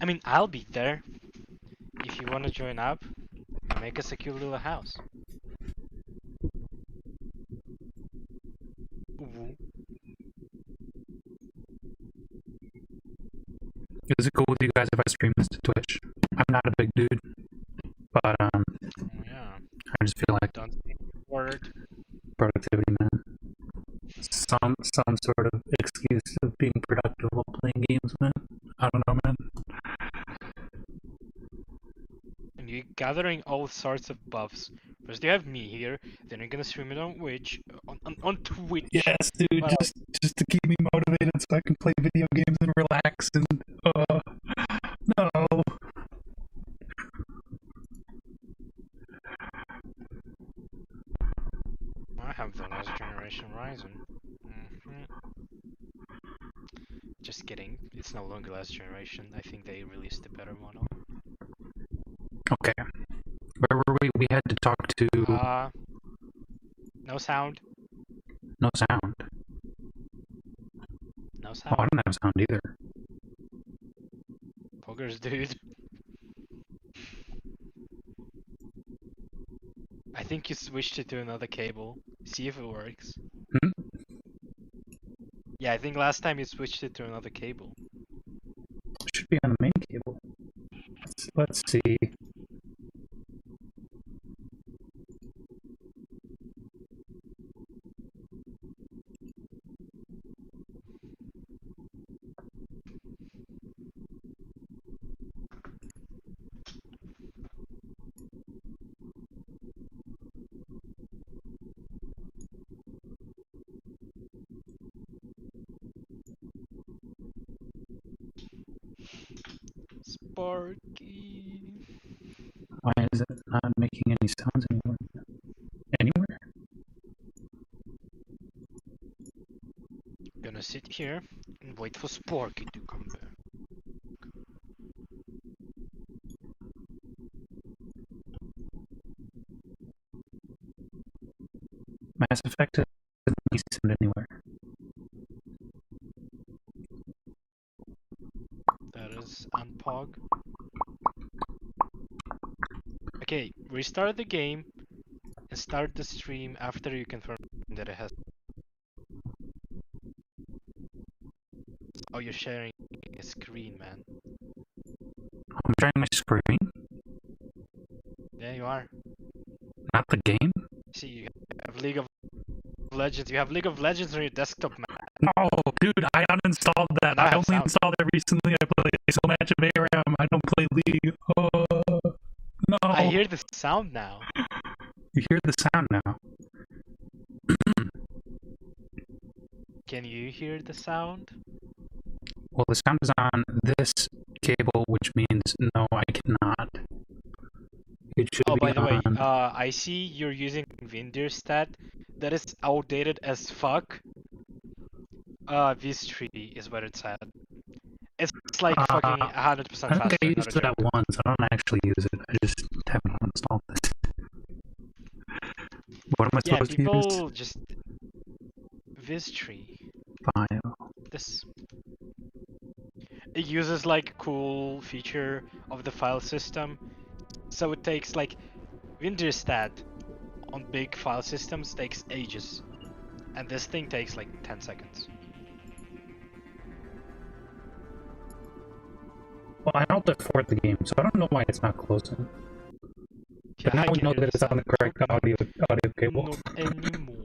I mean, I'll be there. If you want to join up, make us a cute little house. Ooh. Is it cool with you guys if I stream this to Twitch? I'm not a big dude, but Yeah. I just feel like Don't say a word. productivity, man. Some sort of excuse of being productive while playing games, man. I don't know, man. And you're gathering all sorts of buffs. First you have me here, then you're gonna stream it on Twitch. On Twitch. Yes, dude, Well, just to keep me motivated so I can play video games and relax and no. I have the last generation Ryzen. Just kidding. It's no longer last generation. I think they released a better model. Okay. Where were we? We had to talk to... No sound. No sound. No sound. Oh, I don't have sound either. Poggers, dude. I think you switched it to another cable. See if it works. Hmm? Yeah, I think last time you switched it to another cable. It should be on the main cable. Let's see. Sparky. Why is it not making any sounds anymore? Anywhere? Gonna sit here and wait for Sparky to come back. Mass Effect doesn't sound anywhere. That is unpog. Okay, restart the game and start the stream after you confirm that it has. Oh, you're sharing a screen, man. I'm trying my screen. Yeah, you are. Not the game? See, you have League of Legends. You have League of Legends on your desktop, man. No, dude, I uninstalled that. I only installed it recently. I play so much of ARM. I don't play League. No. I hear the sound now. You hear the sound now. Can you hear the sound? Well, the sound is on this cable, which means no, I cannot. It should Oh, be by the way, on... I see you're using Winderstat. That is outdated as fuck. Vistry is what it's at. It's like fucking 100% faster. I think I used it at once. I don't actually use it. I just haven't installed it. What am I supposed to use? Yeah, people just... Vistry. File. This. It uses like cool feature of the file system. So it takes like... Winderstat on big file systems takes ages. And this thing takes like 10 seconds. Well, I altered for the game, so I don't know why it's not closing. Yeah, but now we know that it's on the correct audio cable. Not anymore.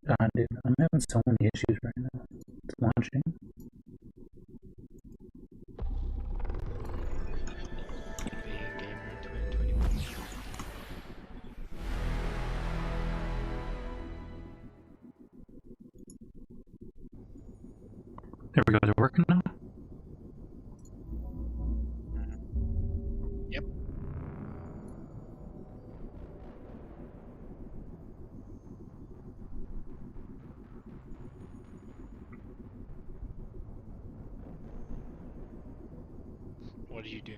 God, dude, I'm having so many issues right now. It's launching. Being a gamer in 2021. There we go. Is it working now? Yep. What do you do?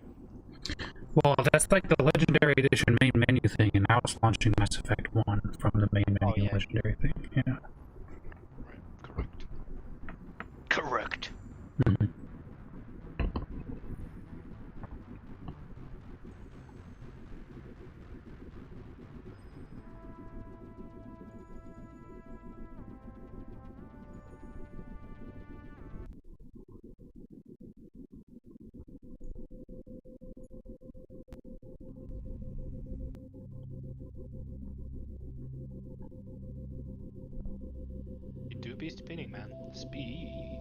Well, that's like the Legendary Edition main menu thing, and now it's launching Mass Effect 1 from the main menu yeah. Legendary thing. Yeah. Right. Correct. Correct. Mm-hmm. You do be spinning, man. Speed.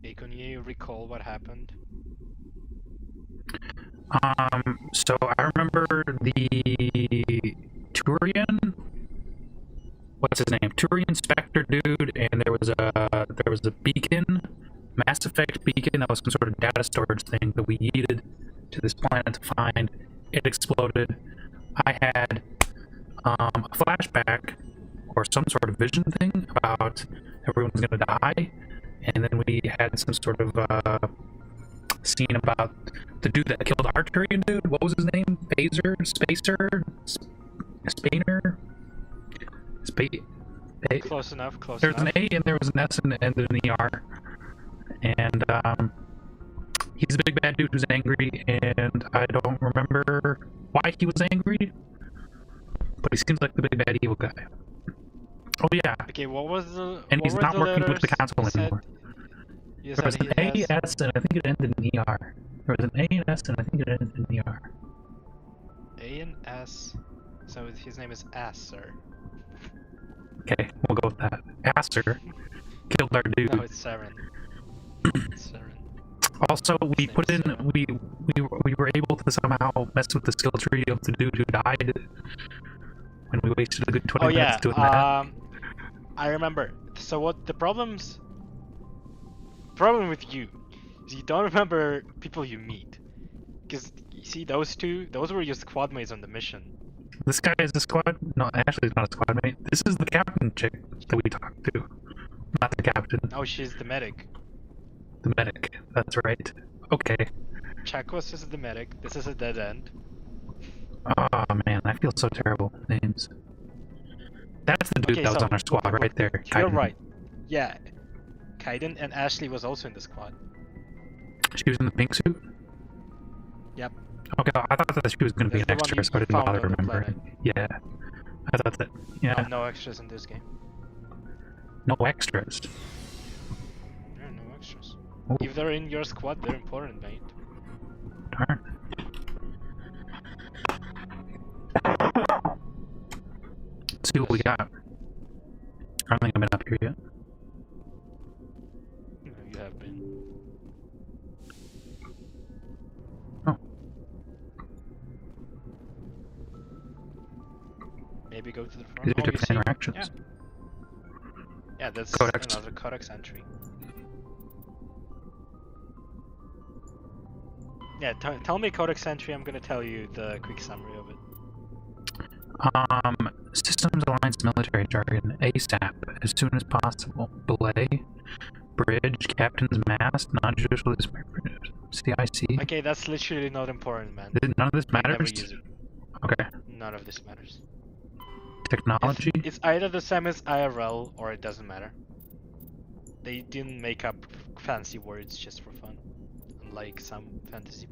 Hey, can you recall what happened? So I remember the Turian. What's his name? Turian Spectre dude, and there was a beacon, Mass Effect beacon that was some sort of data storage thing that we needed to this planet to find. It exploded. I had a flashback or some sort of vision thing about everyone's gonna die, and then we had some sort of scene about the dude that killed our Turian dude. What was his name? Spacer? Spainer? Close enough, close There was enough. an A and there was an S and an ER. And he's a big bad dude who's angry, and I don't remember why he was angry, but he seems like the big bad evil guy. Oh yeah. Okay, what was the? And what he's were not the working with the letters console you anymore. You There was said an he A, has S, and I think it ended in ER. There was an A and S, and I think it ended in ER. A and S. So his name is Asser. Okay, we'll go with that. Asser killed our dude. No, it's Saren. It's Saren. Also, we His put in name's Saren. we were able to somehow mess with the skill tree of the dude who died when we wasted a good 20 Oh minutes yeah, doing that. I remember. So what the problem with you is you don't remember people you meet. Because you see those were your squad mates on the mission. This guy is a squad? No, actually, he's not a squad mate. This is the captain chick that we talked to. Not the captain. Oh, she's the medic. The medic. That's right. Okay. Chakos is the medic. This is a dead end. Oh man, I feel so terrible with names. That's the dude that was on our squad right there. You're Kaiden. right. Yeah. Kaiden and Ashley was also in the squad. She was in the pink suit? Yep. Okay, I thought that she was going to be an extra, so I didn't bother remembering. Yeah. I thought that, yeah. No extras in this game. No extras. Yeah, no extras. Ooh. If they're in your squad, they're important, mate. Darn. Let's see what we got. I don't think I've been up here yet. No, you have been. Oh. Maybe go to the front. These are you different see? interactions. Yeah. Yeah, that's Codex. another codex entry. Yeah, tell me codex entry, I'm gonna tell you the quick summary of it. Systems Alliance military jargon, ASAP, as soon as possible. Belay, bridge, captain's mast, non-judicial CIC. Okay, that's literally not important, man. None of this I never matters? use it. Okay. None of this matters. Technology? It's either the same as IRL or it doesn't matter. They didn't make up fancy words just for fun, unlike some fantasy.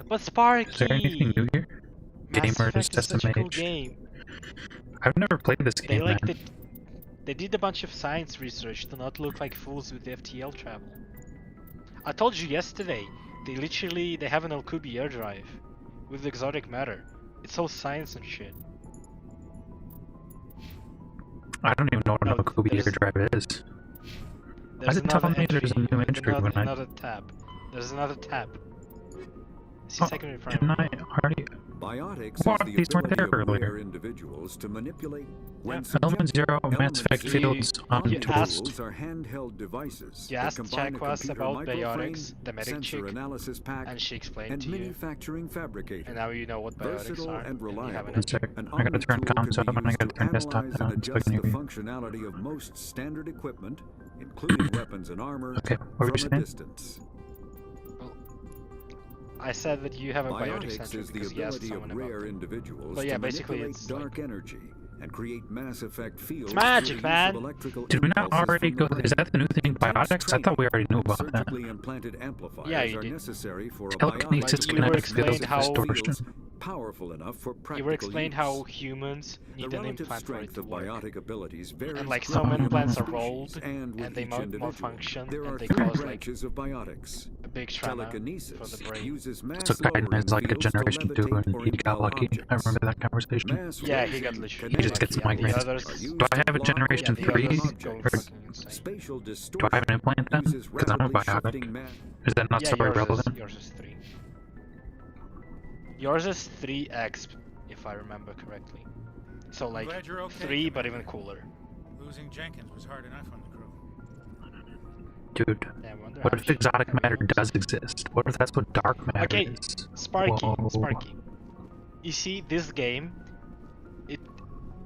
But Sparky! Is there anything new here? Gamers, Effect is such a cool SMH. game. I've never played this game, man. They did a bunch of science research to not look like fools with the FTL travel. I told you yesterday, they have an Alkubi air drive with exotic matter. It's all science and shit. I don't even know what No, an Okubi there's- airdrive is. Why There's is it telling another me there's a entry new with entry when I... another tab. There's another tab. See Oh, secondary frame. didn't I already... Biotics What? is the These weren't ability there of earlier. rare individuals to manipulate when Element subjected. 0, Mass Element Effect zero fields on You asked- tools. are handheld devices You that asked combine a Jaquas computer about microframe, biotics, the medic sensor chick, analysis pack, and she explained and to you. manufacturing fabricator. And now you know what biotics Versatile are. and you have reliable. an One sec. An I gotta Omni turn tool comms can up be and I used gotta to turn desktop analyze down and so I adjust can the hear you. functionality of most standard equipment, including weapons and armor, Okay, what were you from a saying? distance. I said that you have a biotic Biotics sensor is the because you asked ability someone of about rare it. individuals But yeah, to basically manipulate it's dark like- energy and create Mass Effect fields. magic, through the use man. of electrical Did we not impulses already from go... the Is brain. that the new thing, biotics? I thought we already knew And about that. surgically implanted amplifiers Yeah, you are did. necessary for a Telekinesis biotic. you were kinetic explained field how- distortion. Powerful enough for practical You were explained use. how humans The need an relative implant for it strength to of work. biotic abilities varies And like some greatly implants are among rolled, species and with they each malfunction, individual. There and are they three cause like branches of biotics. a big trauma for Telekinesis the brain. uses mass So Gaiden lowering has like a fields to generation 2 levitate and or he got impel lucky. I objects. remember that conversation. Mass Yeah, he raising got literally He just kinetic gets lucky, and the migraines. others, are used Do I to have a block generation yeah, or the 3? others impel go objects. fucking insane. Spatial Do I distortion have an implant then? uses Because I'm a rapidly biotic. shifting mass. Is that not Yeah, so yours irrelevant? yours is 3. Yours is 3x, if I remember correctly. So like Glad you're okay, 3, but Commander. even cooler. Losing Jenkins was hard enough on the crew. Dude, Yeah, I wonder what how if she exotic carry matter on. does exist? What if that's what dark matter Okay, is? Sparky, Whoa. Sparky. You see, this game,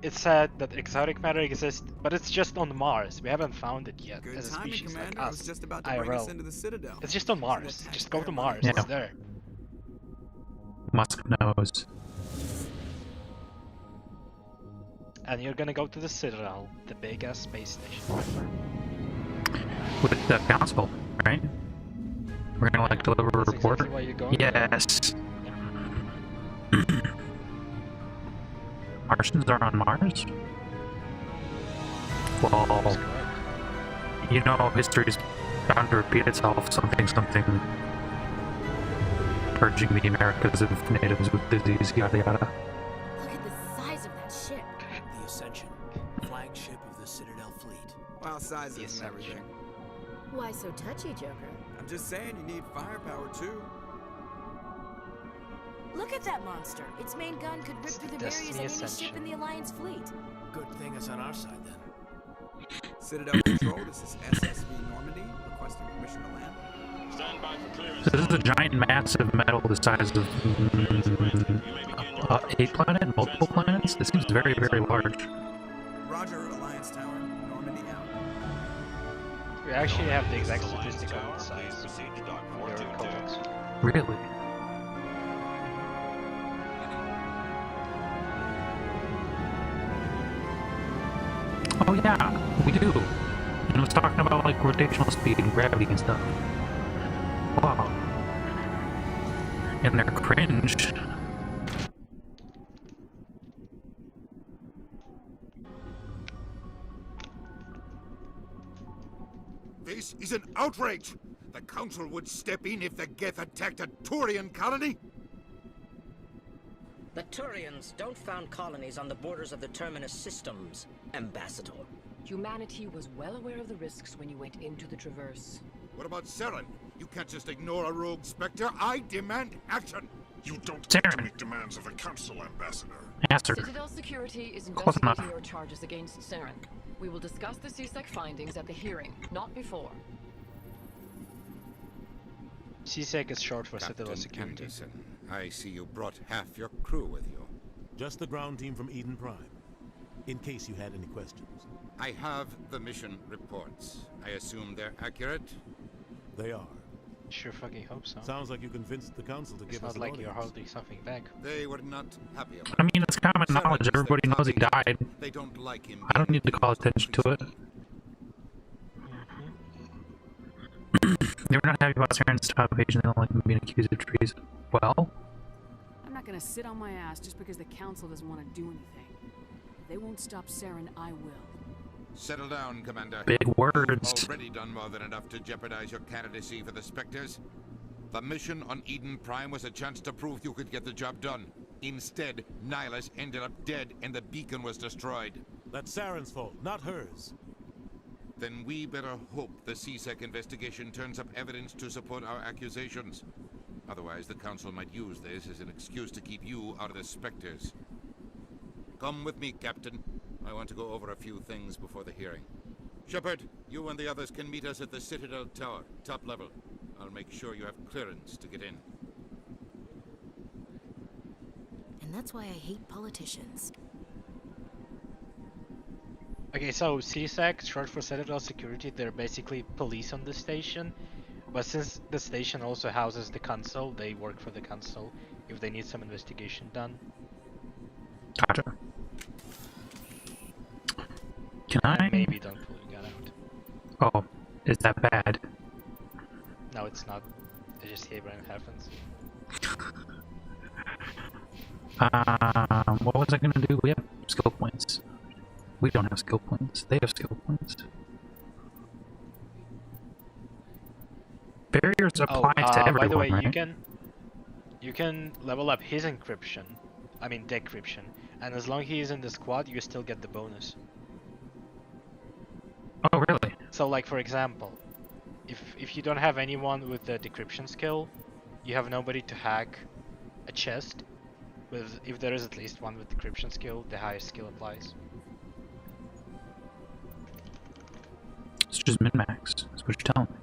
it said that exotic matter exists, but it's just on Mars. We haven't found it yet Good as a timing, species Commander. like I us. was just about to bring us IRL. into the Citadel. It's just on See Mars. that Just go to taxpayer Mars. money. Yeah. It's there. Musk knows. And you're gonna go to the Citadel, the big ass space station. With the council, right? We're gonna like deliver a That's report? exactly why you're going there. Yes. Martians are on Mars? That's Well, correct. you know, history's bound to repeat itself. Something, something. Purging the Americas of natives with disease, yada yada. Look at the size of that ship. The Ascension, flagship of the Citadel fleet. Well, size Yes, isn't sir. everything. Why so touchy, Joker? I'm just saying you need firepower too. Look at that monster. Its main gun could rip It's through the the barriers of Destiny any ship Ascension. in the Alliance fleet. Good thing it's on our side then. Citadel Control, this is SSV Normandy, requesting permission to land. So this is a giant, massive metal the size of a planet, multiple planets. This seems very, very large. Roger, Alliance Tower, Normandy out. We actually have the exact statistic on its size. On your codes. Really? Oh yeah, we do. And I was talking about like rotational speed and gravity and stuff. Wow. And they're cringe. This is an outrage! The Council would step in if the Geth attacked a Turian colony? The Turians don't found colonies on the borders of the Terminus systems, Ambassador. Humanity was well aware of the risks when you went into the Traverse. What about Saren? You can't just ignore a rogue Spectre. I demand action! You don't Saren. get to make demands of the Council, Ambassador. Answer. Citadel Security is Close enough. investigating your charges against Saren. We will discuss the CSEC findings at the hearing, not before. CSEC is short for Citadel Captain Security. Anderson, I see you brought half your crew with you. Just the ground team from Eden Prime, in case you had any questions. I have the mission reports. I assume they're accurate? They are. Sure fucking hope so. Sounds like you convinced the Council to It's give not us an like you're audience. holding something back. They were not happy about I mean, it's common Saren knowledge. is their Everybody knows he copycat. died. They don't like him. I don't being need to call accused of attention to it. treason. They were not happy about Saren's top page and they don't like him being accused of treason. Well, I'm not gonna sit on my ass just because the Council doesn't want to do anything. If they won't stop Saren, I will. Settle down, Commander. big You've words. already done more than enough to jeopardize your candidacy for the Spectres. The mission on Eden Prime was a chance to prove you could get the job done. Instead, Nihilus ended up dead and the beacon was destroyed. That's Saren's fault, not hers. Then we better hope the CSEC investigation turns up evidence to support our accusations. Otherwise, the Council might use this as an excuse to keep you out of the Spectres. Come with me, Captain. I want to go over a few things before the hearing. Shepard, you and the others can meet us at the Citadel Tower, top level. I'll make sure you have clearance to get in. And that's why I hate politicians. Okay, so CSEC, short for Citadel Security, they're basically police on the station. But since the station also houses the Council, they work for the Council if they need some investigation done. Gotcha. Can I? Maybe don't pull your gun out. Oh, is that bad? No, it's not. I just hate when it happens. What was I gonna do? We have skill points. We don't have skill points. They have skill points. Barriers apply to everyone, by the way, right? you can level up his encryption. I mean decryption. And as long as he is in the squad, you still get the bonus. Oh, really? So, like, for example, if you don't have anyone with the decryption skill, you have nobody to hack a chest. With if there is at least one with decryption skill, the highest skill applies. It's just min-max. That's what you're telling me.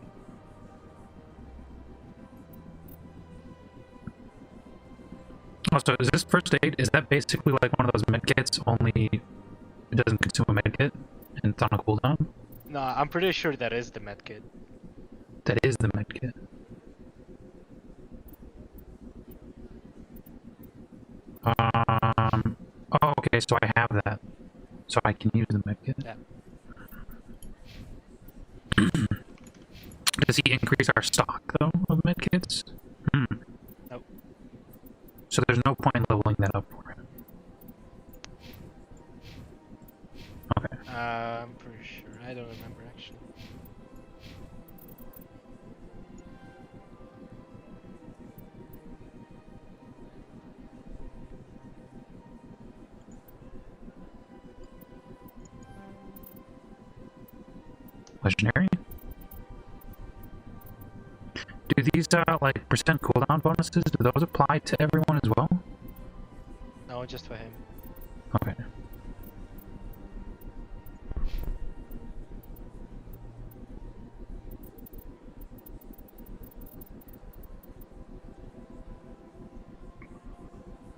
Also, is this first aid, is that basically like one of those medkits, only it doesn't consume a medkit and it's on a cooldown? No, I'm pretty sure that is the medkit. That is the medkit. Oh, okay, so I have that. So I can use the medkit. Yeah. Does he increase our stock, though, of medkits? Nope. So there's no point leveling that up for him. Okay. I'm pretty sure. I don't remember, actually. Legendary? Do these, like, percent cooldown bonuses, do those apply to everyone as well? No, just for him. Okay.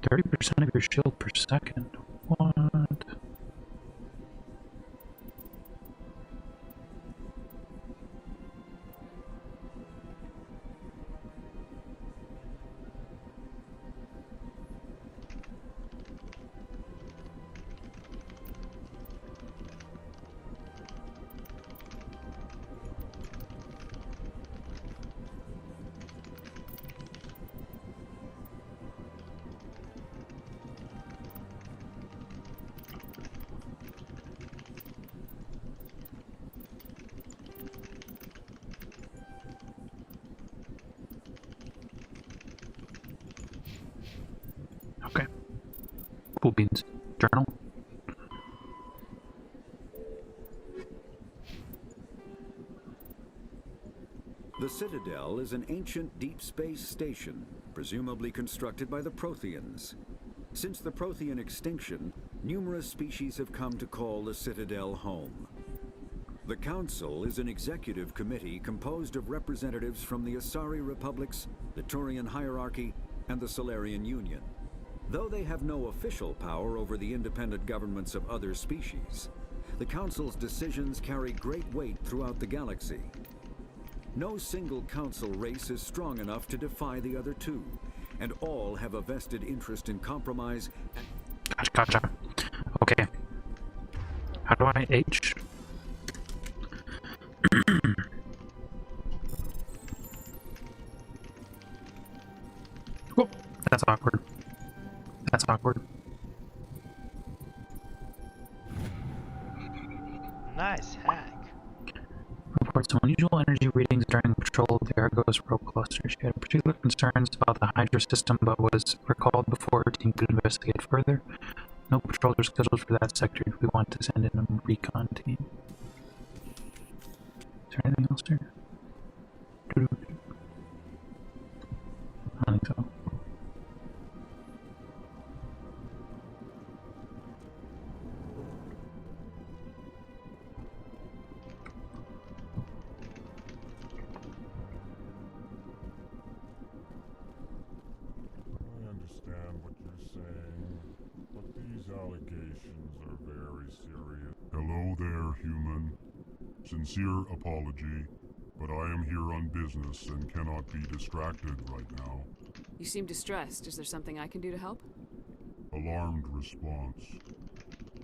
%30 of your shield per second. What? Okay. Cool beans. Journal. The Citadel is an ancient deep space station, presumably constructed by the Protheans. Since the Prothean extinction, numerous species have come to call the Citadel home. The Council is an executive committee composed of representatives from the Asari Republics, the Turian hierarchy, and the Solarian Union. Though they have no official power over the independent governments of other species, the Council's decisions carry great weight throughout the galaxy. No single Council race is strong enough to defy the other two, and all have a vested interest in compromise and... Gotcha. Okay. How do I H? Oh, that's awkward. That's awkward. Nice hack. Reports unusual energy readings during patrol of the Argos probe cluster. She had particular concerns about the Hydra system, but was recalled before her team could investigate further. No patrollers scheduled for that sector if we want to send in a recon team. Is there anything else here? I think so. I understand what you're saying, but these allegations are very serious. Hello there, human. Sincere apology, but I am here on business and cannot be distracted right now. You seem distressed. Is there something I can do to help? Alarmed response.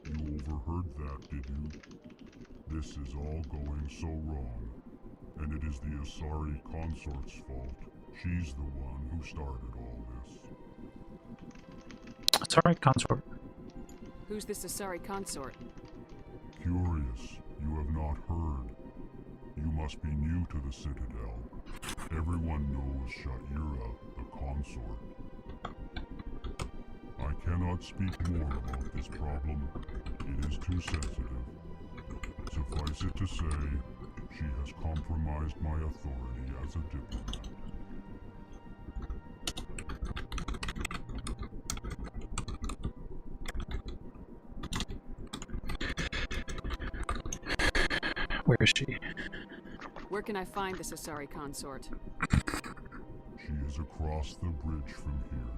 You overheard that, did you? This is all going so wrong, and it is the Asari Consort's fault. She's the one who started all this. Asari Consort. Who's this Asari Consort? Curious, you have not heard. You must be new to the Citadel. Everyone knows Sha'ira, the consort. I cannot speak more about this problem. It is too sensitive. Suffice it to say, she has compromised my authority as a diplomat. Where is she? Where can I find this Asari Consort? She is across the bridge from here.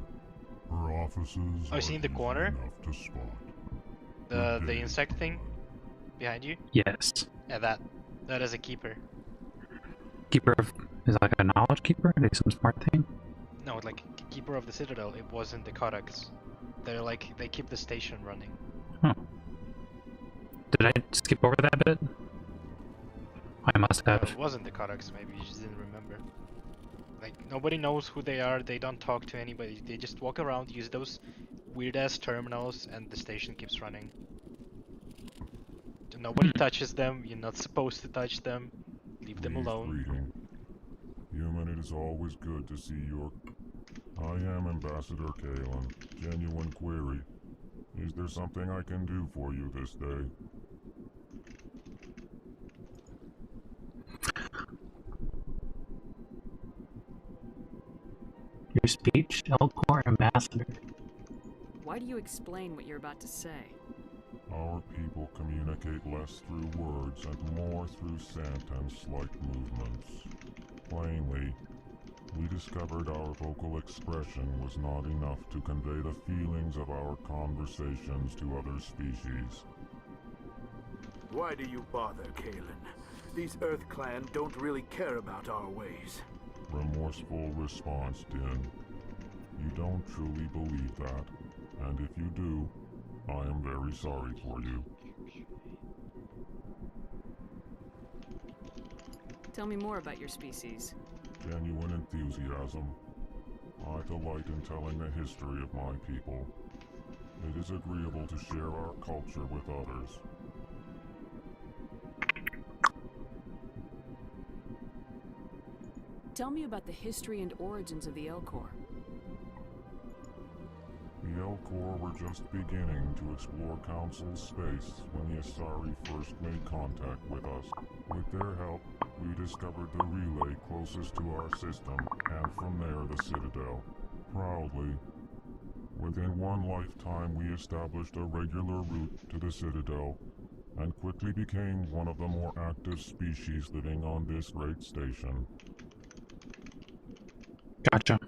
Her offices Oh, is she in the corner? enough to spot. The insect thing behind you? Yes. Yeah, that is a keeper. Keeper of... is it like a knowledge keeper? Are they some smart thing? No, like keeper of the Citadel. It wasn't the Kodaks. They're like they keep the station running. Huh. Did I skip over that bit? I must have. It wasn't the Kodaks. Maybe you just didn't remember. Like nobody knows who they are. They don't talk to anybody. They just walk around, use those weird ass terminals, and the station keeps running. Nobody touches them. You're not supposed to touch them. Leave them alone. Greeting. Human, it is always good to see your... I am Ambassador Kalen. Genuine query. Is there something I can do for you this day? Your speech, Elkhorn Ambassador. Why do you explain what you're about to say? Our people communicate less through words and more through sentence-like movements. Plainly, we discovered our vocal expression was not enough to convey the feelings of our conversations to other species. Why do you bother, Kalen? These Earth Clan don't really care about our ways. Remorseful response, Din. You don't truly believe that, and if you do, I am very sorry for you. Tell me more about your species. Genuine enthusiasm. I delight in telling the history of my people. It is agreeable to share our culture with others. Tell me about the history and origins of the Elkhorn. The Elkhorn were just beginning to explore Council space when the Asari first made contact with us. With their help, we discovered the relay closest to our system, and from there the Citadel. Proudly, within one lifetime we established a regular route to the Citadel, and quickly became one of the more active species living on this great station. Gotcha.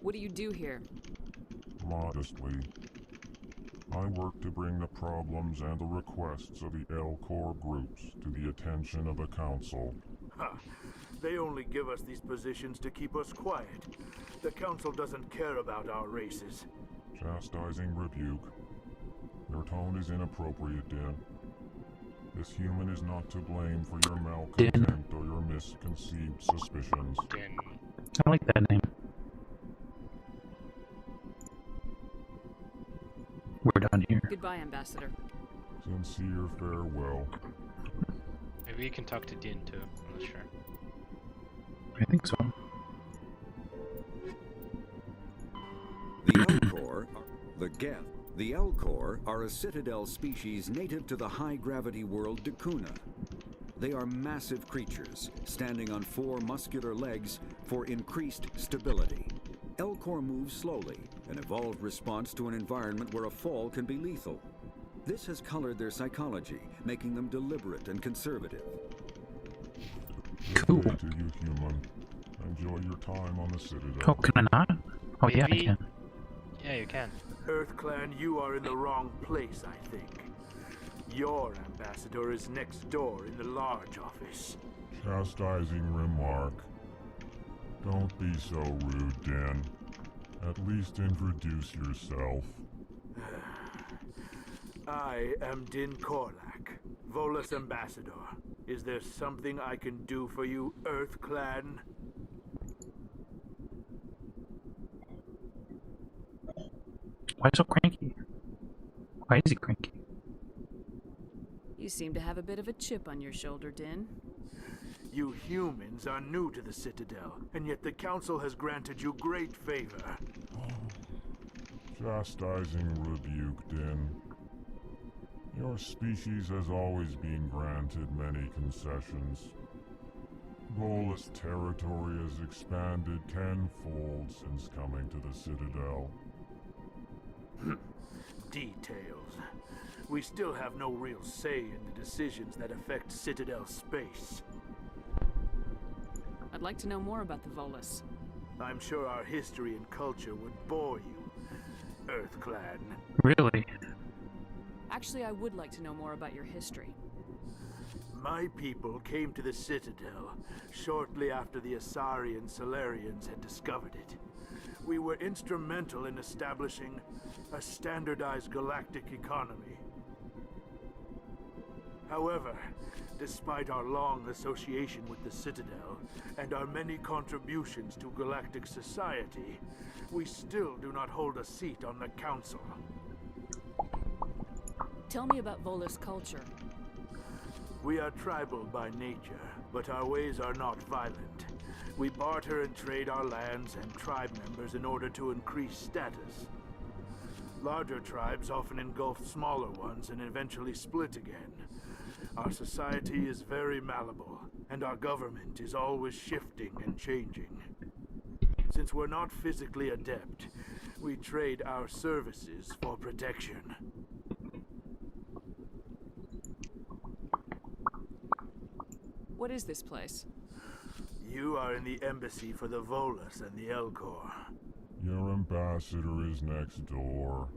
What do you do here? Modestly, I work to bring the problems and the requests of the Elkhorn groups to the attention of the Council. Ha! They only give us these positions to keep us quiet. The Council doesn't care about our races. Chastising rebuke. Your tone is inappropriate, Din. This human is not to blame for your malcontent or your misconceived suspicions. Din. I like that name. We're done here. Goodbye, Ambassador. Sincere farewell. Maybe you can talk to Din too. I'm not sure. I think so. The Elkhorn The Geth, the Elkhorn, are a Citadel species native to the high-gravity world Dakuna. They are massive creatures, standing on 4 muscular legs for increased stability. Elkhorn moves slowly, an evolved response to an environment where a fall can be lethal. This has colored their psychology, making them deliberate and conservative. Cool. Good day to you, human. Enjoy your time on the Citadel. Oh, can I not? Oh, yeah, I can. Yeah, you can. EarthClan, you are in the wrong place, I think. Your ambassador is next door in the large office. Chastising remark. Don't be so rude, Din. At least introduce yourself. I am Din Korlak, Volus ambassador. Is there something I can do for you, EarthClan? Why so cranky? Why is he cranky? You seem to have a bit of a chip on your shoulder, Din. You humans are new to the Citadel, and yet the Council has granted you great favor. Chastising rebuke, Din. Your species has always been granted many concessions. Volus territory has expanded tenfold since coming to the Citadel. Details. We still have no real say in the decisions that affect Citadel space. I'd like to know more about the Volus. I'm sure our history and culture would bore you, EarthClan. Really? Actually, I would like to know more about your history. My people came to the Citadel shortly after the Asari and Solarians had discovered it. We were instrumental in establishing a standardized galactic economy. However, despite our long association with the Citadel and our many contributions to galactic society, we still do not hold a seat on the Council. Tell me about Volus culture. We are tribal by nature, but our ways are not violent. We barter and trade our lands and tribe members in order to increase status. Larger tribes often engulf smaller ones and eventually split again. Our society is very malleable, and our government is always shifting and changing. Since we're not physically adept, we trade our services for protection. What is this place? You are in the embassy for the Volus and the Elkhorn. Your ambassador is next door.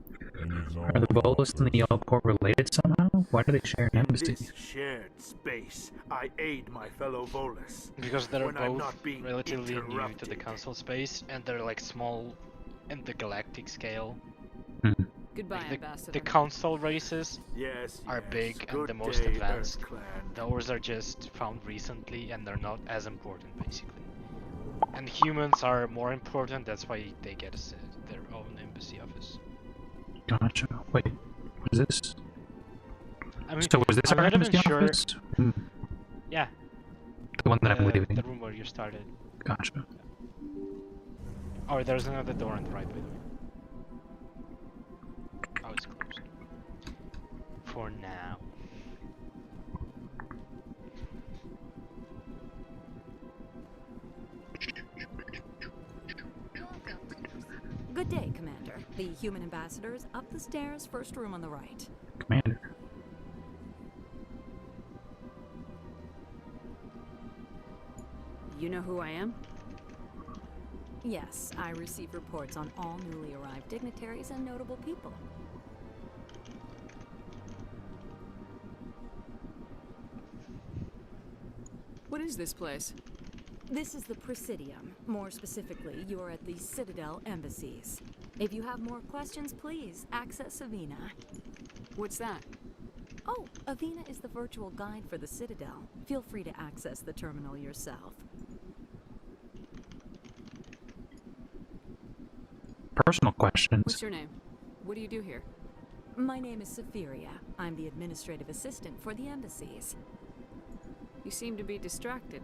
Are the Volus and the Elkhorn related somehow? Why do they share an embassy? In this shared space, I aid my fellow Volus. Because they're when I'm both not being relatively new to the interrupted. Council space, and they're like small in the galactic scale. Goodbye, Like Ambassador. the Council races are big and Good the most day, advanced. EarthClan. Those are just found recently, and they're not as important, basically. And humans are more important, that's why they get their own embassy office. Gotcha. Wait, what is this? I mean, So was this I'm our not even embassy sure. office? Yeah. The one that I'm leaving. The room where you started. Gotcha. Oh, there's another door on the right, by the way. Oh, it's closed. For now. Good day, Commander. The human ambassador is up the stairs, first room on the right. Commander. You know who I am? Yes, I receive reports on all newly arrived dignitaries and notable people. What is this place? This is the Presidium. More specifically, you are at the Citadel embassies. If you have more questions, please access Avina. What's that? Oh, Avina is the virtual guide for the Citadel. Feel free to access the terminal yourself. Personal questions. What's your name? What do you do here? My name is Safiria. I'm the administrative assistant for the embassies. You seem to be distracted.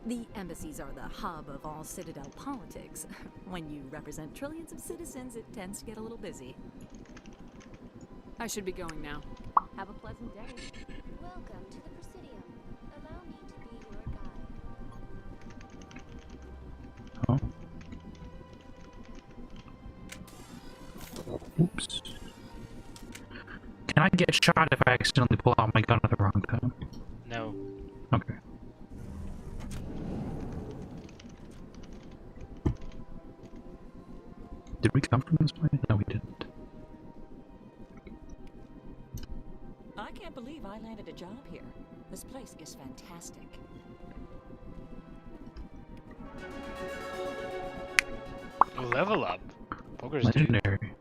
The embassies are the hub of all Citadel politics. When you represent trillions of citizens, it tends to get a little busy. I should be going now. Have a pleasant day. Welcome to the Presidium. Allow me to be your guide. Oh. Oops. Can I get shot if I accidentally pull out my gun at the wrong time? No. Okay. Did we come from this way? No, we didn't. I can't believe I landed a job here. This place is fantastic. Level up. Poker's legendary.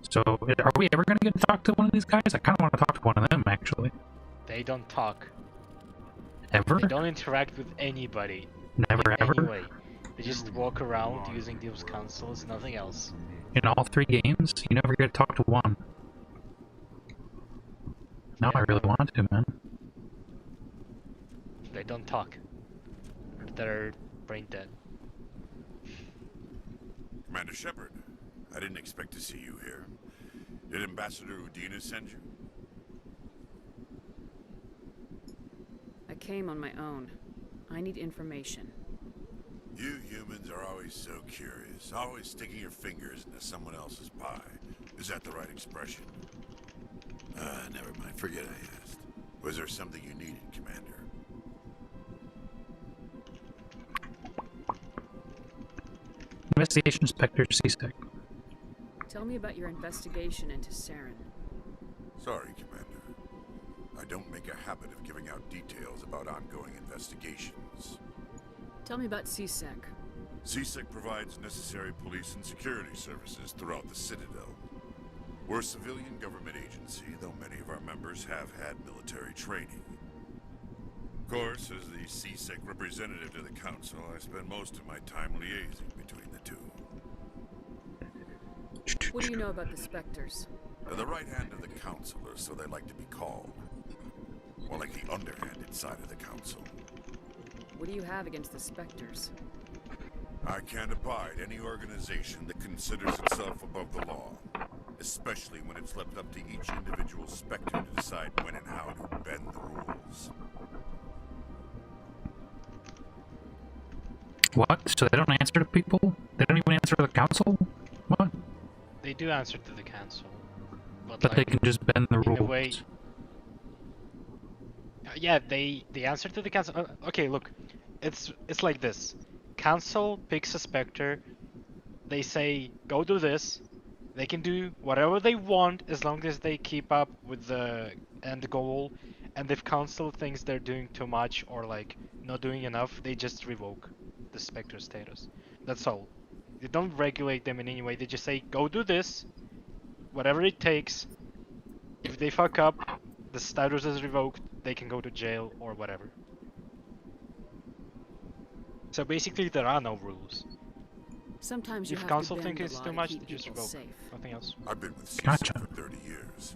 So, are we ever gonna get to talk to one of these guys? I kind of want to talk to one of them, actually. They don't talk. Ever? They don't interact with anybody. Never in ever? Any way. They just walk around using those consoles, nothing else. In all 3 games, you never get to talk to one. Now I really want to, man. They don't talk. They're brain dead. Commander Shepard, I didn't expect to see you here. Did Ambassador Udina send you? I came on my own. I need information. You humans are always so curious, always sticking your fingers into someone else's pie. Is that the right expression? Never mind. Forget I asked. Was there something you needed, Commander? Investigation Inspector CSEC. Tell me about your investigation into Saren. Sorry, Commander. I don't make a habit of giving out details about ongoing investigations. Tell me about CSEC. CSEC provides necessary police and security services throughout the Citadel. We're a civilian government agency, though many of our members have had military training. Of course, as the CSEC representative to the Council, I spend most of my time liaising between the two. What do you know about the Spectres? They're the right hand of the Council, or so they like to be called. More like the underhanded side of the Council. What do you have against the Spectres? I can't abide any organization that considers itself above the law. Especially when it's left up to each individual Spectre to decide when and how to bend the rules. What? So they don't answer to people? They don't even answer to the Council? What? They do answer to the Council. But like, they can just bend the rules. In a way, yeah, they answer to the Council. Okay, look. It's like this. Council picks a Spectre. They say, go do this. They can do whatever they want as long as they keep up with the end goal. And if Council thinks they're doing too much or like not doing enough, they just revoke the Spectre status. That's all. They don't regulate them in any way. They just say, go do this, whatever it takes. If they fuck up, the status is revoked. They can go to jail or whatever. So basically, there are no rules. Sometimes you if have Council to think bend it's the too law much, to they keep just people revoke. safe. Nothing else. I've been with CSEC for 30 years.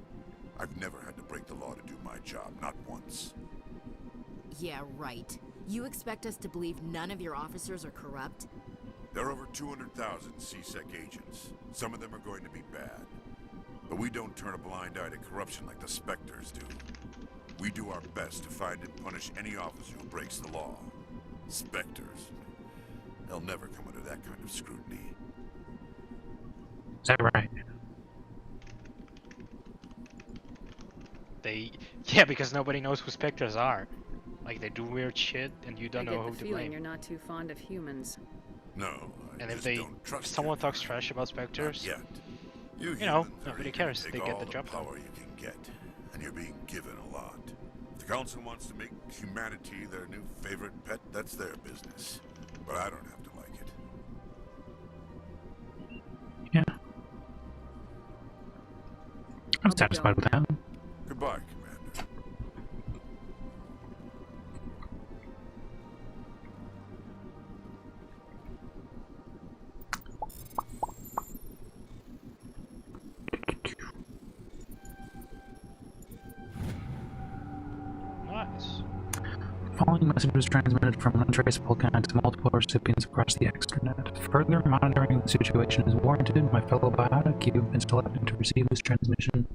I've never had to break the law to do my job, not once. Yeah, right. You expect us to believe none of your officers are corrupt? There are over 200,000 CSEC agents. Some of them are going to be bad. But we don't turn a blind eye to corruption like the Spectres do. We do our best to find and punish any officer who breaks the law. Spectres. They'll never come under that kind of scrutiny. Is that right? Yeah, because nobody knows who Spectres are. Like, they do weird shit, and you don't know who to blame. You're not too fond of humans. No, and if someone talks trash about Spectres, you know, nobody cares. They get the job done. Power you can get, and you're being given a lot. If the Council wants to make humanity their new favorite pet, that's their business. But I don't have to like it. Yeah. I'm satisfied with that. Goodbye, Commander. Nice. following message was transmitted from an untraceable account to multiple recipients across the extranet. Further monitoring of the situation is warranted. My fellow biotic, you've been selected to receive this transmission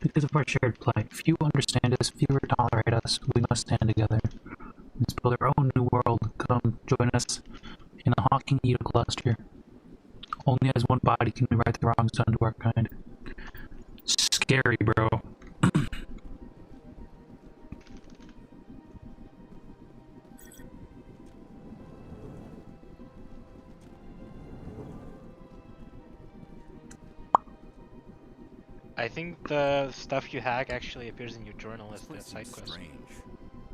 because of our shared plight. Few understand us, fewer tolerate us. We must stand together. Let's build our own new world. Come, join us in a Hawking Eda cluster. Only as one body can we right the wrongs done to our kind. Scary, bro. I think the stuff you hack actually appears in your journal as the side quest.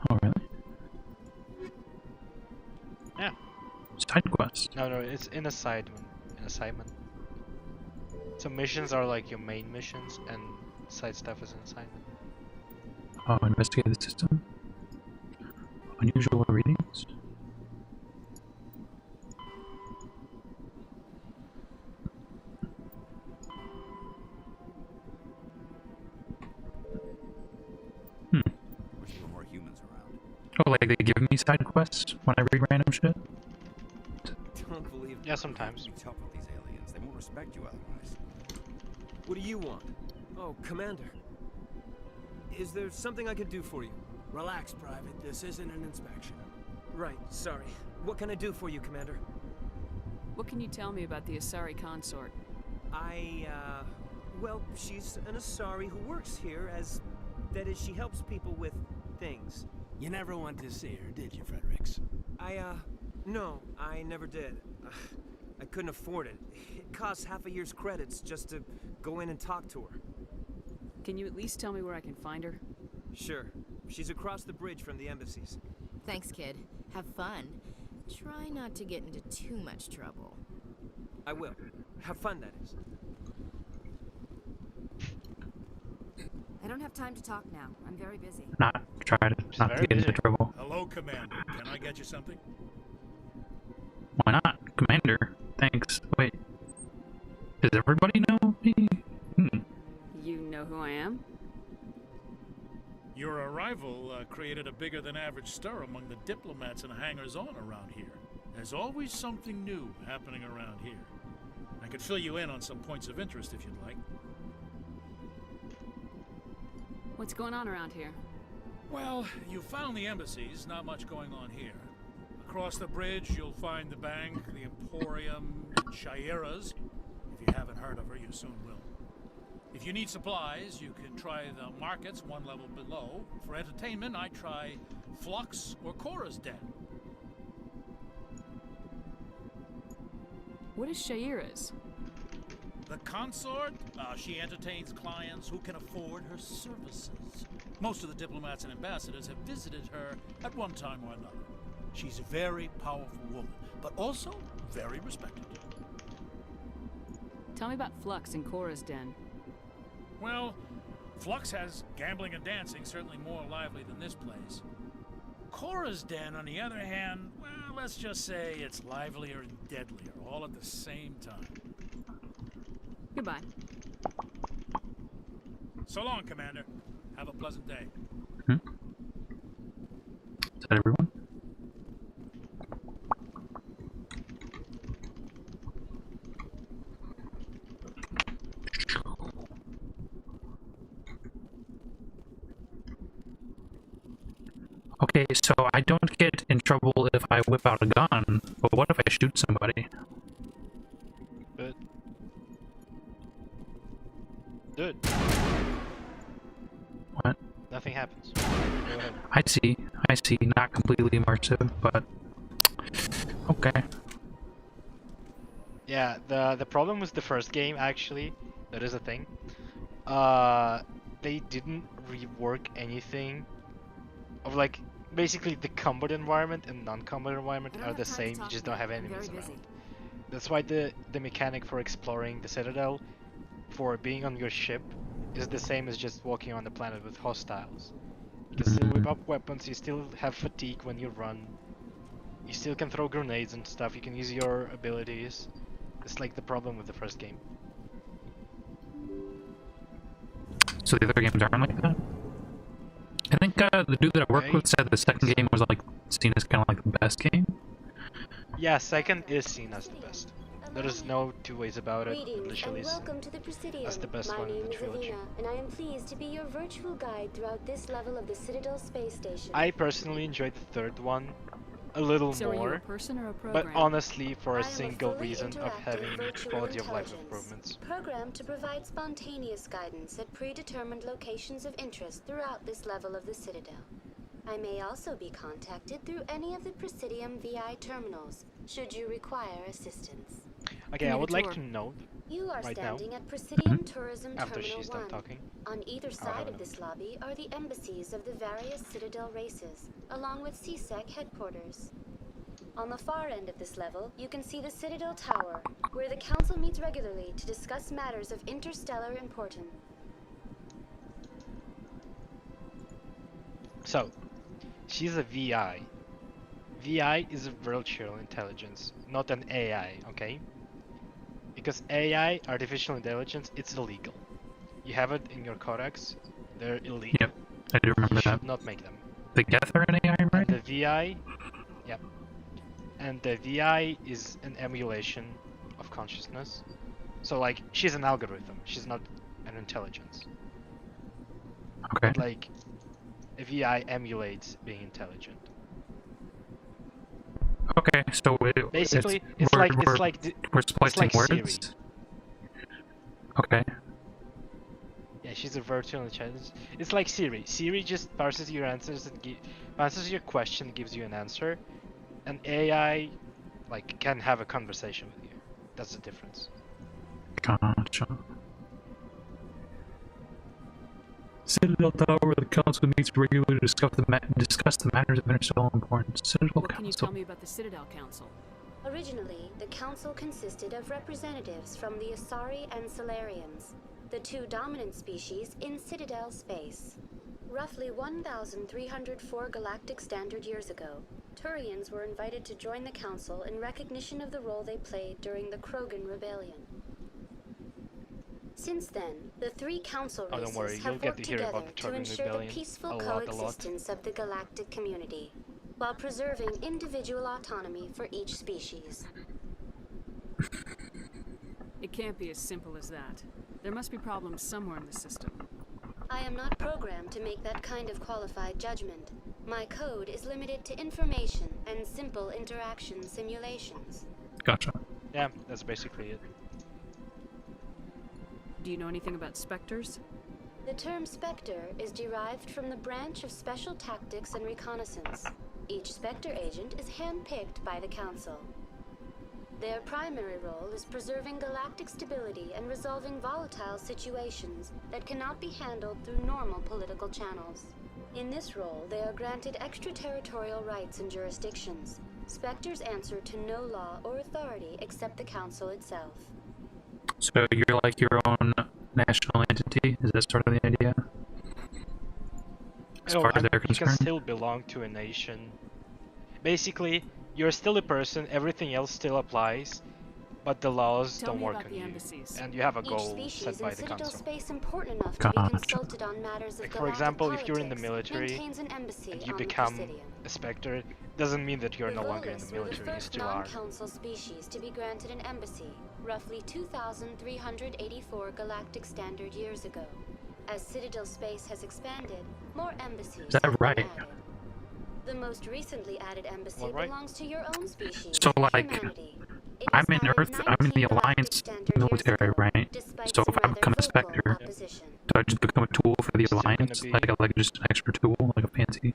Oh, really? Yeah. Side quests? No, it's in assignment. So missions are like your main missions, and side stuff is an assignment. Oh, investigate the system. Unusual readings. Wish there were more humans around. Oh, like they give me side quests when I read random shit? Don't believe. Yeah, sometimes. Be tough with these aliens. They won't respect you otherwise. What do you want? Oh, Commander. Is there something I could do for you? Relax, Private. This isn't an inspection. Right, sorry. What can I do for you, Commander? What can you tell me about the Asari Consort? Well, she's an Asari who works here as... That is, she helps people with things. You never went to see her, did you, Fredericks? No, I never did. I couldn't afford it. It costs half a year's credits just to go in and talk to her. Can you at least tell me where I can find her? Sure. She's across the bridge from the embassies. Thanks, kid. Have fun. Try not to get into too much trouble. I will. Have fun, that is. I don't have time to talk now. I'm very busy. Not to get into trouble. Hello, Commander. Can I get you something? Why not? Commander. Thanks. Wait. Does everybody know me? You know who I am? Your arrival created a bigger than average stir among the diplomats and hangers-on around here. There's always something new happening around here. I could fill you in on some points of interest if you'd like. What's going on around here? Well, you found the embassies, not much going on here. Across the bridge, you'll find the bank, the Emporium, and Shaira's. If you haven't heard of her, you soon will. If you need supplies, you can try the markets one level below. For entertainment, I try Flux or Cora's Den. What is Shaira's? The consort, she entertains clients who can afford her services. Most of the diplomats and ambassadors have visited her at one time or another. She's a very powerful woman, but also very respected. Tell me about Flux and Cora's Den. Well, Flux has gambling and dancing, certainly more lively than this place. Cora's Den, on the other hand, well, let's just say it's livelier and deadlier, all at the same time. Goodbye. So long, Commander. Have a pleasant day. Is that everyone? Okay, so I don't get in trouble if I whip out a gun, but what if I shoot somebody? Good. Good. What? Nothing happens. I see, not completely immersive, but okay. Yeah, the problem with the first game, actually, that is a thing. They didn't rework anything of like basically the combat environment and non-combat environment are the same. You just don't have enemies around. That's why the mechanic for exploring the Citadel, for being on your ship, is the same as just walking on the planet with hostiles. You can still whip up weapons. You still have fatigue when you run. You still can throw grenades and stuff. You can use your abilities. It's like the problem with the first game. So the other games aren't like that? I think the dude that I worked with said the second game was like seen as kind of like the best game. Yeah, second is seen as the best. There is no two ways about it. It Greetings literally and is welcome to the Presidium. as the best My one in name the is trilogy. Avina, and I am pleased to be your virtual guide throughout this level of the Citadel space station. I personally enjoyed the third one a little So are you more, a person or a but program? honestly for I a am single fully reason of interactive having virtual quality of life intelligence, improvements. programmed to provide spontaneous guidance at predetermined locations of interest throughout this level of the Citadel. I may also be contacted through any of the Presidium VI terminals, should you require assistance. Okay, I would like to note You are right standing now, at Presidium Tourism after Terminal she's 1. done talking. On either I'll have side a of note. this lobby are the embassies of the various Citadel races, along with CSEC headquarters. On the far end of this level, you can see the Citadel Tower, where the Council meets regularly to discuss matters of interstellar importance. So, she's a VI. VI is a virtual intelligence, not an AI, okay? Because AI, artificial intelligence, it's illegal. You have it in your codex, they're illegal. Yep, I do remember You that. should not make them. The Gether and AI, right? And the VI, yep. And the VI is an emulation of consciousness. So like, she's an algorithm, she's not an intelligence. Okay. But like, a VI emulates being intelligent. Okay, so Basically, it's we're, like we're, it's like we're it's splicing like words. Siri. Okay. Yeah, she's a virtual intelligence. It's like Siri. Siri just parses your answers and answers your question, gives you an answer. An AI, like, can have a conversation with you. That's the difference. Gotcha. Citadel Tower, where the Council meets regularly to discuss the matters of interstellar importance. Citadel What can you Council. tell me about the Citadel Council? Originally, the Council consisted of representatives from the Asari and Solarians, the two dominant species in Citadel space. Roughly 1,304 galactic standard years ago, Turians were invited to join the Council in recognition of the role they played during the Krogan Rebellion. Since then, the three council Oh, don't races worry, you'll have get worked to hear together about the to Krogan ensure the Rebellion peaceful a lot. coexistence of the galactic community, while preserving individual autonomy for each species. It can't be as simple as that. There must be problems somewhere in the system. I am not programmed to make that kind of qualified judgment. My code is limited to information and simple interaction simulations. Gotcha. Yeah, that's basically it. Do you know anything about specters? The term Spectre is derived from the branch of Special Tactics and Reconnaissance. Each Spectre agent is handpicked by the Council. Their primary role is preserving galactic stability and resolving volatile situations that cannot be handled through normal political channels. In this role, they are granted extraterritorial rights and jurisdictions. Spectres answer to no law or authority except the Council itself. So you're like your own national entity? Is that sort of the idea? As far as they're You can concerned? still belong to a nation. Basically, you're still a person, everything else still applies, but the laws Tell don't me work about on the you. embassies. And you have a Each goal species set by in the Citadel council. space important enough to be consulted on matters of Like, for galactic example, if you're in the politics military maintains an embassy and you on the become Presidium. a Spectre, doesn't mean that you're no longer in the Volis were the military, you first still are. non-council species to be granted an embassy, roughly 2,384 galactic standard years ago. As Citadel space has expanded, more embassies Is that have right? been added. The most recently added embassy All right. belongs to your own species, So, like, humanity. It I'm was in added Earth, I'm in the 19 galactic Alliance standard years military, ago, right? despite So some if I rather become a vocal Spectre, opposition. do I just become a tool for the Still gonna Alliance? be- Like just an extra tool, like a fancy?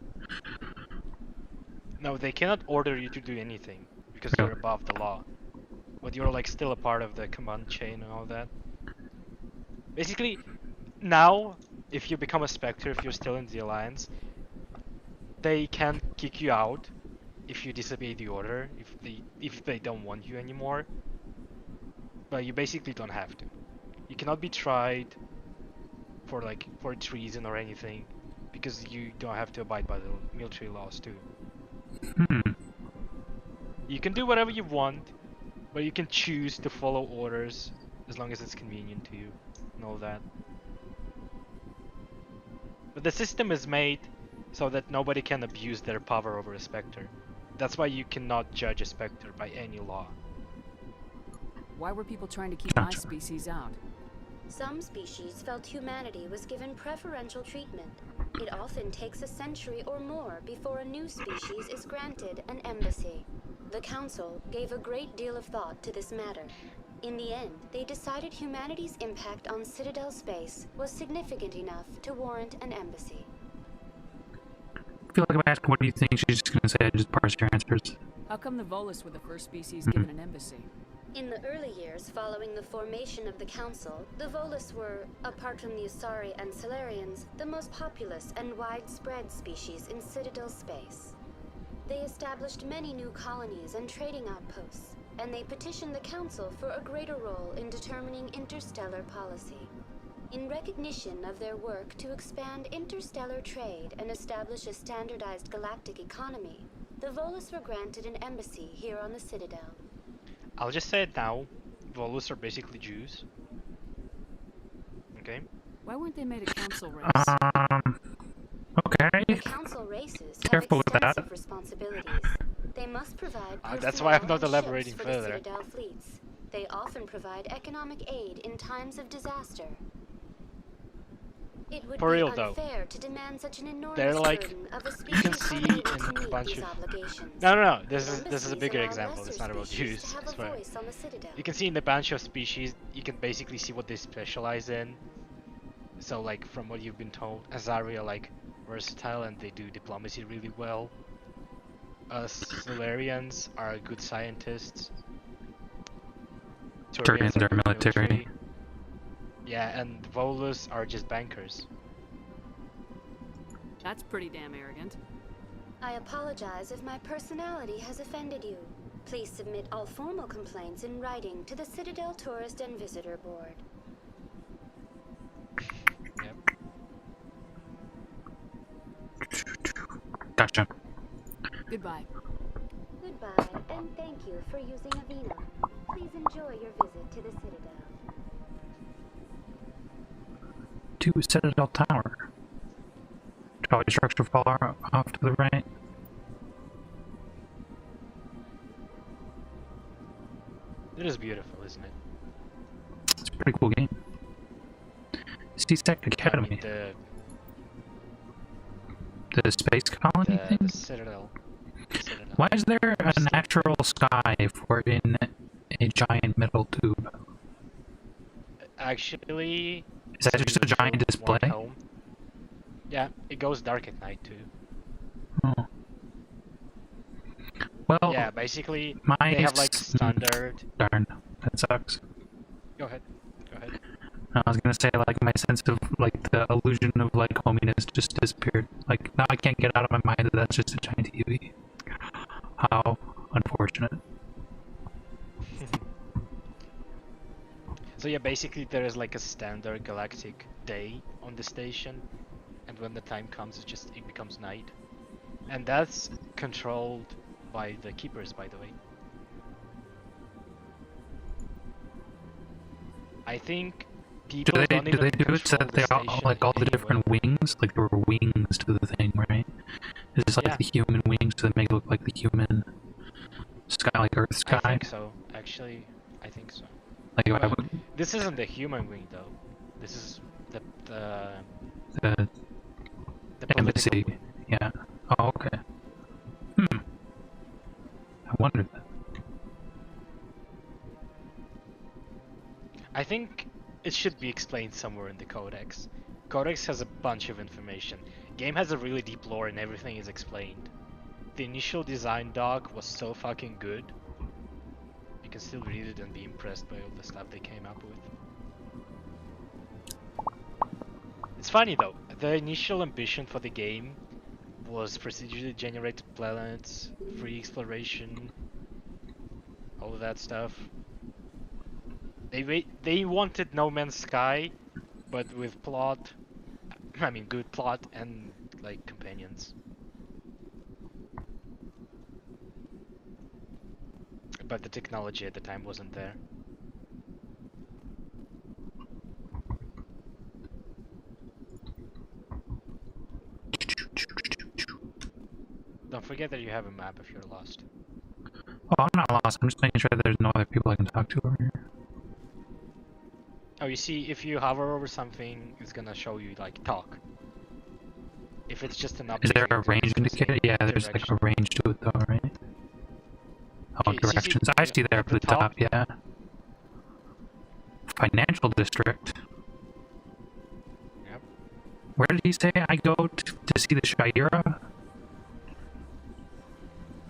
No, they cannot order you to do anything, because Yeah. you're above the law. But you're like still a part of the command chain and all that. Basically, now, if you become a Spectre, if you're still in the Alliance, they can kick you out if you disobey the order, if they don't want you anymore. But you basically don't have to. You cannot be tried for treason or anything, because you don't have to abide by the military laws too. You can do whatever you want, but you can choose to follow orders as long as it's convenient to you and all that. But the system is made so that nobody can abuse their power over a Spectre. That's why you cannot judge a Spectre by any law. Why were people trying to keep my species out? Some species felt humanity was given preferential treatment. It often takes a century or more before a new species is granted an embassy. The Council gave a great deal of thought to this matter. In the end, they decided humanity's impact on Citadel space was significant enough to warrant an embassy. I feel like if I ask what do you think, she's just gonna say just parse your answers. How come the Volus were the first species given an embassy? In the early years following the formation of the Council, the Volus were, apart from the Asari and Solarians, the most populous and widespread species in Citadel space. They established many new colonies and trading outposts, and they petitioned the Council for a greater role in determining interstellar policy. In recognition of their work to expand interstellar trade and establish a standardized galactic economy, the Volus were granted an embassy here on the Citadel. I'll just say it now. Volus are basically Jews. Okay? Why weren't they made a council race? Okay. The council races have Careful with that. extensive responsibilities. They must provide that's why I'm personnel not and elaborating ships for the further. Citadel fleets. They often provide economic aid in times of disaster. It would For be real, though. unfair to demand such an enormous They're like, burden of a you can species see unable in to a meet bunch these of... obligations. No. This is a Embassies bigger allow example. It's lesser not about species Jews, to have I a swear. voice on the Citadel. You can see in a bunch of species, you can basically see what they specialize in. So, like, from what you've been told, Asari are, like, versatile and they do diplomacy really well. Solarians are good scientists. Turians are good military. Yeah, and Volus are just bankers. That's pretty damn arrogant. I apologize if my personality has offended you. Please submit all formal complaints in writing to the Citadel Tourist and Visitor Board. Yep. Gotcha. Goodbye. Goodbye, and thank you for using Avina. Please enjoy your visit to the Citadel. To Citadel Tower. Did all your structure fall off to the right? It is beautiful, isn't it? It's a pretty cool game. C-Sec Academy. The space colony thing? The Citadel. Why is there a natural sky for in a giant metal tube? Actually... Is that just a giant display? Home. Yeah, it goes dark at night too. Oh. Well, yeah, basically, my they have like standard... Darn, that sucks. Go ahead. I was gonna say, like, my sense of, like, the illusion of, like, hominess just disappeared. Like, now I can't get out of my mind that that's just a giant TV. How unfortunate. So yeah, basically there is like a standard galactic day on the station, and when the time comes, it becomes night, and that's controlled by the keepers, by the way. I think people do don't they even do it so that they all, like, all the different wings, like there were wings to the thing, right? Is this like the human wings so they make it look like the human sky, like Earth sky? I think so. Actually, I think so. Like, well, this isn't the human wing though. This is the embassy. Yeah. Oh, okay. I wondered that. I think it should be explained somewhere in the Codex. Codex has a bunch of information. Game has a really deep lore and everything is explained. The initial design doc was so fucking good. You can still read it and be impressed by all the stuff they came up with. It's funny though, the initial ambition for the game was procedurally generated planets, free exploration, all of that stuff. They wanted No Man's Sky, but with plot, I mean good plot and like companions. But the technology at the time wasn't there. Don't forget that you have a map if you're lost. Oh, I'm not lost. I'm just making sure that there's no other people I can talk to over here. Oh, you see, if you hover over something, it's gonna show you, like, talk. If it's just an Is object... there a range indicator? Yeah, there's like a range to it though, right? Oh, Okay, so directions. I see there at the top, yeah. Financial district. Yep. Where did he say I go to see the Shaira?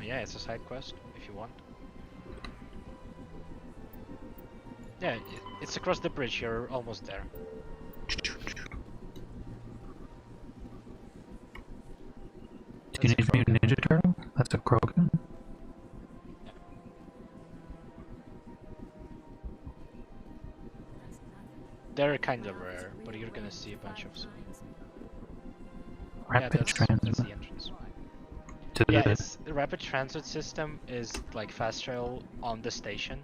Yeah, it's a side quest, if you want. Yeah, it's across the bridge, you're almost there. Teenage Mutant Ninja Turtle? That's a Krogan? They're kind of rare, but you're gonna see a bunch of them. Rapid transit. That's the entrance. Yeah, the rapid transit system is like fast travel on the station.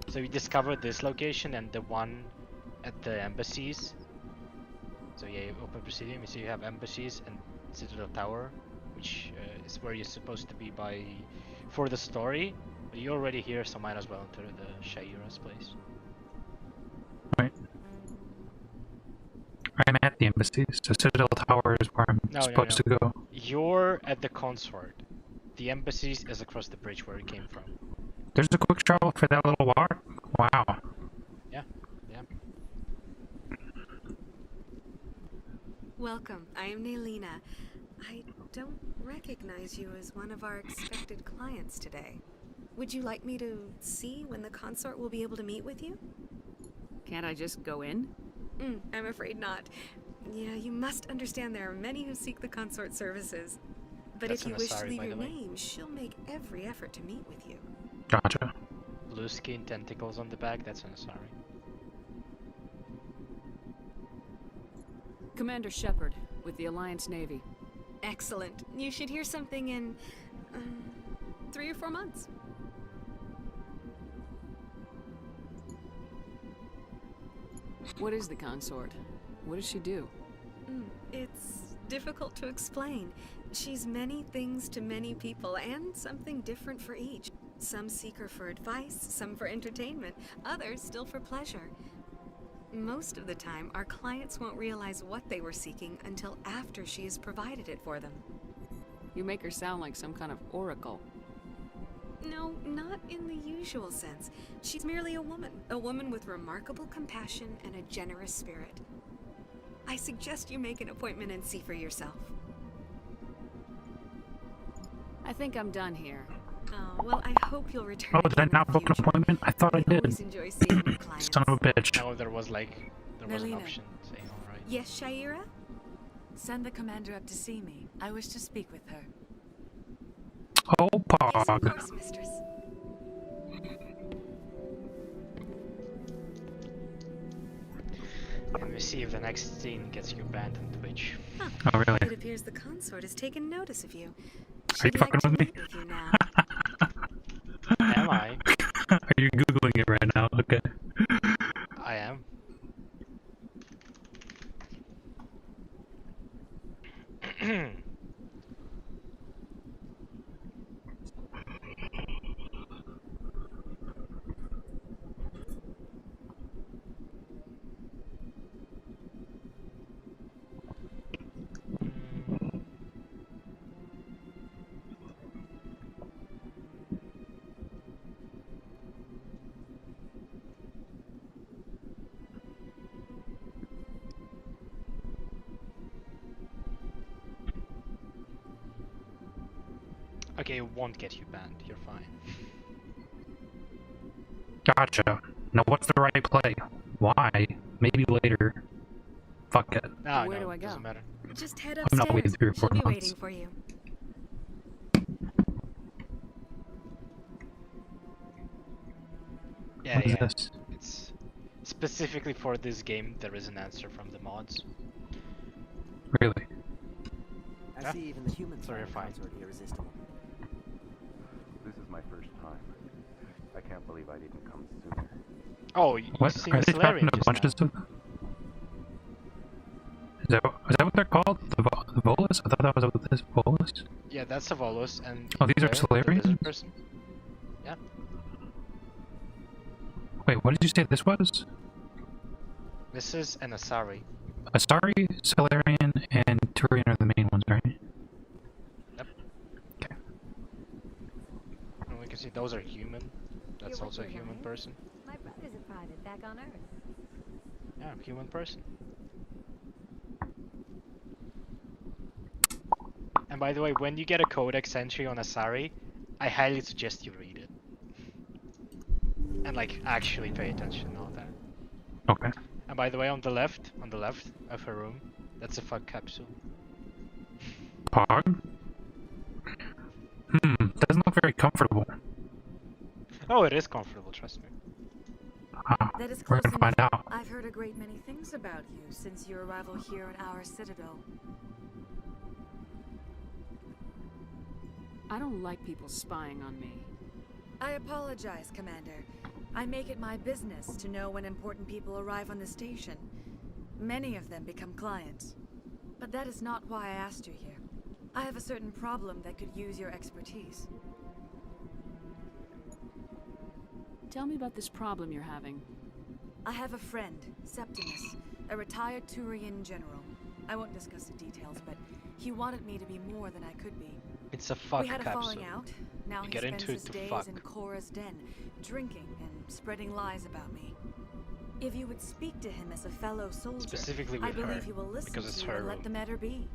So you discover this location and the one at the embassies. So yeah, you open Presidium, you see you have embassies and Citadel Tower, which is where you're supposed to be for the story. But you're already here, so might as well enter the Shaira's place. Right. I'm at the embassy, so Citadel Tower is where I'm supposed to go. You're at the consort. The embassies is across the bridge where you came from. There's a quick travel for that little walk? Wow. Yeah, yeah. Welcome, I am Naylina. I don't recognize you as one of our expected clients today. Would you like me to see when the consort will be able to meet with you? Can't I just go in? I'm afraid not. Yeah, you must understand there are many who seek the consort services. But That's if you an wish to Asari, leave by your the way. name, she'll make every effort to meet with you. Gotcha. Blue skin, tentacles on the back, that's an Asari. Commander Shepard, with the Alliance Navy. Excellent. You should hear something in 3 or 4 months. What is the consort? What does she do? It's difficult to explain. She's many things to many people, and something different for each. Some seek her for advice, some for entertainment, others still for pleasure. Most of the time, our clients won't realize what they were seeking until after she has provided it for them. You make her sound like some kind of oracle. No, not in the usual sense. She's merely a woman with remarkable compassion and a generous spirit. I suggest you make an appointment and see for yourself. I think I'm done here. Oh, well, I hope you'll return. Oh, did I not book an appointment? I thought I did. Always enjoy seeing your clients. Son of a bitch. No, there was an Naylina. option saying alright. Yes, Shaira? Send the commander up to see me. I wish to speak with her. Oh, Pog. Yes, of course, mistress. Let me see if the next scene gets you banned on Twitch. Huh. Oh, really? It appears the consort has taken notice of you. Are you fucking with me? With you now. Am I? Are you Googling it right now? Okay. I am. Okay, it won't get you banned. You're fine. Gotcha. Now what's the right play? Why? Maybe later. Fuck it. No, Where no, do I go? doesn't matter. Just head I'm not waiting upstairs. 3 or 4 She'll be months. waiting for you. Yeah, What is yeah. this? It's specifically for this game. There is an answer from the mods. Really? I Yeah. see even the humans So you're find fine. consort irresistible. This is my first time. I can't believe I didn't come sooner. Oh, you What? seen Are the they Solarian talking to just bunches now. of... Is that what they're called? The Volus? I thought that was what this Volus? Yeah, that's a Volus, and Oh, these are the Solarians? lizard person. Yeah. Wait, what did you say this was? This is an Asari. Asari, Solarian, and Turian are the main ones, right? Yep. Okay. And we can see those are human. That's also a human person. My brother's a private back on Earth. Yeah, human person. And by the way, when you get a codex entry on Asari, I highly suggest you read it. And like, actually pay attention to all that. Okay. And by the way, on the left of her room, that's a fuck capsule. Pog? Doesn't look very comfortable. Oh, it is comfortable, trust me. That is We're close gonna find enough. out. I've heard a great many things about you since your arrival here in our Citadel. I don't like people spying on me. I apologize, Commander. I make it my business to know when important people arrive on the station. Many of them become clients. But that is not why I asked you here. I have a certain problem that could use your expertise. Tell me about this problem you're having. I have a friend, Septimus, a retired Turian general. I won't discuss the details, but he wanted me to be more than I could be. It's a fuck We had a capsule. falling out. Now You he get spends into it his to days fuck. in Cora's den, drinking and spreading lies about me. If you would speak to him as a fellow soldier, Specifically I with her, believe he will listen because it's to you her and let room. the matter be.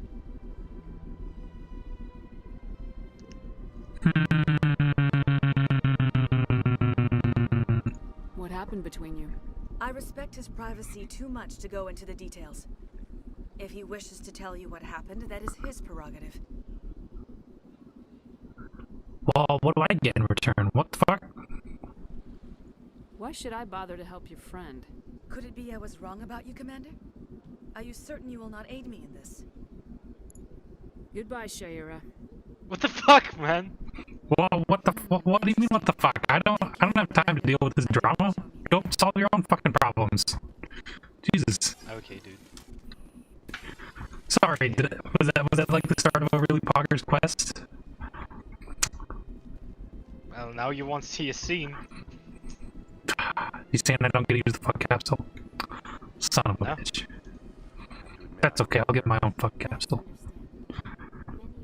What happened between you? I respect his privacy too much to go into the details. If he wishes to tell you what happened, that is his prerogative. Well, what do I get in return? What the fuck? Why should I bother to help your friend? Could it be I was wrong about you, Commander? Are you certain you will not aid me in this? Goodbye, Shaira. What the fuck, man? Well, what do you mean what the fuck? I don't have time to deal with this drama. Go solve your own fucking problems. Jesus. Okay, dude. Sorry, was that like the start of a really poggers quest? Well, now you won't see a scene. You saying I don't get to use the fuck capsule? Son of a bitch. That's okay, I'll get my own fuck capsule.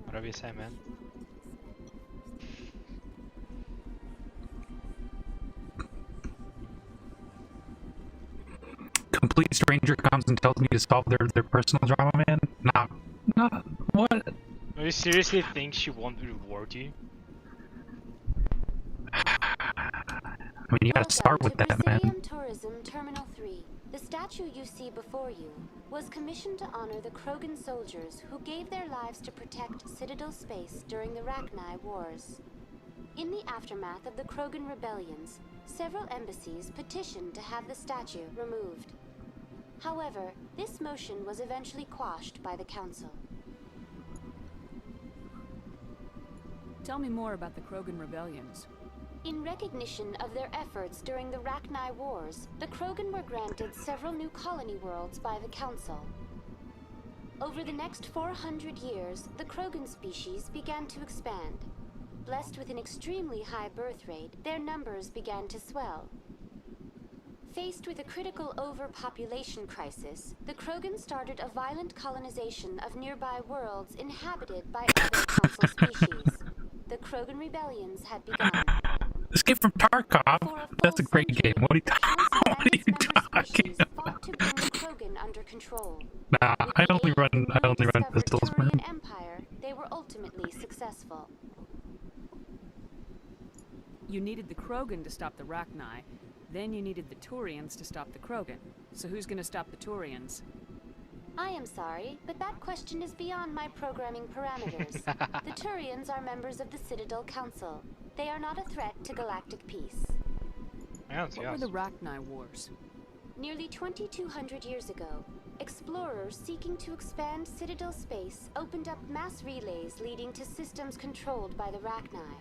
Whatever you say, man. Complete stranger comes and tells me to solve their personal drama, man? Nah, what? Do you seriously think she won't reward you? I mean, you gotta start with that, man. Presidium Tourism Terminal 3. The statue you see before you was commissioned to honor the Krogan soldiers who gave their lives to protect Citadel space during the Rachni Wars. In the aftermath of the Krogan rebellions, several embassies petitioned to have the statue removed. However, this motion was eventually quashed by the Council. Tell me more about the Krogan rebellions. In recognition of their efforts during the Rachni Wars, the Krogan were granted several new colony worlds by the Council. Over the next 400 years, the Krogan species began to expand. Blessed with an extremely high birth rate, their numbers began to swell. Faced with a critical overpopulation crisis, the Krogan started a violent colonization of nearby worlds inhabited by other Council species. The Krogan rebellions had begun. This game from Tarkov? That's a great game. What are you talking about? Fought to bring the Krogan under control. Nah, I only run pistols, man. Turian Empire, they were ultimately successful. You needed the Krogan to stop the Rachni, then you needed the Turians to stop the Krogan. So who's gonna stop the Turians? I am sorry, but that question is beyond my programming parameters. The Turians are members of the Citadel Council. They are not a threat to galactic peace. What were the Rachni Wars? Nearly 2,200 years ago, explorers seeking to expand Citadel space opened up mass relays leading to systems controlled by the Rachni.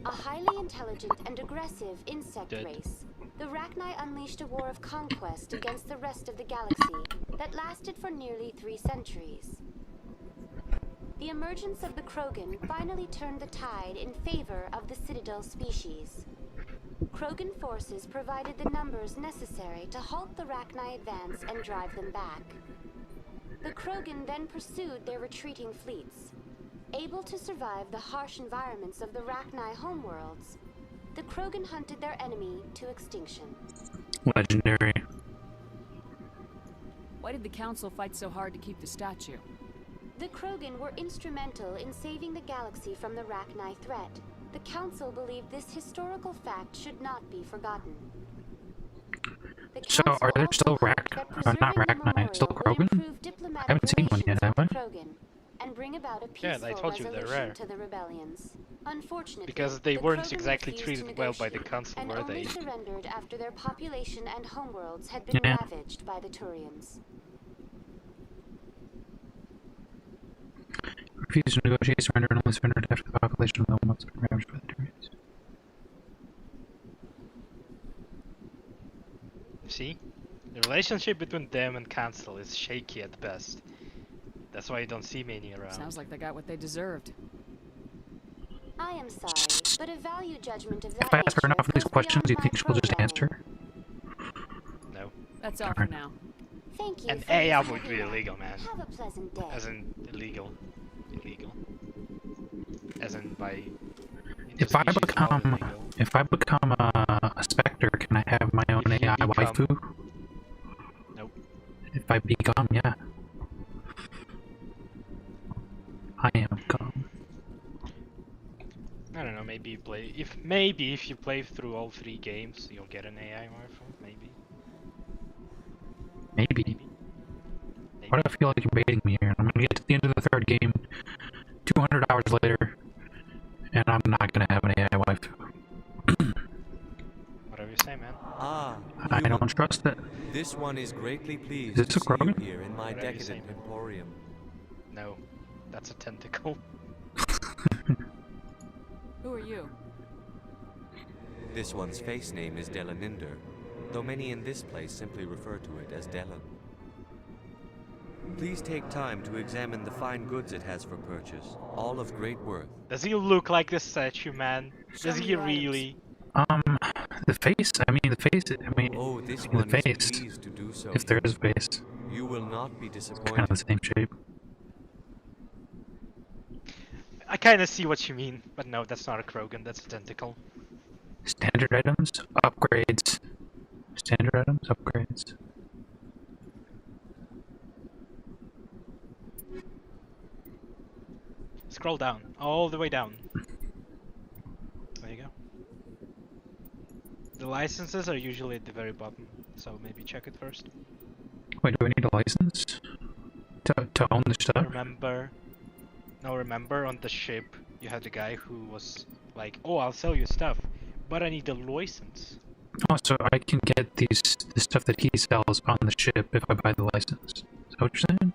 A highly intelligent and aggressive insect race, the Rachni unleashed a war of conquest against the rest of the galaxy that lasted for nearly 3 centuries. the emergence of the Krogan finally turned the tide in favor of the Citadel species. Krogan forces provided the numbers necessary to halt the Rachni advance and drive them back. The Krogan then pursued their retreating fleets. Able to survive the harsh environments of the Rachni homeworlds, the Krogan hunted their enemy to extinction. Legendary. Why did the Council fight so hard to keep the statue? The Krogan were instrumental in saving the galaxy from the Rachni threat. The Council believed this historical fact should not be forgotten. So, are there still not Rachni, still Krogan? I haven't seen one yet, have I? And bring about a peaceful I told you they're rare. to the rebellions. Unfortunately, Because they weren't Krogan exactly refused to treated well by the negotiate Council, and were only they? surrendered after their population and homeworlds had been Yeah. ravaged by the Turians. Refused to negotiate, surrender, and only surrendered after the population of the homeworlds had been ravaged by the Turians. See? The relationship between them and Council is shaky at best. That's why you don't see many around. Sounds like they got what they deserved. I am sorry, but a value judgment of that If I ask her enough of these questions, do you think she'll just answer? No. That's all for now. Thank you. And for AI this would be dialogue. illegal, man. Have a pleasant day. As in illegal. Illegal. As in by... If I become a Spectre, can I have my own AI waifu? Nope. If I become, yeah. I am calm. I don't know, maybe you play... if you play through all 3 games, you'll get an AI rifle, maybe. Maybe. Why do I feel like you're baiting me here? I'm gonna get to the end of the 3rd game, 200 hours later, and I'm not gonna have an AI waifu. Whatever you say, man. I don't trust it. This one is greatly pleased Is it to a see you Krogan? here in my Whatever you say, decadent man. emporium. No. That's a tentacle. Who are you? This one's face name is Delaninder, though many in this place simply refer to it as Delan. Please take time to examine the fine goods it has for purchase, all of great worth. Does he look like the statue, man? Does he really? The face, Oh, this the one is face. pleased to do so. If there is a face. You will not be It's kind disappointed. of the same shape. I kinda see what you mean, but no, that's not a Krogan, that's a tentacle. Standard items, upgrades. Standard items, upgrades. Scroll down, all the way down. There you go. The licenses are usually at the very bottom, so maybe check it first. Wait, do I need a license to own the stuff? Remember on the ship you had the guy who was like, oh, I'll sell you stuff, but I need a license. Oh, so I can get the stuff that he sells on the ship if I buy the license. Is that what you're saying?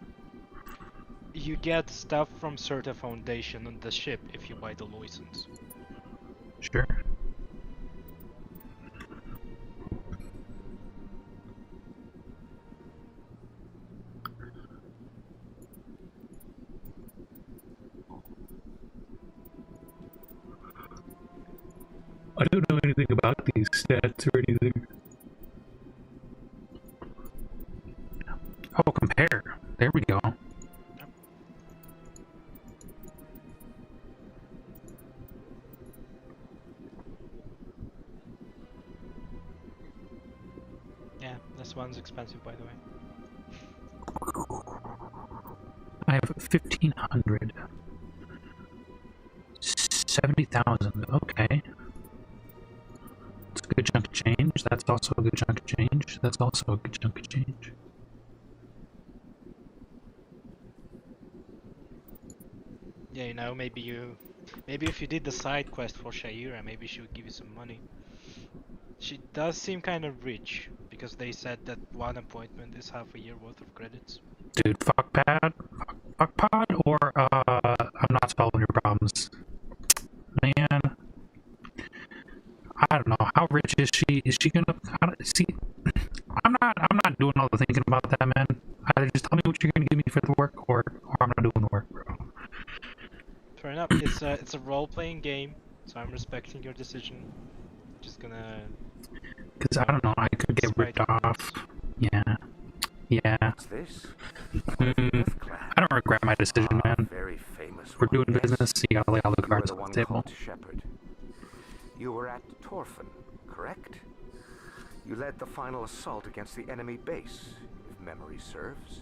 You get stuff from Certa Foundation on the ship if you buy the license. Sure. I don't know anything about these stats or anything. Oh, compare. There we go. Yeah, this one's expensive, by the way. I have 1,500. 70,000. Okay. It's a good chunk of change. That's also a good chunk of change. That's also a good chunk of change. Yeah, you know, maybe if you did the side quest for Shaira, maybe she would give you some money. She does seem kind of rich, because they said that one appointment is half a year worth of credits. Dude, fuck Pod, or I'm not solving your problems. Man, I don't know. How rich is she? Is she gonna? See, I'm not doing all the thinking about that, man. Either just tell me what you're gonna give me for the work, or I'm not doing the work, bro. it's a role-playing game, so I'm respecting your decision. Just gonna. Because I don't know, I could get ripped off. Yeah. Yeah. What's this? I don't regret my decision, man. Very famous We're doing one, yes. business, so you gotta lay all the You were cards the on one the table. called Shepard. You were at Torfin, correct? You led the final assault against the enemy base, if memory serves.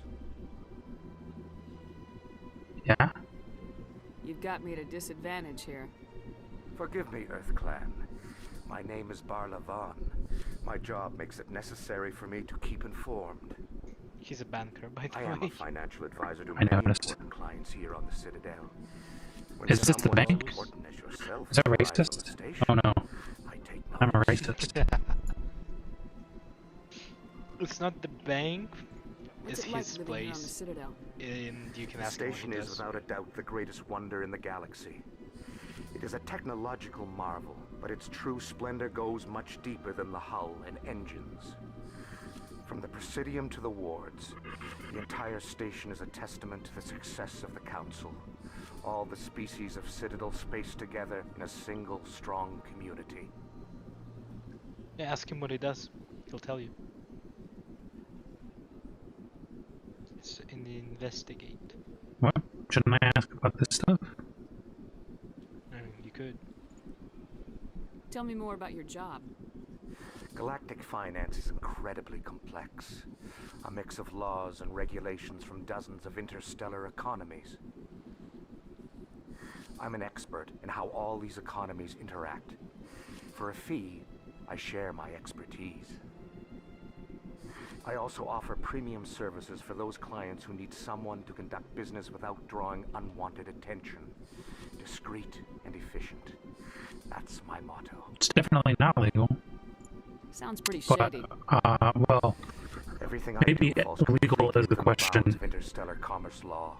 Yeah? You've got me at a disadvantage here. Forgive me, Earth Clan. My name is Barla Vaughn. My job makes it necessary for me to keep informed. He's a banker, by the way. I am a financial advisor to I many noticed. important clients here on the Citadel. When Is this the someone as bank? important as yourself Is that arrives on the racist? station, Oh no. I take I'm a notice. racist. It's not the bank. What's It's it like his living here on the place. Citadel? And you can The ask him what station he is does. without a doubt the greatest wonder in the galaxy. It is a technological marvel, but its true splendor goes much deeper than the hull and engines. From the Presidium to the wards, the entire station is a testament to the success of the Council. All the species of Citadel spaced together in a single, strong community. Yeah, ask him what he does. He'll tell you. It's in the investigate. What? Shouldn't I ask about this stuff? I mean, you could. Tell me more about your job. Galactic finance is incredibly complex. A mix of laws and regulations from dozens of interstellar economies. I'm an expert in how all these economies interact. For a fee, I share my expertise. I also offer premium services for those clients who need someone to conduct business without drawing unwanted attention. Discreet and efficient. That's my motto. It's definitely not legal. Sounds pretty But, shady. well, Everything maybe I do falls legal completely is the within question. bounds of interstellar commerce law.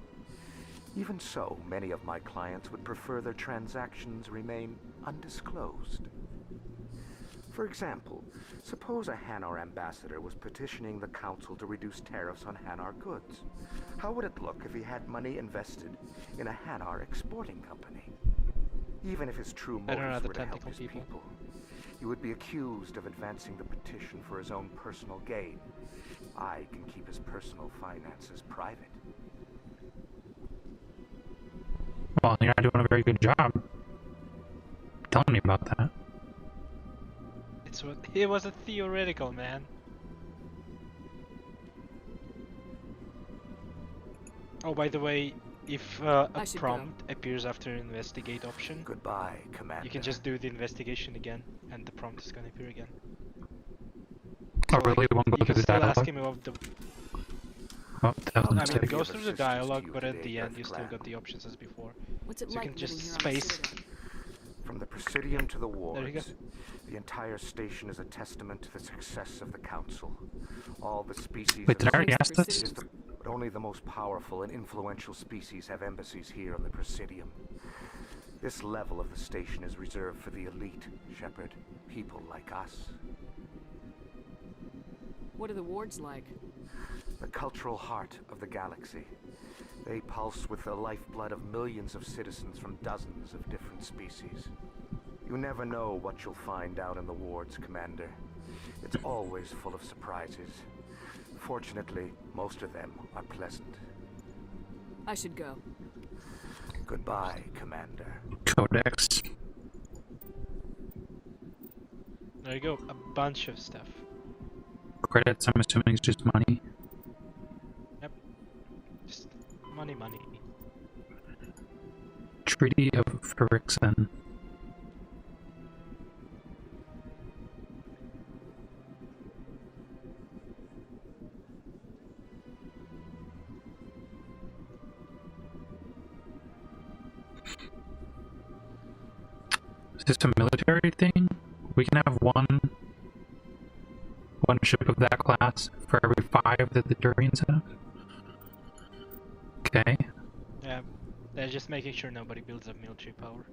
Even so, many of my clients would prefer their transactions remain undisclosed. For example, suppose a Hanar ambassador was petitioning the Council to reduce tariffs on Hanar goods. How would it look if he had money invested in a Hanar exporting company? Even if his true I don't know motives the were to help tentacle his people. people, he would be accused of advancing the petition for his own personal gain. I can keep his personal finances private. Well, you're not doing a very good job telling me about that. It was a theoretical, man. Oh, by the way, if a prompt appears after an investigate option, goodbye, Commander. You can just do the investigation again, and the prompt is gonna appear again. Oh, really? It won't go You through can the still dialogue? ask him about the. Oh, that was a I mean, mistake. it goes through the dialogue, but at the end you still got the options as before. What's it so you like can just living here on the space. Citadel? From the Presidium to the There you go. wards, the entire station is a testament to the success of the Council. All the species Wait, of did I already ask this? But only the most powerful and influential species have embassies here on the Presidium. This level of the station is reserved for the elite, Shepard. People like us. What are the wards like? The cultural heart of the galaxy. They pulse with the lifeblood of millions of citizens from dozens of different species. You never know what you'll find out in the wards, Commander. It's always full of surprises. Fortunately, most of them are pleasant. I should go. Goodbye, Commander. Codex. There you go, a bunch of stuff. Credits, I'm assuming, is just money. Yep. Just money, money. Treaty of Ferrixon. Is this a military thing? We can have one ship of that class for every 5 that the Turians have? Okay. Yeah, they're just making sure nobody builds up military power.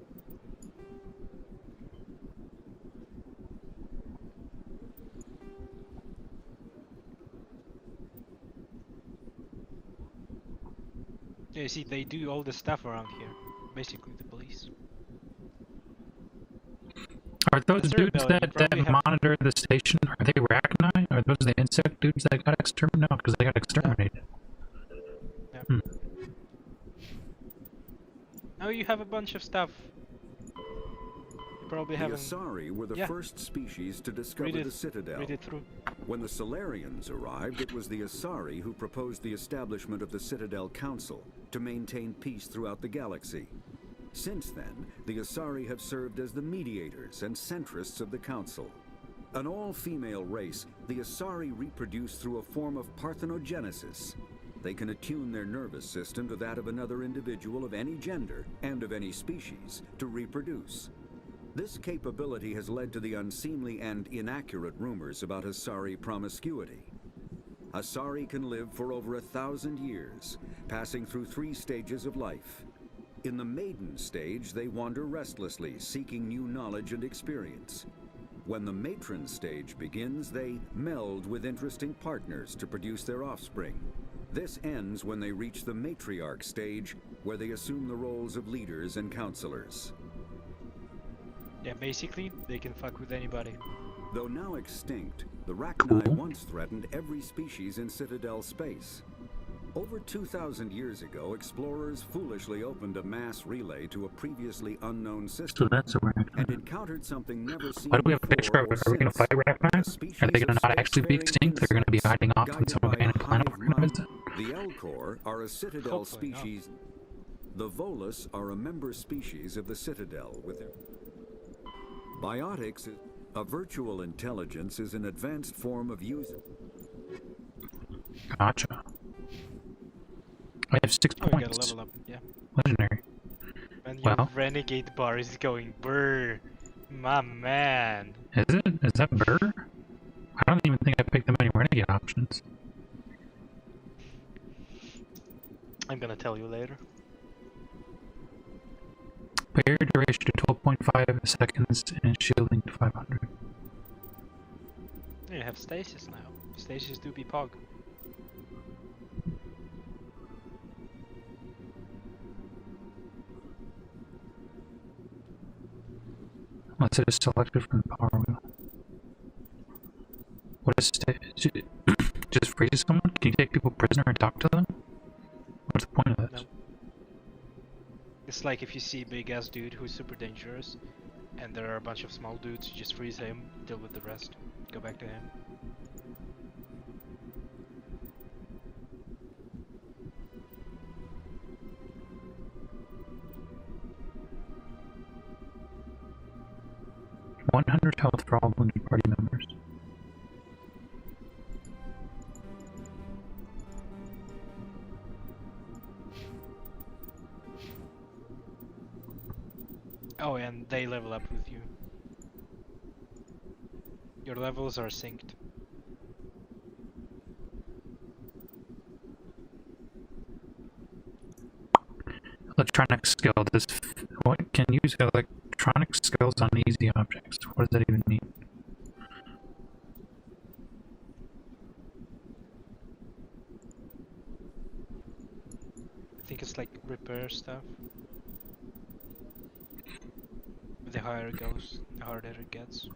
Yeah, you see, they do all the stuff around here. Basically, the police. Are those dudes that monitor the station, are they Rachni? Are those the insect dudes that got exterminated? No, because they got exterminated. Yeah. Oh, you have a bunch of stuff. You probably The haven't... Asari were the first species to discover the Citadel. Read it through. When the Solarians arrived, it was the Asari who proposed the establishment of the Citadel Council to maintain peace throughout the galaxy. Since then, the Asari have served as the mediators and centrists of the Council. An all-female race, the Asari reproduce through a form of parthenogenesis. They can attune their nervous system to that of another individual of any gender and of any species to reproduce. This capability has led to the unseemly and inaccurate rumors about Asari promiscuity. Asari can live for over 1,000 years, passing through 3 stages of life. In the maiden stage, they wander restlessly, seeking new knowledge and experience. When the matron stage begins, they meld with interesting partners to produce their offspring. This ends when they reach the matriarch stage, where they assume the roles of leaders and counselors. Yeah, basically, they can fuck with anybody. Though now extinct, the Rachni once threatened every species in Citadel space. Over 2,000 years ago, explorers foolishly opened a mass relay to a previously unknown system and encountered something never seen. Why do we have a picture of it? Are we going to fight Rachni? Are they going to not actually be extinct? They're going to be hiding off on some abandoned planet we're going to visit? The Elkhorn are a Citadel species. The Volus are a member species of the Citadel with their... Biotics, a virtual intelligence, is an advanced form of user. Gotcha. I have 6 points. You gotta level up, yeah. Legendary. And your renegade bar is going brr. My man. Is it? Is that burr? I don't even think I picked that many renegade options. I'm gonna tell you later. Barrier duration to 12.5 seconds and shielding to 500. You have stasis now. Stasis do be pog. Unless it is selected from the power wheel. What is stasis? Just freeze someone? Can you take people prisoner and talk to them? What's the point of this? No. It's like if you see a big ass dude who's super dangerous, and there are a bunch of small dudes, you just freeze him, deal with the rest, go back to him. $100 health for all wounded party members. Oh, and they level up with you. Your levels are synced. Electronic skill. What can use electronic skills on easy objects? What does that even mean? I think it's like repair stuff. The higher it goes, the harder it gets.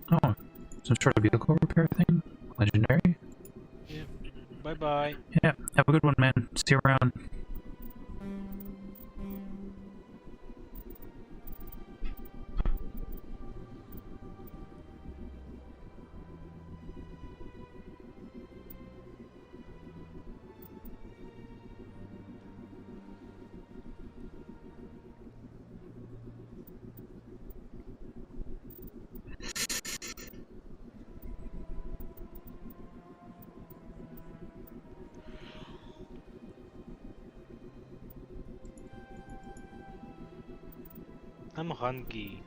Oh, some sort of vehicle repair thing? Legendary? Yeah. Bye bye. Yeah, have a good one, man. See you around. I'm hungry.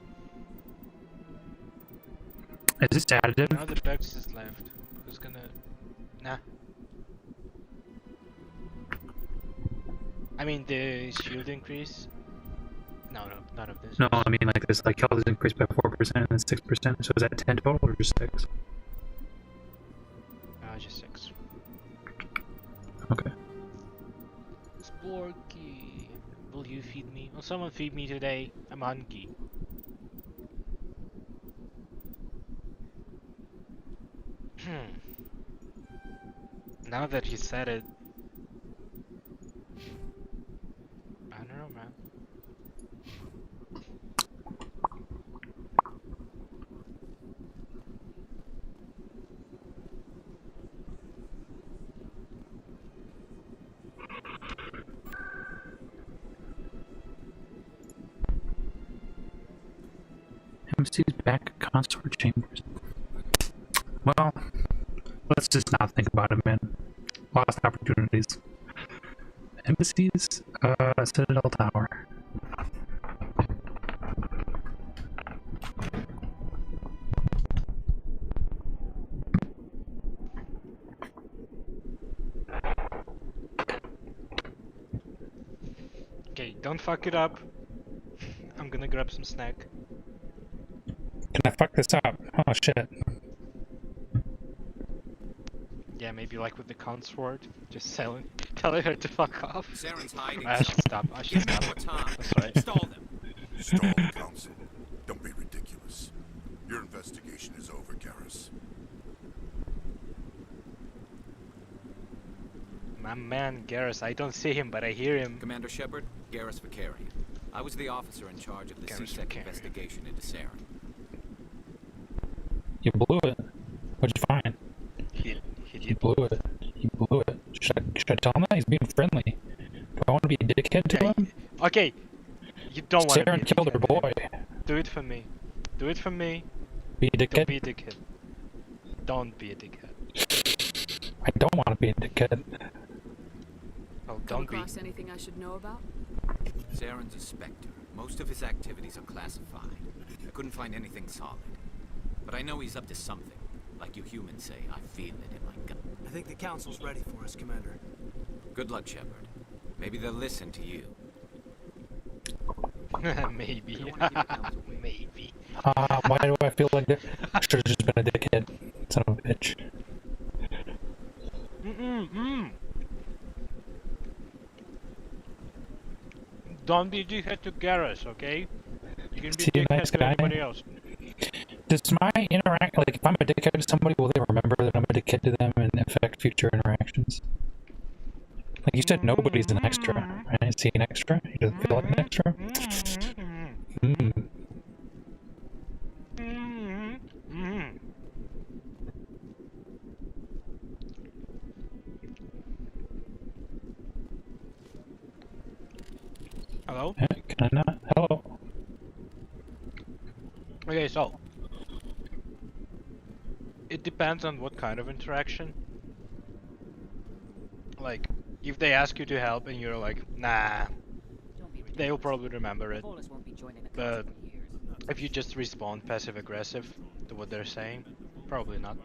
Is this additive? Now the bugs is left. Who's gonna... Nah. I mean the shield increase? No, none of this. No, I mean like this, like health is increased by 4% and then 6%, so is that 10 total or just 6? Just 6. Okay. Splorky. Will you feed me? Will someone feed me today? I'm hungry. Now that you said it, I don't know, man. Embassy's back at consort chambers. Well, let's just not think about it, man. Lost opportunities. Embassy's Citadel Tower. Okay, don't fuck it up. I'm gonna grab some snack. Can I fuck this up? Oh shit. Yeah, maybe like with the consort, just telling her to fuck off. Saren's hiding. I should stop. I should stop. That's right. Stall them. Stall, Council. Don't be ridiculous. Your investigation is over, Garrus. My man, Garrus, I don't see him, but I hear him. Commander Shepard, Garrus Vicarian. I was the officer in charge of the CSEC investigation into Saren. You blew it. What'd you find? He blew it. He blew it. Should I tell him that? He's being friendly. Do I want to be a dickhead to him? Okay. You don't want to be a Saren killed her boy. Do it for me. Do it for me. Be a dickhead? Don't be a dickhead. Don't be a dickhead. I don't want to be a dickhead. Well, Come don't be. across anything I should know about? Saren's a Spectre. Most of his activities are classified. I couldn't find anything solid. But I know he's up to something. Like you humans say, I feel it in my gut. I think the Council's ready for us, Commander. Good luck, Shepard. Maybe they'll listen to you. Maybe. Maybe. Why do I feel like that? I should have just been a dickhead. Son of a bitch. Don't be a dickhead to Garrus, okay? You can be See, a dickhead nice to guy. anybody else. Does my interact, like if I'm a dickhead to somebody, will they remember that I'm a dickhead to them and affect future interactions? Like you said, nobody's an extra, right? Is he an extra? He doesn't feel like an extra? Hello? Hey, can I not? Hello? Okay, so it depends on what kind of interaction. Like, if they ask you to help and you're like, nah, they'll probably remember it. But if you just respond passive-aggressive to what they're saying, probably not.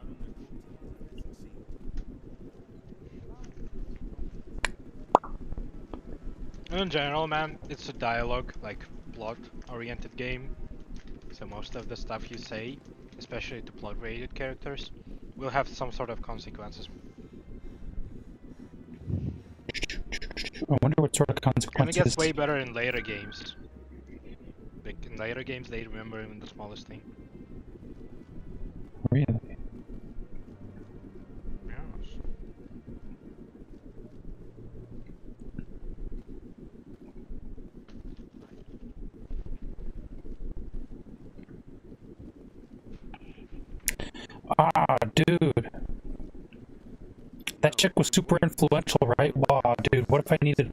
In general, man, it's a dialogue, like, plot-oriented game. So most of the stuff you say, especially to plot-related characters, will have some sort of consequences. I wonder what sort of And it consequences. gets way better in later games. Like, in later games, they remember even the smallest thing. Really? Yes. Ah, dude. That chick was super influential, right? Wow, dude, what if I needed...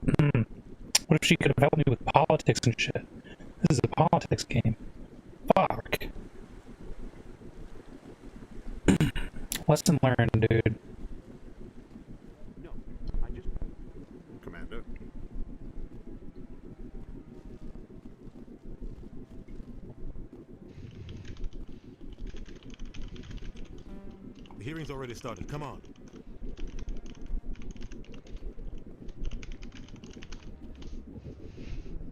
What if she could have helped me with politics and shit? This is a politics game. Fuck. Lesson learned, dude. No, I just... Commander? The hearing's already started. Come on.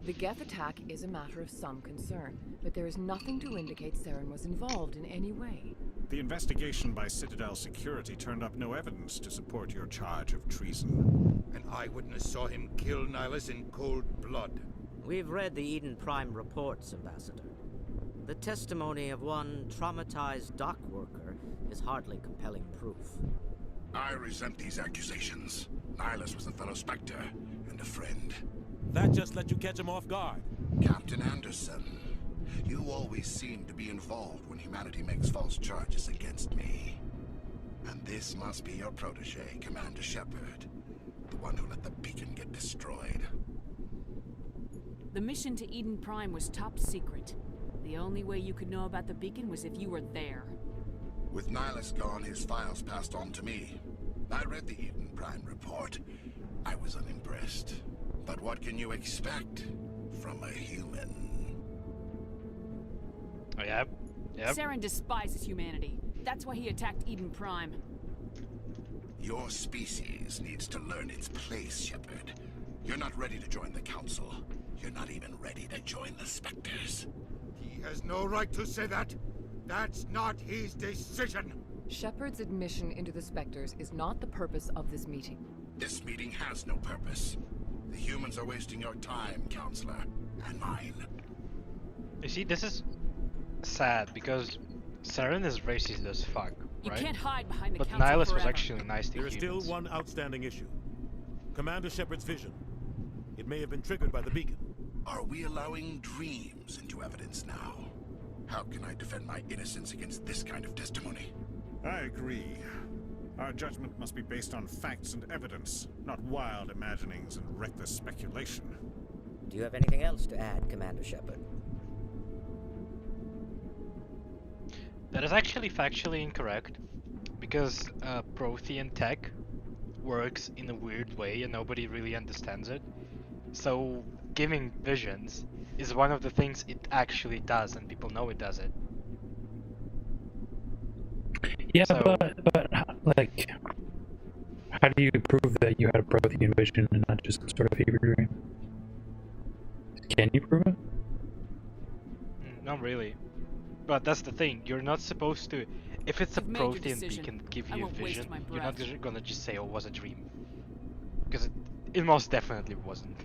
The Geth attack is a matter of some concern, but there is nothing to indicate Saren was involved in any way. The investigation by Citadel Security turned up no evidence to support your charge of treason. An eyewitness saw him kill Nihilus in cold blood. We've read the Eden Prime reports, Ambassador. The testimony of one traumatized dock worker is hardly compelling proof. I resent these accusations. Nihilus was a fellow Spectre and a friend. That just let you catch him off guard. Captain Anderson, you always seem to be involved when humanity makes false charges against me. And this must be your protege, Commander Shepard. The one who let the beacon get destroyed. The mission to Eden Prime was top secret. The only way you could know about the beacon was if you were there. With Nihilus gone, his files passed on to me. I read the Eden Prime report. I was unimpressed. But what can you expect from a human? Oh, yep. Saren despises humanity. That's why he attacked Eden Prime. Your species needs to learn its place, Shepard. You're not ready to join the Council. You're not even ready to join the Spectres. He has no right to say that. That's not his decision. Shepard's admission into the Spectres is not the purpose of this meeting. This meeting has no purpose. The humans are wasting your time, Counselor, and mine. You see, this is sad because Saren is racist as fuck, You right? can't hide behind the But Council Nihilus was forever. actually nice to There is humans. still one outstanding issue. Commander Shepard's vision. It may have been triggered by the beacon. Are we allowing dreams into evidence now? How can I defend my innocence against this kind of testimony? I agree. Our judgment must be based on facts and evidence, not wild imaginings and reckless speculation. Do you have anything else to add, Commander Shepard? That is actually factually incorrect, because Prothean tech works in a weird way and nobody really understands it. So giving visions is one of the things it actually does, and people know it does it. Yeah, So- but like, how do you prove that you had a Prothean vision and not just some sort of fever dream? Can you prove it? Not really. But that's the thing, you're not supposed to... If it's a You've made your Prothean decision. beacon give I you a won't waste vision, my you're not breath. gonna just say, oh, it was a dream. Because it most definitely wasn't.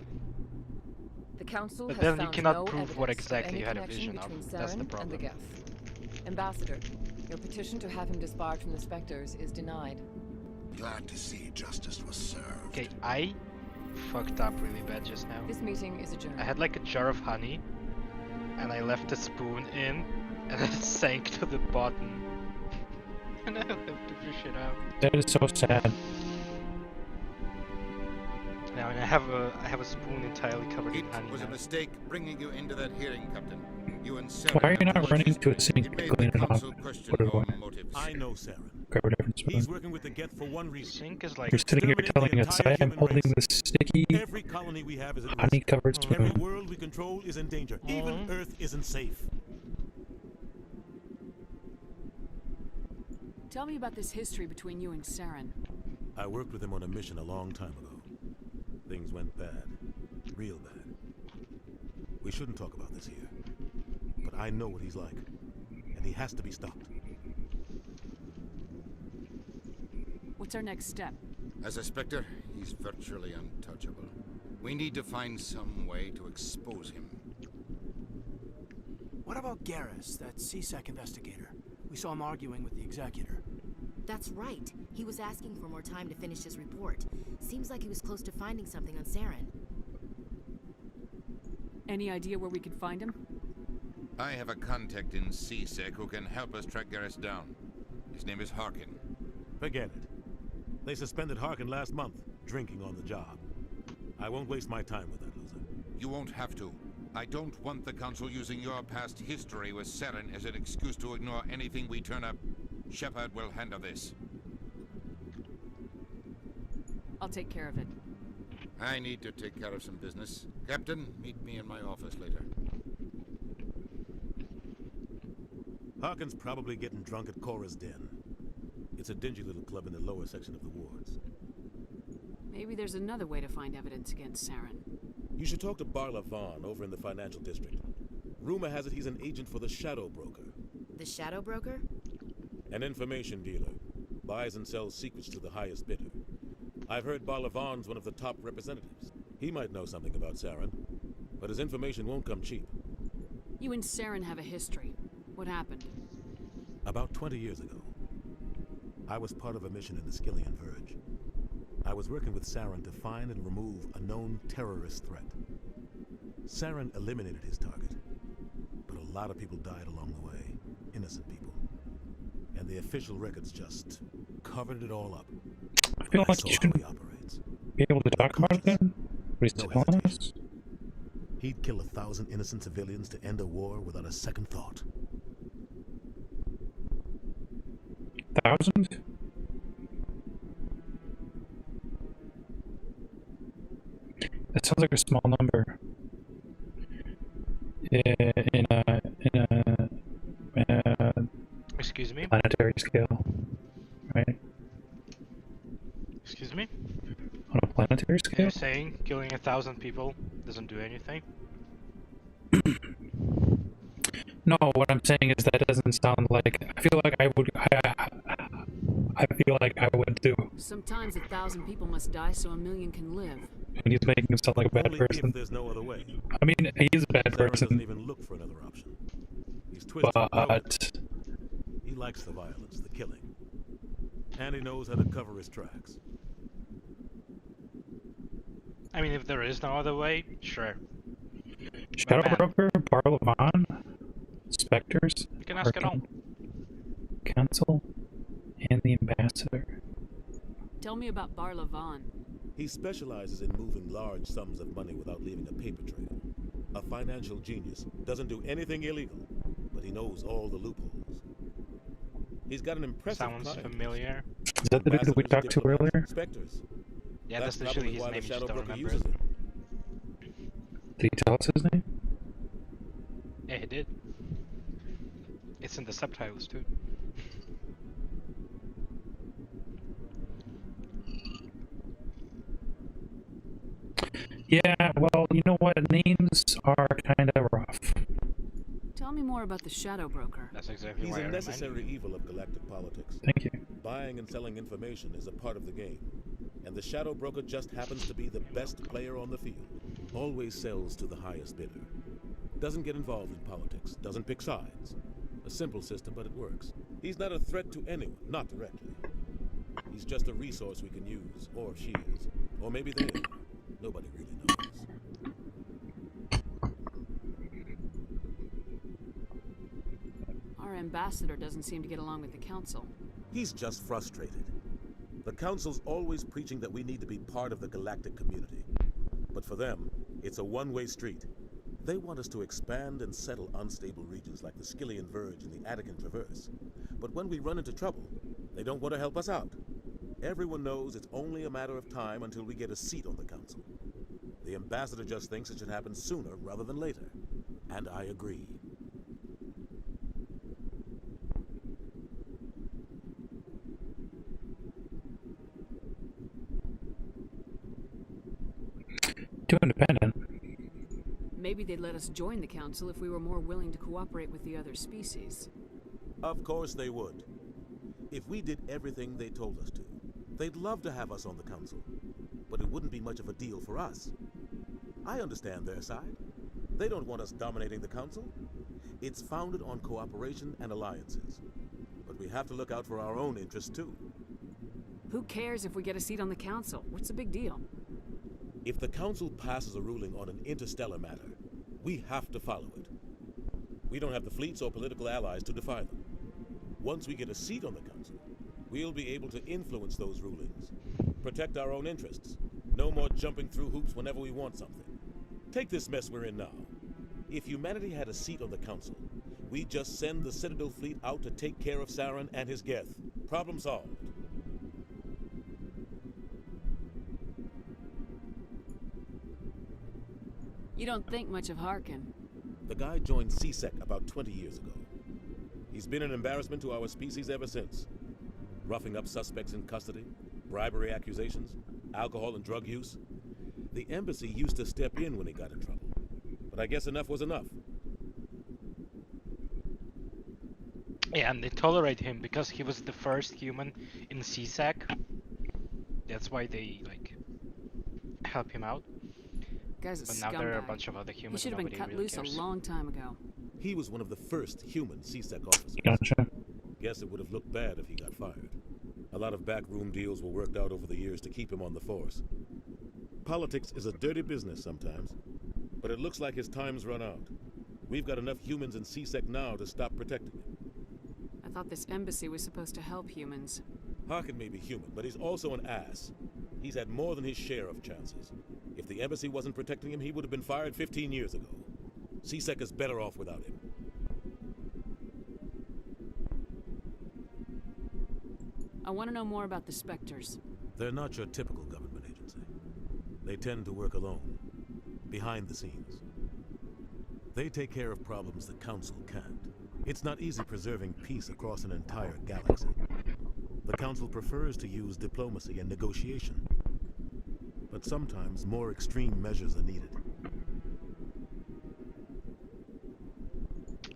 The Council But has then you found cannot no prove what evidence exactly any you had a connection vision of. between That's the Saren and problem. the Geth. Ambassador, your petition to have him disbarred from the Spectres is denied. Glad to see justice was served. Okay, I fucked up really bad just now. This meeting is adjourned. I had like a jar of honey, and I left a spoon in, and it sank to the bottom. And I have to fish it out. That is so sad. Now and I have a spoon entirely covered in It honey. was a now. mistake bringing you into that hearing, Captain. You and Saren Why are you have not to running watch to a this. sink It and made clean the it off? Council question Put it away. your motives. I know Saren. Grab a different spoon. He's working with the Geth for one reason. Sink is like... You're sitting here telling us I am holding this sticky, Every colony we have is at risk. honey-covered Every spoon. world we control is in danger. Even Earth isn't safe. Tell me about this history between you and Saren. I worked with him on a mission a long time ago. Things went bad. Real bad. We shouldn't talk about this here. But I know what he's like. And he has to be stopped. What's our next step? As a Spectre, he's virtually untouchable. We need to find some way to expose him. What about Garrus, that CSEC investigator? We saw him arguing with the Executor. That's right. He was asking for more time to finish his report. Seems like he was close to finding something on Saren. Any idea where we could find him? I have a contact in CSEC who can help us track Garrus down. His name is Harkin. Forget it. They suspended Harkin last month, drinking on the job. I won't waste my time with that loser. You won't have to. I don't want the Council using your past history with Saren as an excuse to ignore anything we turn up. Shepard will handle this. I'll take care of it. I need to take care of some business. Captain, meet me in my office later. Harkin's probably getting drunk at Cora's Den. It's a dingy little club in the lower section of the wards. Maybe there's another way to find evidence against Saren. You should talk to Barla Vaughn over in the financial district. Rumor has it he's an agent for the Shadow Broker. The Shadow Broker? An information dealer. Buys and sells secrets to the highest bidder. I've heard Barlavan's one of the top representatives. He might know something about Saren, but his information won't come cheap. You and Saren have a history. What happened? About 20 years ago, I was part of a mission in the Skillian Verge. I was working with Saren to find and remove a known terrorist threat. Saren eliminated his target, but a lot of people died along the way, innocent people. And the official records just covered it all up. I feel like you shouldn't be able to talk about it then. What he's telling us. He'd kill 1,000 innocent civilians to end a war without a second thought. 1,000? That sounds like a small number. In a Excuse me? planetary scale, right? Excuse me? On a planetary scale? You're saying killing 1,000 people doesn't do anything? No, what I'm saying is that doesn't sound like. I feel like I would. I feel like I would too. Sometimes 1,000 people must die so 1,000,000 can live. And he's making him sound like a bad Only person. if there's no other way. I mean, he is a bad Saren person. doesn't even look for another option. He's twisted. But he likes the violence, the killing, and he knows how to cover his tracks. I mean, if there is no other way, sure. Shadow Broker, Barlavan, Spectres, You can ask it all. Council, and the Ambassador. Tell me about Barlavan. He specializes in moving large sums of money without leaving a paper trail. A financial genius, doesn't do anything illegal, but he knows all the loopholes. He's got an impressive Sounds client. familiar. Is that the dude that we talked to earlier? Spectres. Yeah, that's probably literally his why name, the you just Shadow don't Broker remember uses it. it. Did he tell us his name? Yeah, he did. It's in the subtitles too. Yeah, well, you know what? Names are kind of rough. Tell me more about the Shadow Broker. That's exactly He's why a I necessary evil of galactic politics. Thank you. Buying and selling information is a part of the game, and the Shadow Broker just happens to be the best player on the field. Always sells to the highest bidder. Doesn't get involved in politics, doesn't pick sides. A simple system, but it works. He's not a threat to anyone, not directly. He's just a resource we can use, or she is. Or maybe they are. Nobody really knows. Our ambassador doesn't seem to get along with the council. He's just frustrated. The council's always preaching that we need to be part of the galactic community. But for them, it's a one-way street. They want us to expand and settle unstable regions like the Skillian Verge and the Attican Traverse. But when we run into trouble, they don't want to help us out. Everyone knows it's only a matter of time until we get a seat on the council. The ambassador just thinks it should happen sooner rather than later. And I agree. Too independent. Maybe they'd let us join the council if we were more willing to cooperate with the other species. Of course they would. If we did everything they told us to, they'd love to have us on the council. But it wouldn't be much of a deal for us. I understand their side. They don't want us dominating the council. It's founded on cooperation and alliances. But we have to look out for our own interests too. Who cares if we get a seat on the council? What's the big deal? If the council passes a ruling on an interstellar matter, we have to follow it. We don't have the fleets or political allies to defy them. Once we get a seat on the council, we'll be able to influence those rulings, protect our own interests. No more jumping through hoops whenever we want something. Take this mess we're in now. If humanity had a seat on the council, we'd just send the Citadel fleet out to take care of Saren and his Geth. Problem solved. You don't think much of Harkin. The guy joined CSEC about 20 years ago. He's been an embarrassment to our species ever since. Roughing up suspects in custody, bribery accusations, alcohol and drug use. The embassy used to step in when he got in trouble. But I guess enough was enough. Yeah, and they tolerate him because he was the first human in CSAC. That's why they like help him out. Guy's a But now there are a scumbag. bunch of other He humans should and have been nobody cut really loose cares. a long time ago. He was one of the first human CSEC officers. Gotcha. Guess it would have looked bad if he got fired. A lot of backroom deals were worked out over the years to keep him on the force. Politics is a dirty business sometimes, but it looks like his time's run out. We've got enough humans in CSEC now to stop protecting him. I thought this embassy was supposed to help humans. Harkin may be human, but he's also an ass. He's had more than his share of chances. If the embassy wasn't protecting him, he would have been fired 15 years ago. CSEC is better off without him. I want to know more about the Spectres. They're not your typical government agency. They tend to work alone, behind the scenes. They take care of problems the Council can't. It's not easy preserving peace across an entire galaxy. The Council prefers to use diplomacy and negotiation. But sometimes more extreme measures are needed.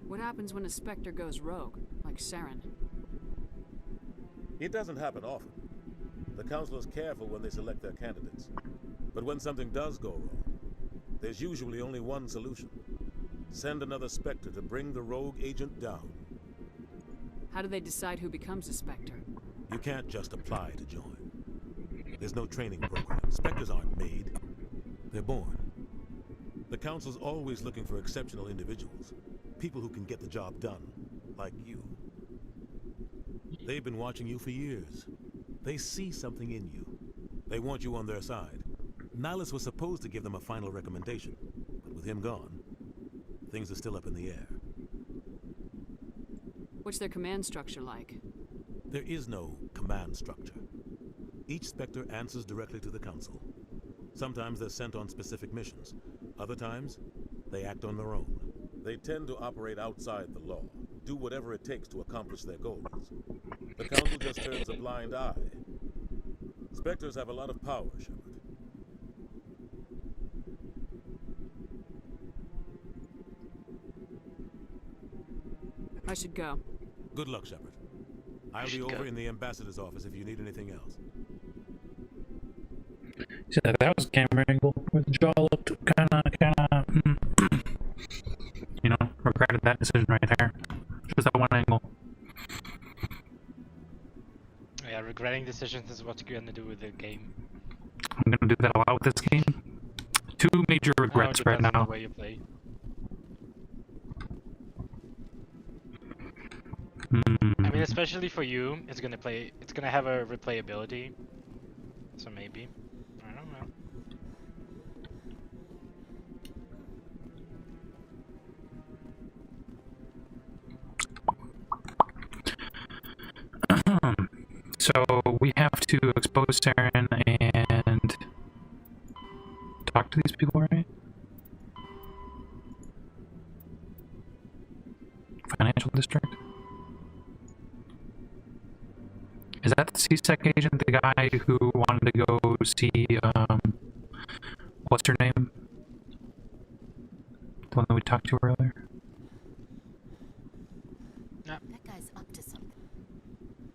What happens when a Spectre goes rogue, like Saren? It doesn't happen often. The Council is careful when they select their candidates. But when something does go wrong, there's usually only one solution. Send another Spectre to bring the rogue agent down. How do they decide who becomes a Spectre? You can't just apply to join. There's no training program. Spectres aren't made. They're born. The Council's always looking for exceptional individuals. People who can get the job done, like you. They've been watching you for years. They see something in you. They want you on their side. Nihilus was supposed to give them a final recommendation, but with him gone, things are still up in the air. What's their command structure like? There is no command structure. Each Spectre answers directly to the Council. Sometimes they're sent on specific missions. Other times, they act on their own. They tend to operate outside the law, do whatever it takes to accomplish their goals. The Council just turns a blind eye. Spectres have a lot of power, Shepard. I should go. Good luck, Shepard. I'll be over in the ambassador's office if you need anything else. So that was a camera angle where the jaw looked kinda, you know, regretted that decision right there. Just that one angle. Yeah, regretting decisions is what you're gonna do with the game. I'm gonna do that a lot with this game. Two major regrets right On now. the way you play. I mean, especially for you, it's gonna have a replayability. So maybe. I don't know. So we have to expose Saren and talk to these people, right? Financial district. Is that the CSEC agent, the guy who wanted to go see, what's her name? The one that we talked to earlier? That guy's up to something.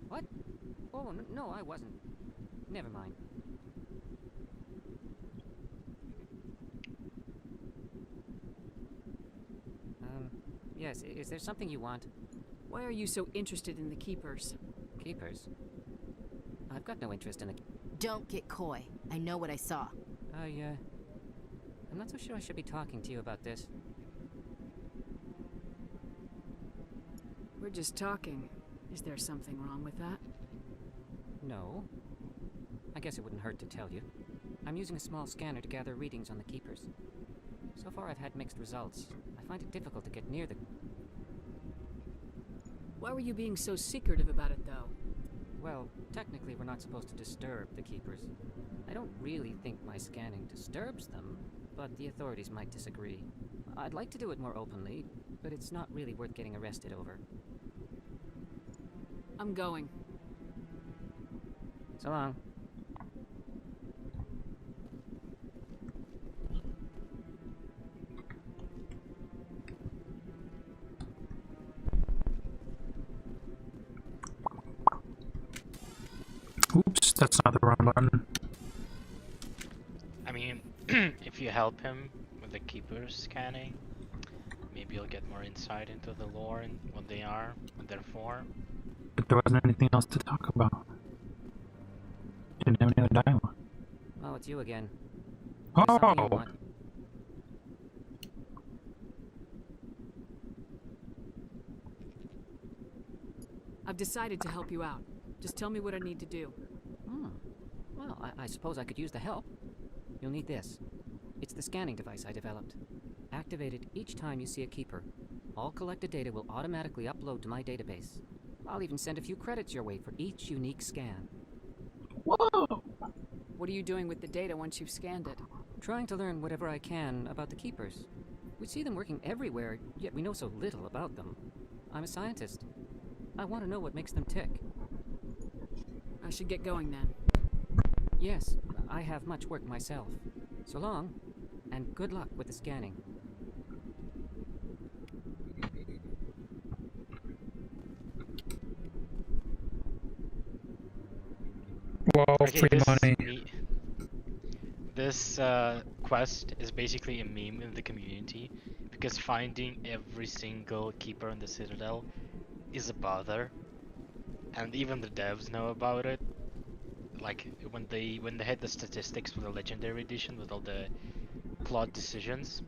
What? Oh, no, I wasn't. Never mind. Yes, is there something you want? Why are you so interested in the Keepers? Keepers? I've got no interest in the... Don't get coy. I know what I saw. I'm not so sure I should be talking to you about this. We're just talking. Is there something wrong with that? No. I guess it wouldn't hurt to tell you. I'm using a small scanner to gather readings on the Keepers. So far I've had mixed results. I find it difficult to get near the... Why were you being so secretive about it, though? Well, technically we're not supposed to disturb the Keepers. I don't really think my scanning disturbs them, but the authorities might disagree. I'd like to do it more openly, but it's not really worth getting arrested over. I'm going. So long. Oops, that's not the wrong button. I mean, if you help him with the keepers scanning, maybe you'll get more insight into the lore and what they are, what they're for. But there wasn't anything else to talk about. Didn't have any other dialogue. Oh, it's you again. Oh! I've decided to help you out. Just tell me what I need to do. Well, I suppose I could use the help. You'll need this. It's the scanning device I developed. Activate it each time you see a keeper. All collected data will automatically upload to my database. I'll even send a few credits your way for each unique scan. Whoa! What are you doing with the data once you've scanned it? Trying to learn whatever I can about the keepers. We see them working everywhere, yet we know so little about them. I'm a scientist. I want to know what makes them tick. I should get going then. Yes, I have much work myself. So long, and good luck with the scanning. Whoa, Okay, free money. This quest is basically a meme in the community because finding every single keeper in the Citadel is a bother, and even the devs know about it. Like when they hit the statistics for the Legendary Edition with all the plot decisions,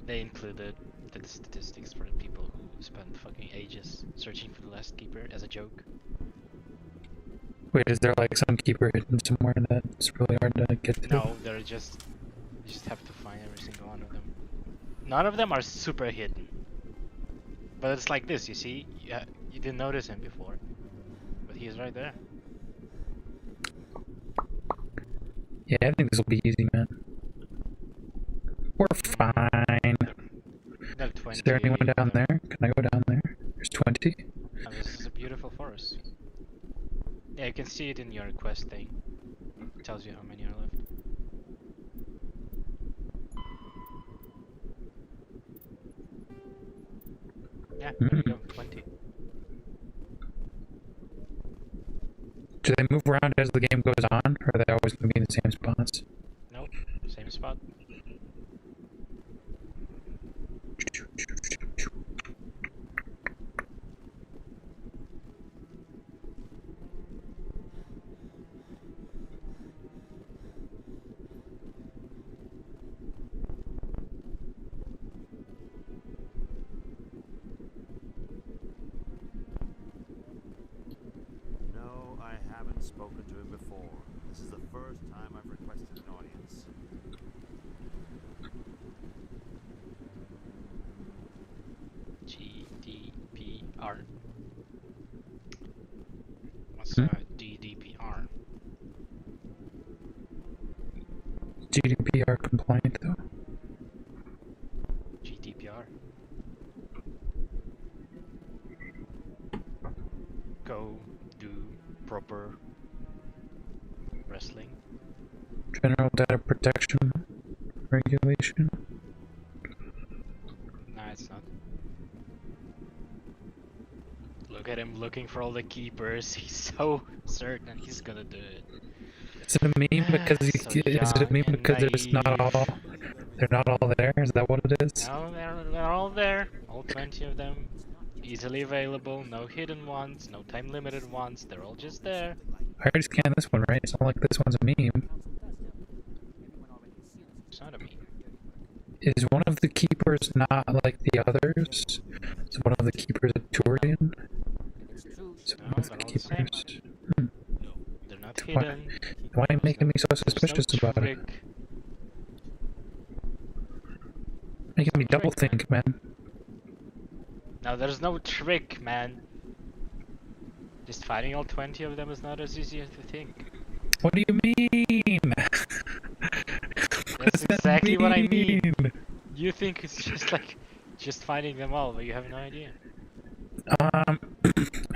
they included the statistics for the people who spent fucking ages searching for the last keeper as a joke. Wait, is there like some keeper hidden somewhere that's really hard to get to? No, they're you just have to find every single one of them. None of them are super hidden. But it's like this, you see? You didn't notice him before. But he's right there. Yeah, I think this will be easy, man. We're fine. Is there anyone down there? Can I go down there? There's 20. And this is a beautiful forest. Yeah, you can see it in your quest thing. It tells you how many are left. Yeah, there you go, 20. Do they move around as the game goes on, or are they always going to be in the same spots? Nope, same spot. No, I haven't spoken to him before. This is the first time I've requested an audience. GDPR. What's GDPR? GDPR compliant, though. GDPR. Go do proper wrestling. General Data Protection Regulation. Nah, it's not. Look at him looking for all the keepers. He's so certain he's gonna do it. Is it a meme because is it a meme because they're not all there? Is that what it is? No, they're all there. All 20 of them. Easily available, no hidden ones, no time limited ones, they're all just there. I already scanned this one, right? It's not like this one's a meme. It's not a meme. Is one of the keepers not like the others? Is one of the keepers a Turian? Is one of the keepers? They're not hidden. Why are you making me so suspicious about it? Making me double think, man. No, there's no trick, man. Just fighting all 20 of them is not as easy as you think. What do you mean? That's exactly what I mean. You think it's just fighting them all, but you have no idea. I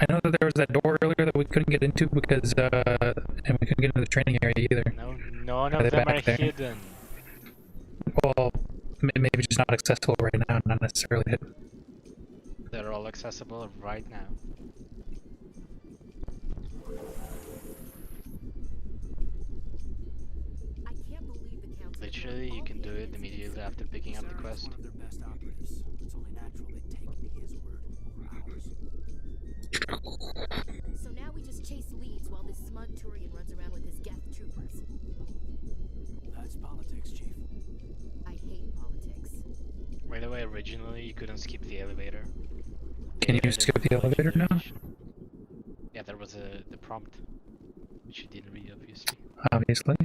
know that there was that door earlier that we couldn't get into because, and we couldn't get into the training area either. No, none of them are hidden. Well, maybe just not accessible right now, not necessarily hidden. They're all accessible right now. can do it immediately after picking up the quest. One of their best operatives. It's only natural they'd take his word over ours. So now we just chase leads while this smug Turian runs around with his Geth troopers. That's politics, Chief. I hate politics. By the way, originally you couldn't skip the elevator. Can you skip the elevator now? Yeah, there was the prompt, which you didn't read, obviously. Obviously.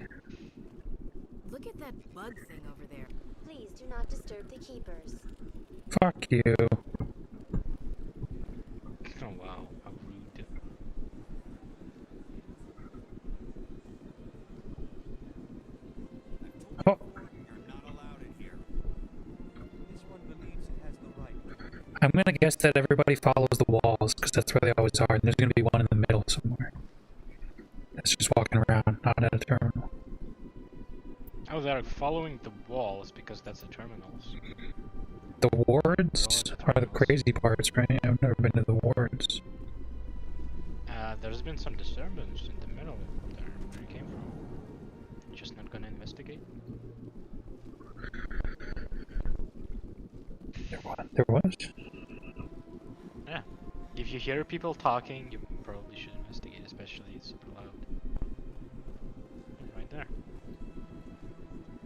Look at that bug thing over there. Please do not disturb the keepers. Fuck you. Oh wow, how rude. Oh. I'm gonna guess that everybody follows the walls, because that's where they always are, and there's gonna be one in the middle somewhere. That's just walking around, not at a terminal. Oh, they're following the walls because that's the terminals. The wards are the crazy parts, right? I've never been to the wards. There's been some disturbance in the middle there, where it came from. Just not gonna investigate. There was? Yeah. If you hear people talking, you probably should investigate, especially it's super loud. Right there.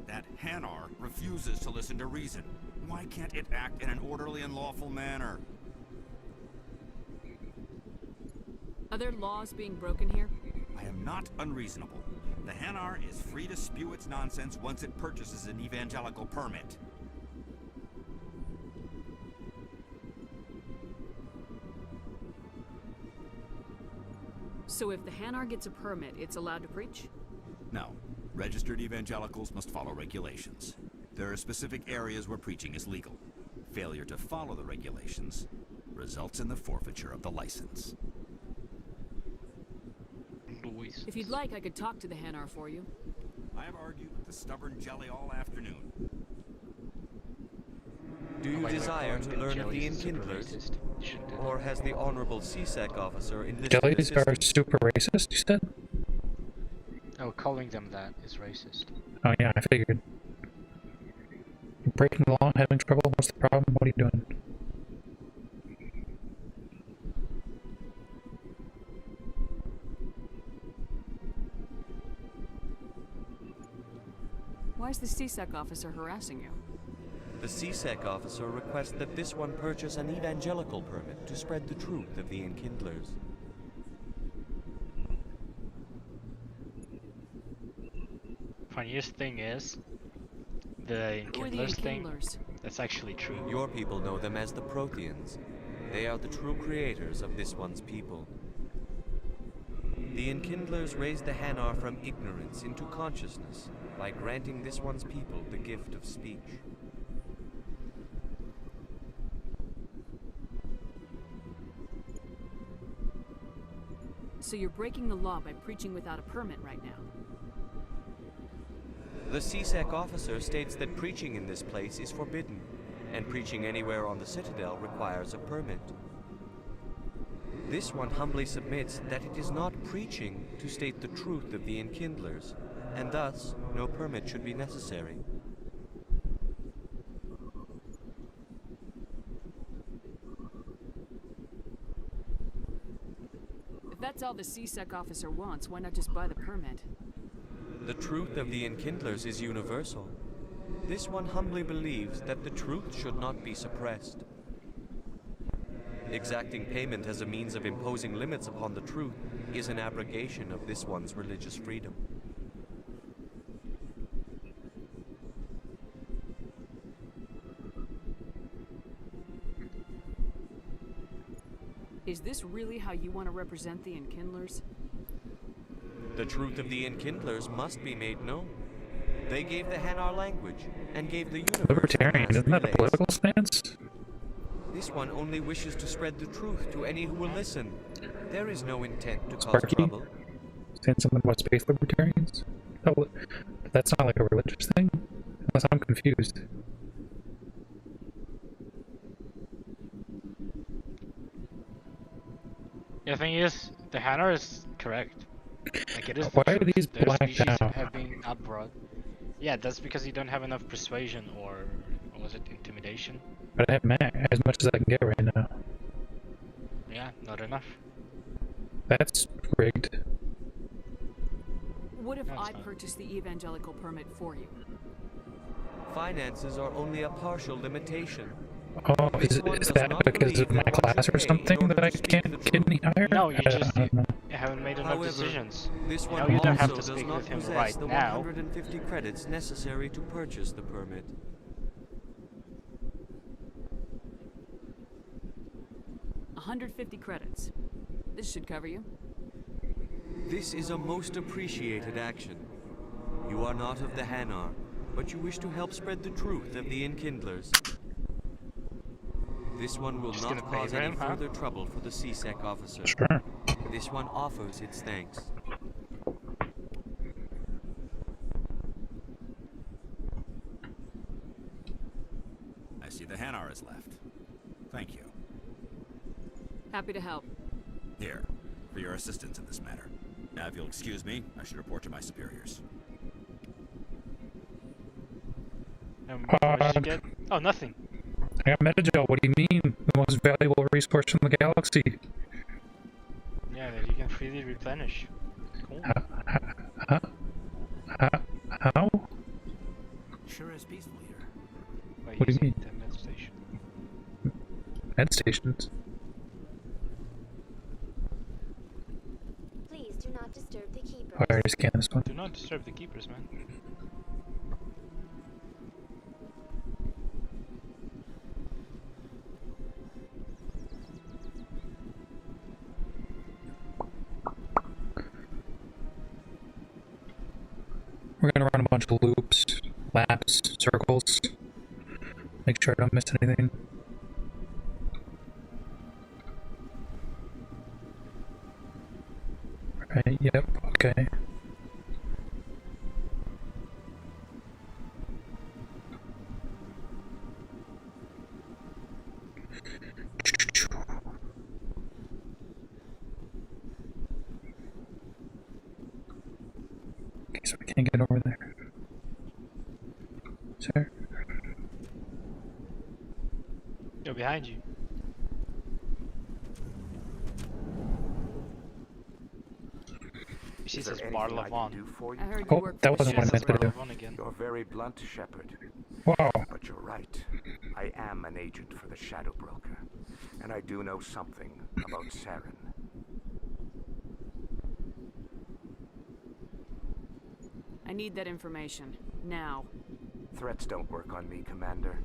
That Hanar refuses to listen to reason. Why can't it act in an orderly and lawful manner? Are there laws being broken here? I am not unreasonable. The Hanar is free to spew its nonsense once it purchases an evangelical permit. So if the Hanar gets a permit, it's allowed to preach? No. Registered evangelicals must follow regulations. There are specific areas where preaching is legal. Failure to follow the regulations results in the forfeiture of the license. If you'd like, I could talk to the Hanar for you. I have argued with the stubborn jelly all afternoon. Do you desire to learn of the Enkindlers? Or has the Honorable CSEC officer enlisted Jellies are assistance? super racist, you said? Oh, calling them that is racist. Oh yeah, I figured. You're breaking the law, having trouble, what's the problem? What are you doing? Why is the CSEC officer harassing you? The CSEC officer requests that this one purchase an evangelical permit to spread the truth of the Enkindlers. Funniest thing is, the Enkindlers thing, that's actually true. Your people know them as the Protheans. They are the true creators of this one's people. The Enkindlers raised the Hanar from ignorance into consciousness by granting this one's people the gift of speech. So you're breaking the law by preaching without a permit right now? The CSEC officer states that preaching in this place is forbidden, and preaching anywhere on the Citadel requires a permit. This one humbly submits that it is not preaching to state the truth of the Enkindlers, and thus no permit should be necessary. If that's all the CSEC officer wants, why not just buy the permit? The truth of the Enkindlers is universal. This one humbly believes that the truth should not be suppressed. Exacting payment as a means of imposing limits upon the truth is an abrogation of this one's religious freedom. Is this really how you want to represent the Enkindlers? The truth of the Enkindlers must be made known. They gave the Hanar language, and gave the universe... Libertarian, isn't that a political stance? This one only wishes to spread the truth to any who will listen. There is no intent to cause Sparky? trouble. Saying something about space libertarians? Oh, that's not like a religious thing? Unless I'm confused. The thing is, the Hanar is correct. Like it is. Why are these Their blacked species out? have been outbrought. Yeah, that's because you don't have enough persuasion, or was it intimidation? But I have as much as I can get right now. Yeah, not enough. That's rigged. What if No, it's I not. purchase the evangelical permit for you? Finances are only a partial limitation. Oh, This is one that does not because of believe my that what you class or pay in something order that I to speak can't the get any truth? higher? No, you just I don't know. haven't made enough However, decisions. this Now one you don't have also to does speak not with him possess right the now. 150 credits necessary to purchase the permit. $150 credits. This should cover you. This is a most appreciated action. You are not of the Hanar, but you wish to help spread the truth of the Enkindlers. This one will Just not gonna pay cause for any him, huh? further trouble for the CSEC officer. Sure. This one offers its thanks. I see the Hanar is left. Thank you. Happy to help. Here, for your assistance in this matter. Now, if you'll excuse me, I should report to my superiors. What did you get? Oh, nothing. I got Metagel. What do you mean? The most valuable resource in the galaxy. Yeah, that you can freely replenish. Cool. How? Sure is peaceful here. By What do you using mean? the med station. Med stations. Please do not disturb the keepers. Oh, I already scanned this one. Do not disturb the keepers, man. We're gonna run a bunch of loops, laps, circles. Make sure I don't miss anything. Right, yep, okay. Okay, so we can't get over there. Sir? Yo, behind you. She Is there says anything I can Barlavon. do for you? I heard you Oh, work that for wasn't the what I meant to do. Barlavon again. You're very blunt, Shepard. Wow. But you're right. I am an agent for the Shadow Broker, and I do know something about Saren. I need that information. Now. Threats don't work on me, Commander.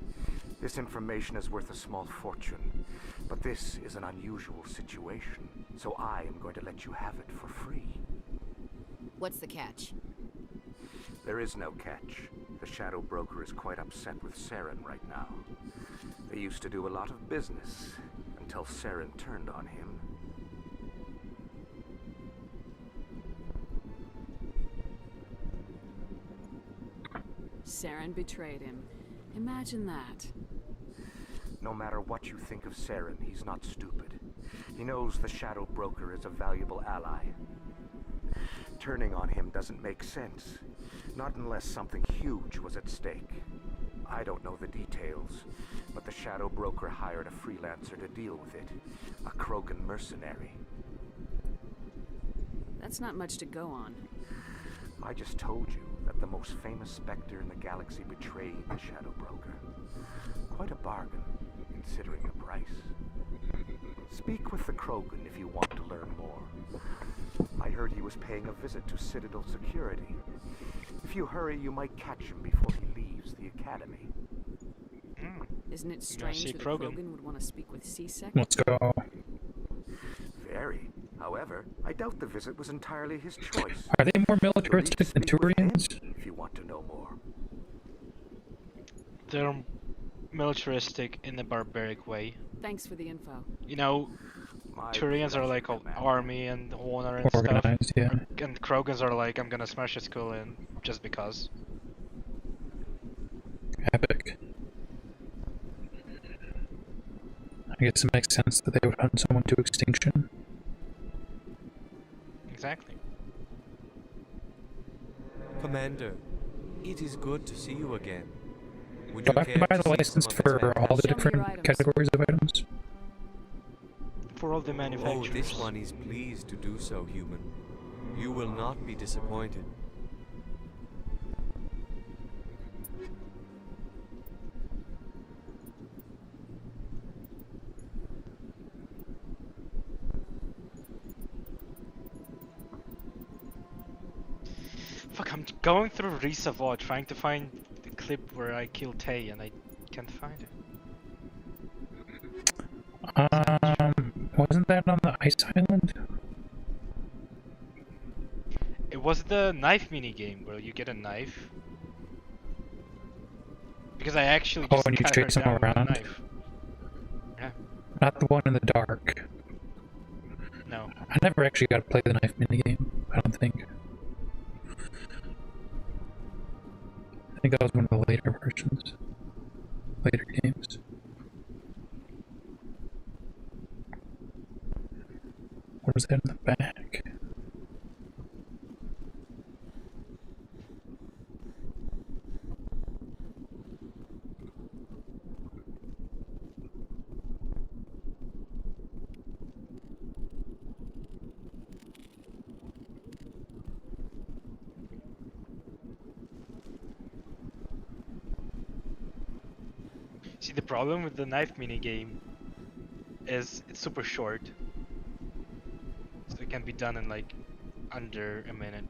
This information is worth a small fortune, but this is an unusual situation, so I am going to let you have it for free. What's the catch? There is no catch. The Shadow Broker is quite upset with Saren right now. They used to do a lot of business until Saren turned on him. Saren betrayed him. Imagine that. No matter what you think of Saren, he's not stupid. He knows the Shadow Broker is a valuable ally. Turning on him doesn't make sense. Not unless something huge was at stake. I don't know the details, but the Shadow Broker hired a freelancer to deal with it. A Krogan mercenary. That's not much to go on. I just told you that the most famous Spectre in the galaxy betrayed the Shadow Broker. Quite a bargain, considering the price. Speak with the Krogan if you want to learn more. I heard he was paying a visit to Citadel security. If you hurry, you might catch him before he leaves the Academy. Isn't it see strange that a Krogan. Krogan would want to speak with CSEC? Let's go. Very. However, I doubt the visit was entirely his choice. Are they more You'll need to militaristic than speak with him Turians? if you want to know more. They're militaristic in a barbaric way. Thanks for the info. You know, My Turians are pleasure, like all Commander. army and honor and Organized, stuff. yeah. And Krogans are like, I'm gonna smash a skull in just because. Epic. I guess it makes sense that they would hunt someone to extinction. Exactly. Commander, It is good to see you again. Would Do you I have to care buy to the see license some of its for all the fantastic- different categories of items? For all the Oh, manufacturers. this one is pleased to do so, human. You will not be disappointed. Fuck, I'm going through Reservoir trying to find the clip where I kill Tay and I can't find it. Wasn't that on the ice island? It was the knife mini game where you get a knife. Because I actually just and you cut her chase them down with a around? knife. Yeah. Not the one in the dark. No. I never actually got to play the knife minigame, I don't think. I think that was one of the later versions. Later games. What was that in the back? See, the problem with the knife mini game is it's super short. So it can be done in like under a minute.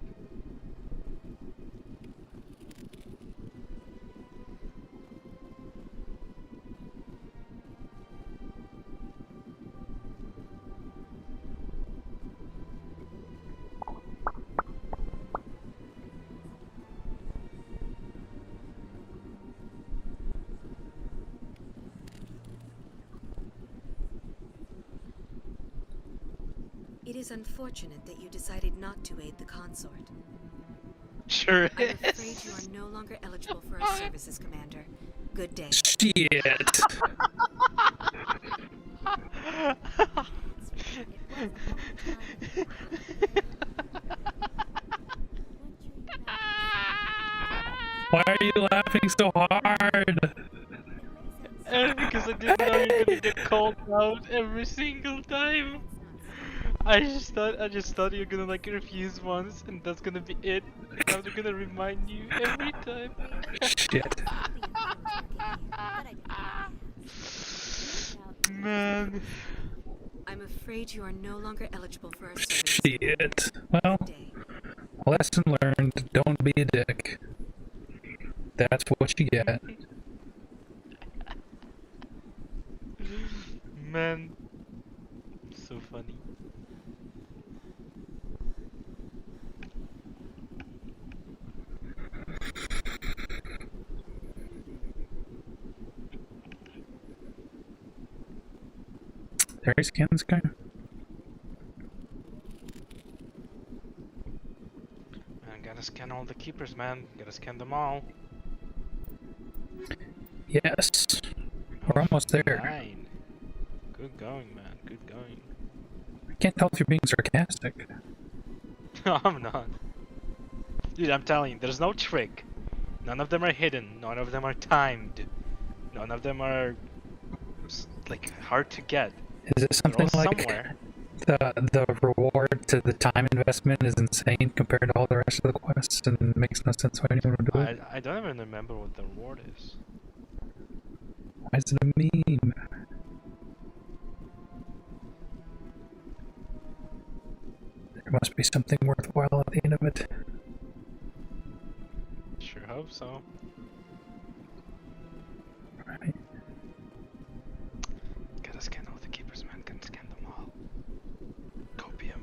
It is unfortunate that you decided not to aid the consort. Sure I'm afraid you are no longer eligible for our services, Commander. Good day. Shit! Why are you laughing so hard? Because I didn't know you were gonna get called out every single time. I just thought you were gonna like refuse once and that's gonna be it. Now they're gonna remind you every time. Shit. Man. I'm afraid you are no longer eligible for our services. Shit. Well, lesson learned, don't be a dick. That's what you get. Man. So funny. There he scans guy. Man, gotta scan all the keepers, man. Gotta scan them all. Yes. We're almost there. 9. Good going, man. Good going. I can't tell if you're being sarcastic. No, I'm not. Dude, I'm telling you, there's no trick. None of them are hidden. None of them are timed. None of them are like hard to get. Is it something They're all like somewhere. the reward to the time investment is insane compared to all the rest of the quests and makes no sense why anyone would do it? I don't even remember what the reward is. Why is it a meme? There must be something worthwhile at the end of it. Sure hope so. Right. Gotta scan all the keepers, man. Gotta scan them all. Copium.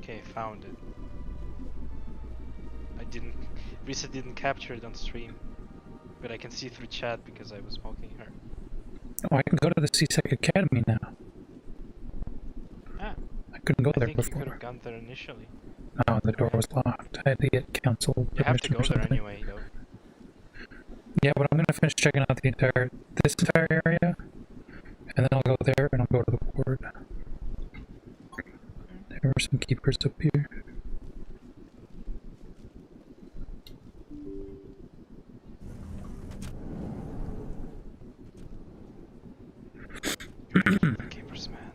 Okay, found it. Risa didn't capture it on stream, but I can see through chat because I was smoking her. Oh, I can go to the CSEC Academy now. Ah, I couldn't go I there think you before. could have gone there initially. Oh, the door was locked. I had to get council You have to permission go or there something. anyway, though. Yeah, but I'm gonna finish checking out this entire area. And then I'll go there and I'll go to the ward. There are some keepers up here. Keepers, man.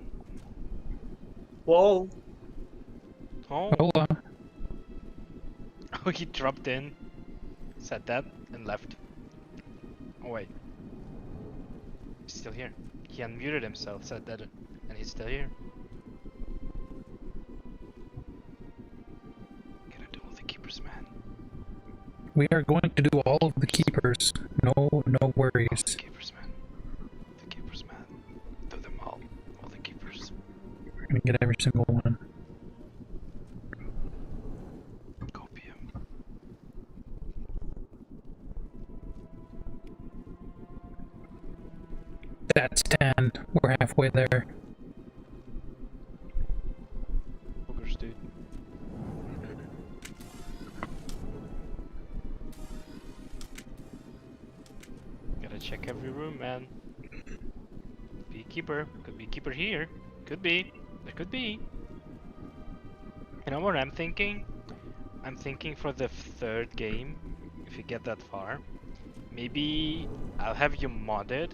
Whoa. Oh. Hola. Oh, he dropped in, said that, and left. Oh wait. He's still here. He unmuted himself, said that, and he's still here. Gotta do all the keepers, man. We are going to do all of the keepers. No worries. All the keepers, man. The keepers, man. Do them all. All the keepers. We're gonna get every single one. Copium. That's 10. We're halfway there. Boogers, dude. Gotta check every room, man. Be a keeper. Could be a keeper here. Could be. There could be. You know what I'm thinking? I'm thinking for the third game, if you get that far, maybe I'll have you modded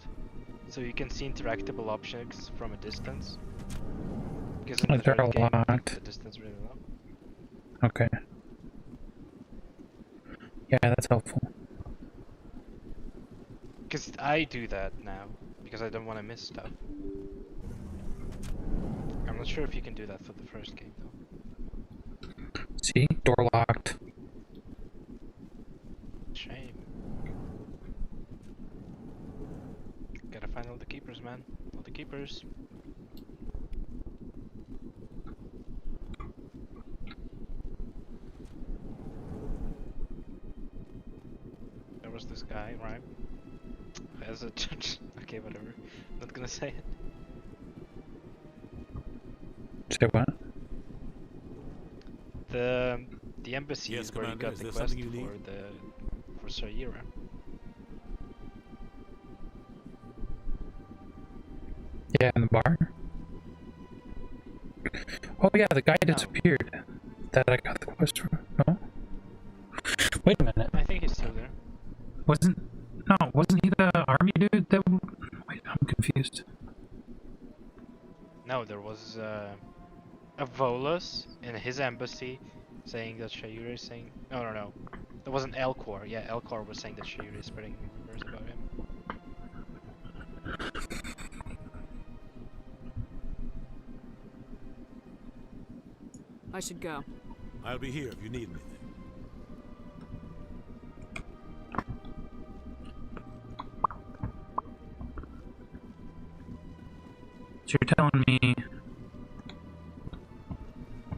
so you can see interactable objects from a distance. Because in the There are third a game, lot. the distance really low. Okay. Yeah, that's helpful. Because I do that now, because I don't want to miss stuff. I'm not sure if you can do that for the first game though. See? Door locked. Shame. Gotta find all the keepers, man. All the keepers. There was this guy, right? As a judge. Okay, whatever. Not gonna say it. Say what? The embassy Yes, is where you Commander, got is the there quest something you for Sayira. Yeah, in the bar? Oh yeah, the guy disappeared. That I got the quest from. No? Wait a minute. I think he's still there. Wasn't he the army dude that... Wait, I'm confused. No, there was a Volus in his embassy saying that Sayira is saying... No. There was an Elkhorn. Yeah, Elkhorn was saying that Sayira is spreading rumors about him. I should go. I'll be here if you need anything. So you're telling me...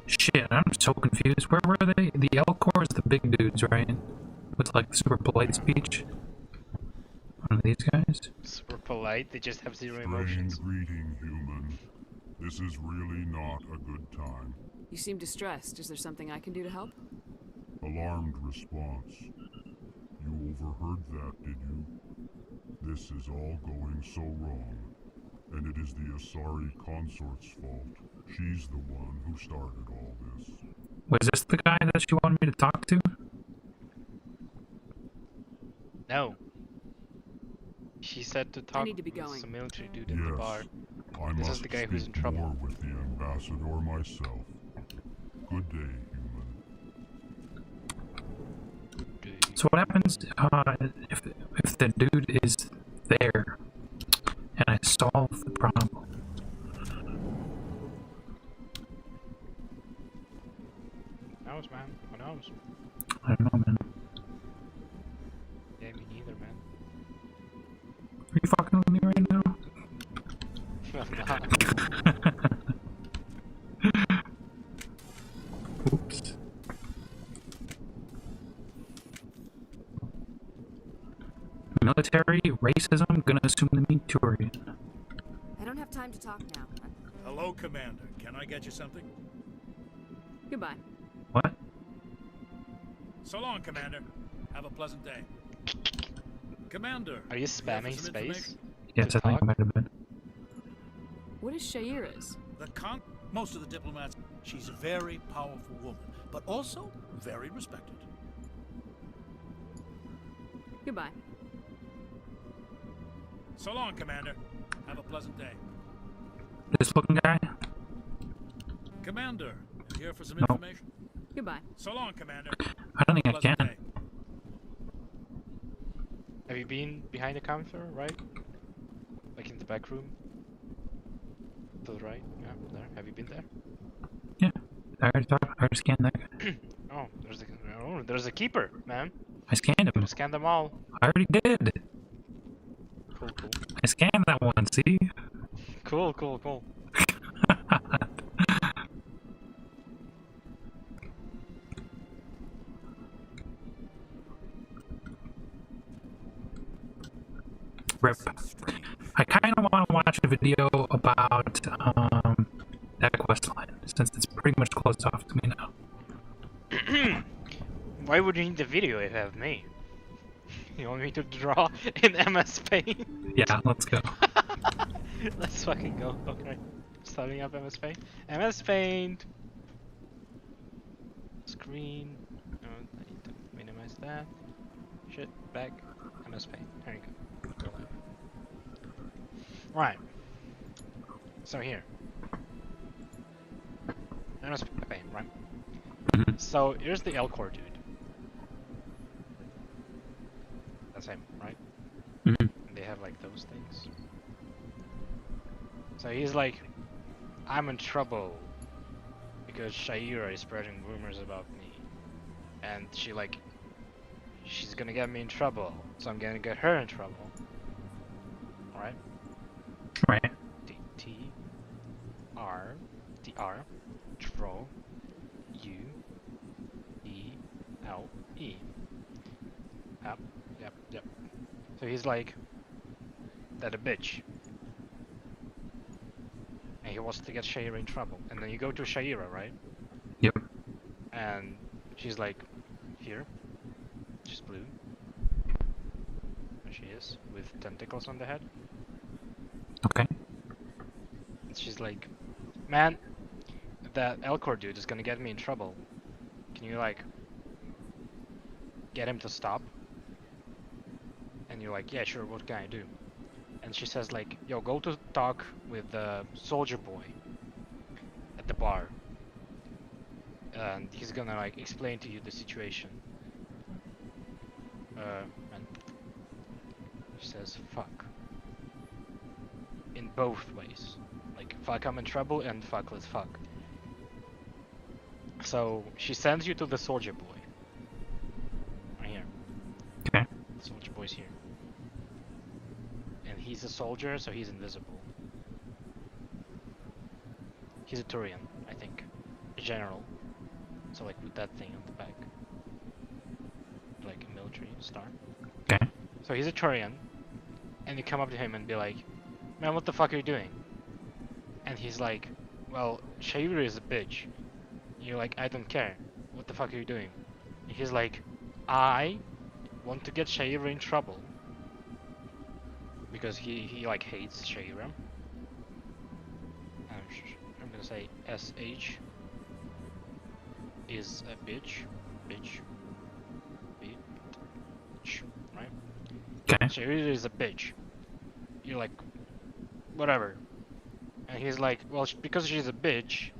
Shit, I'm so confused. Where were they? The Elkhorn is the big dudes, right? With like the super polite speech. One of these guys? Super polite, they just have zero emotions. Greeting, human. This is really not a good time. You seem distressed. Is there something I can do to help? Alarmed response. You overheard that, did you? This is all going so wrong. And it is the Asari Consort's fault. She's the one who started all this. Was this the guy that you wanted me to talk to? No. She said to talk need to be with going. some military dude in the bar. I This must is the guy who's in speak trouble. more with the ambassador myself. Good day, human. So what happens if the dude is there and I solve the problem? Who knows, man? Who knows? I don't know, man. Yeah, me neither, man. Are you fucking with me right now? Oops. Military racism, gonna assume the meat Turian. I don't have time to talk now. Hello, Commander. Can I get you something? Goodbye. What? So long, Commander. Have a pleasant day. Commander. Are you spamming space? Yes, I think I might have been. What is Shaira's? Most of the diplomats. She's a very powerful woman, but also very respected. Goodbye. So long, Commander. Have a pleasant day. This looking guy? Commander, you here for some No. information? Goodbye. So long, Commander. I don't think I Pleasant can. day. Have you been behind the counter, right? Like in the back room? To the right? Yeah, there. Have you been there? Yeah. I already scanned that guy. There's a keeper, man. I scanned him. Scan them all. I already did. Cool, cool. I scanned that one, see? Cool, cool, cool. Rip. I kind of want to watch a video about that quest line, since it's pretty much closed off to me now. Why would you need the video if you have me? You want me to draw in MS Paint? Yeah, let's go. Let's fucking go. Okay. Starting up MS Paint. MS Paint! Screen. No, I need to minimize that. Shit, back. MS Paint. There you go. Go live. Right. So here. MS Paint, right? So here's the Elkhorn dude. That's him, right? And they have like those things. So he's like, I'm in trouble because Shaira is spreading rumors about me, and she's gonna get me in trouble, so I'm gonna get her in trouble. Alright? Right. T-R draw U-E-L-E. Yep. So he's like, that a bitch. And he wants to get Shaira in trouble. And then you go to Shaira, right? Yep. And she's like, here. She's blue. There she is, with tentacles on the head. Okay. And she's like, man, that Elkhorn dude is gonna get me in trouble. Can you like get him to stop? And you're like, yeah, sure, what can I do? And she says like, yo, go to talk with the soldier boy at the bar. And he's gonna like explain to you the situation. And she says, fuck. In both ways. Like, fuck, I'm in trouble, and fuck, let's fuck. So, she sends you to the soldier boy. Right here. Okay. The soldier boy's here. And he's a soldier, so he's invisible. He's a Turian, I think. A general. So like with that thing on the back. Like a military star. Okay. So he's a Turian. And you come up to him and be like, man, what the fuck are you doing? And he's like, well, Shaira is a bitch. You're like, I don't care. What the fuck are you doing? And he's like, I want to get Shaira in trouble. Because he like hates Shaira. I'm gonna say SH is a bitch. Bitch. Right? Okay. Shaira is a bitch. You're like, whatever. And he's like, well, because she's a bitch,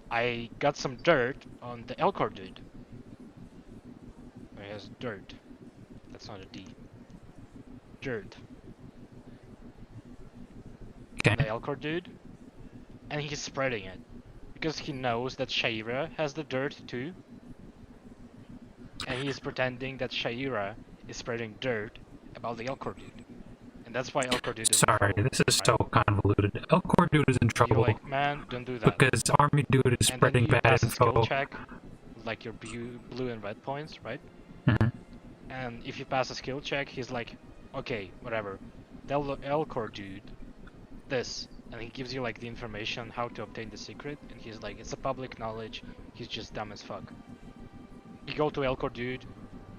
I got some dirt on the Elkhorn dude. He has dirt. That's not a D. Dirt. Okay. The Elkhorn dude. And he's spreading it. Because he knows that Shaira has the dirt too. And he's pretending that Shaira is spreading dirt about the Elkhorn dude. And that's why Elkhorn dude is in Sorry, trouble, this is right? so convoluted. Elkhorn dude is in trouble. You're like, man, don't do that. Because army dude is And spreading then you bad pass a info. skill check, like your blue and red points, right? And if you pass a skill check, he's like, okay, whatever. Tell the Elkhorn dude this. And he gives you like the information how to obtain the secret. And he's like, it's a public knowledge. He's just dumb as fuck. You go to Elkhorn dude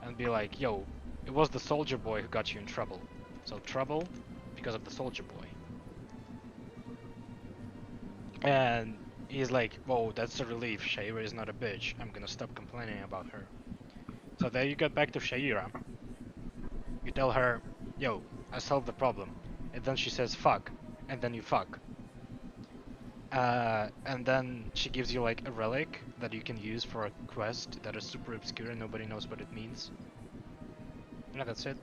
and be like, yo, it was the soldier boy who got you in trouble. So trouble because of the soldier boy. And he's like, whoa, that's a relief. Shaira is not a bitch. I'm gonna stop complaining about her. So there you get back to Shaira. You tell her, yo, I solved the problem. And then she says, fuck. And then you fuck. And then she gives you like a relic that you can use for a quest that is super obscure and nobody knows what it means. Yeah, that's it.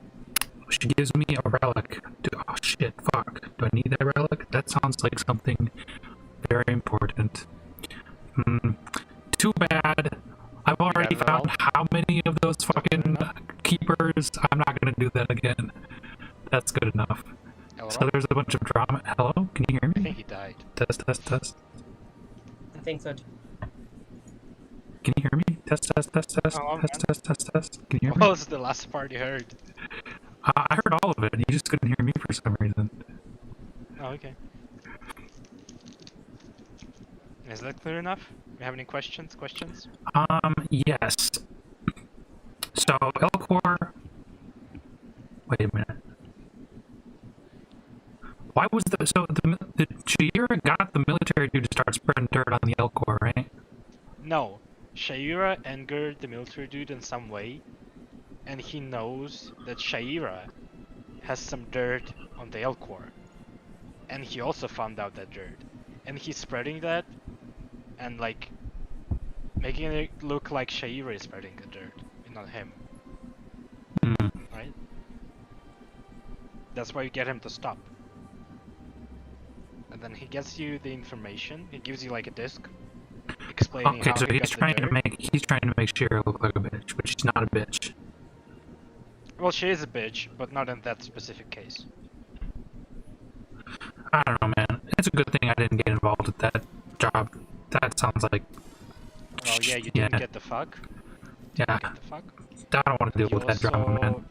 She gives me a relic. Oh shit, fuck. Do I need that relic? That sounds like something very important. Too bad. I've already found how many of those fucking keepers. I'm not gonna do that again. That's good enough. So there's a bunch of drama. Hello? Can you hear me? I think he died. Test. I think so. Can you hear me? Test. Oh, Test. Can you hear me? What was the last part you heard? I heard all of it. You just couldn't hear me for some reason. Oh, okay. Is that clear enough? You have any questions? Yes. So, Elkhorn... Wait a minute. Why was the... So, the Shaira got the military dude to start spreading dirt on the Elkhorn, right? No. Shaira angered the military dude in some way, and he knows that Shaira has some dirt on the Elkhorn. And he also found out that dirt. And he's spreading that, and like, making it look like Shaira is spreading the dirt, and not him. Right? That's why you get him to stop. And then he gets you the information, he gives you like a disc, explaining okay, how so he he's got trying the dirt. to make Shaira look like a bitch, but she's not a bitch. Well, she is a bitch, but not in that specific case. I don't know, man. It's a good thing I didn't get involved with that job. That sounds like... Well, yeah, you didn't get the fuck. Yeah. Get the fuck. I don't want to deal with that drama, man.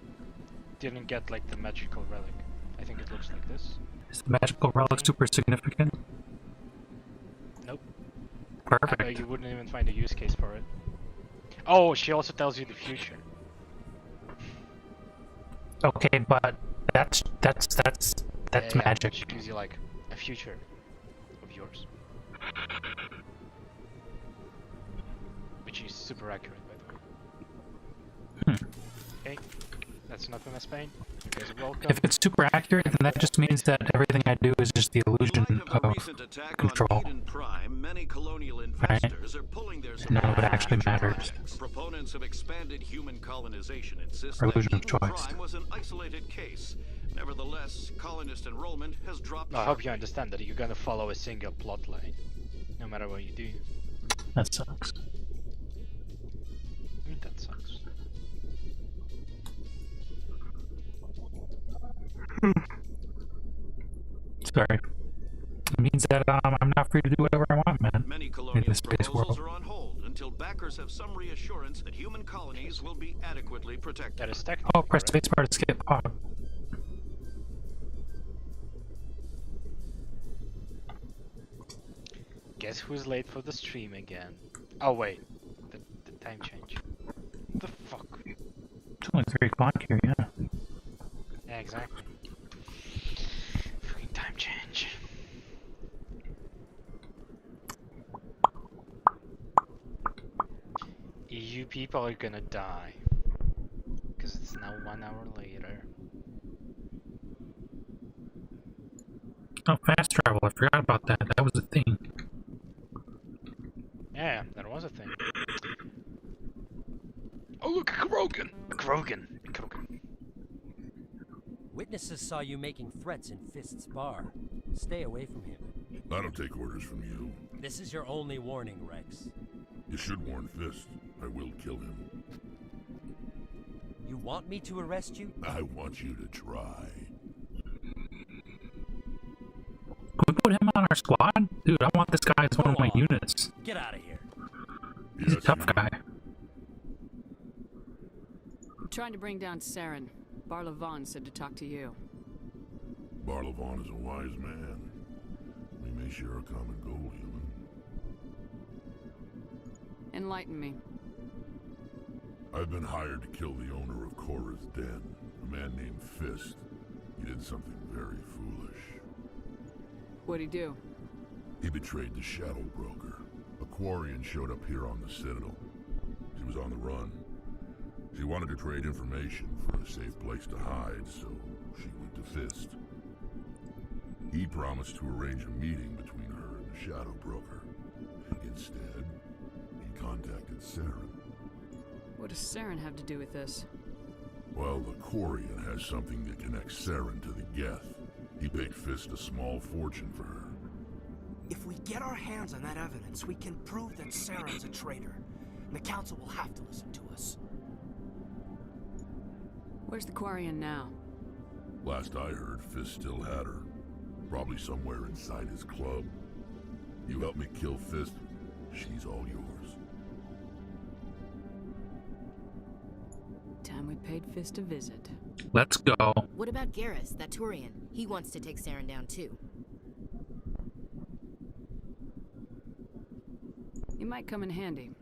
Didn't get like the magical relic. I think it looks like this. Is the magical relic super significant? Nope. Perfect. I bet you wouldn't even find a use case for it. Oh, she also tells you the future. Okay, but that's Yeah, magic. She gives you like a future of yours. Which is super accurate, by the way. Okay, that's enough of my Spain. You guys are welcome. If it's super accurate, then that just means that everything I do is just the illusion of control. Many colonial investors are pulling their None of it actually matters. Proponents of expanded human colonization insist Or that illusion of Eden choice. Prime was an isolated case. Nevertheless, colonist enrollment has dropped. I hope you understand that you're gonna follow a single plot line, no matter what you do. That sucks. That sucks. Sorry. It means that I'm not free to do whatever I want, man. Many In colonial this space proposals world. are on hold until backers have some reassurance that human colonies will be adequately protected. That is technically Oh, press spacebar to skip. Oh. Guess who's late for the stream again? Oh wait, the time change. What the fuck? It's only 3 o'clock here, yeah. Yeah, exactly. Fucking time change. EU people are gonna die. Because it's now 1 hour later. Oh, fast travel. I forgot about that. That was a thing. Yeah, that was a thing. Oh look, Krogan! Krogan! Witnesses saw you making threats in Fist's bar. Stay away from him. I don't take orders from you. This is your only warning, Rex. You should warn Fist. I will kill him. You want me to arrest you? I want you to try. Can we put him on our squad? Dude, I want this guy as one of my units. Get out of here. He's a tough guy. I'm trying to bring down Saren. Barlavon said to talk to you. Barlavon is a wise man. We may share a common goal, human. Enlighten me. I've been hired to kill the owner of Korra's Den, a man named Fist. He did something very foolish. What'd he do? He betrayed the Shadow Broker. A Quarian showed up here on the Citadel. She was on the run. She wanted to trade information for a safe place to hide, so she went to Fist. He promised to arrange a meeting between her and the Shadow Broker. Instead, he contacted Saren. What does Saren have to do with this? Well, the Quarian has something that connects Saren to the Geth. He paid Fist a small fortune for her. If we get our hands on that evidence, we can prove that Saren's a traitor. And the Council will have to listen to us. Where's the Quarian now? Last I heard, Fist still had her. Probably somewhere inside his club. You help me kill Fist, she's all yours. Time we paid Fist a visit. Let's go. What about Garrus, that Turian? He wants to take Saren down too. He might come in handy.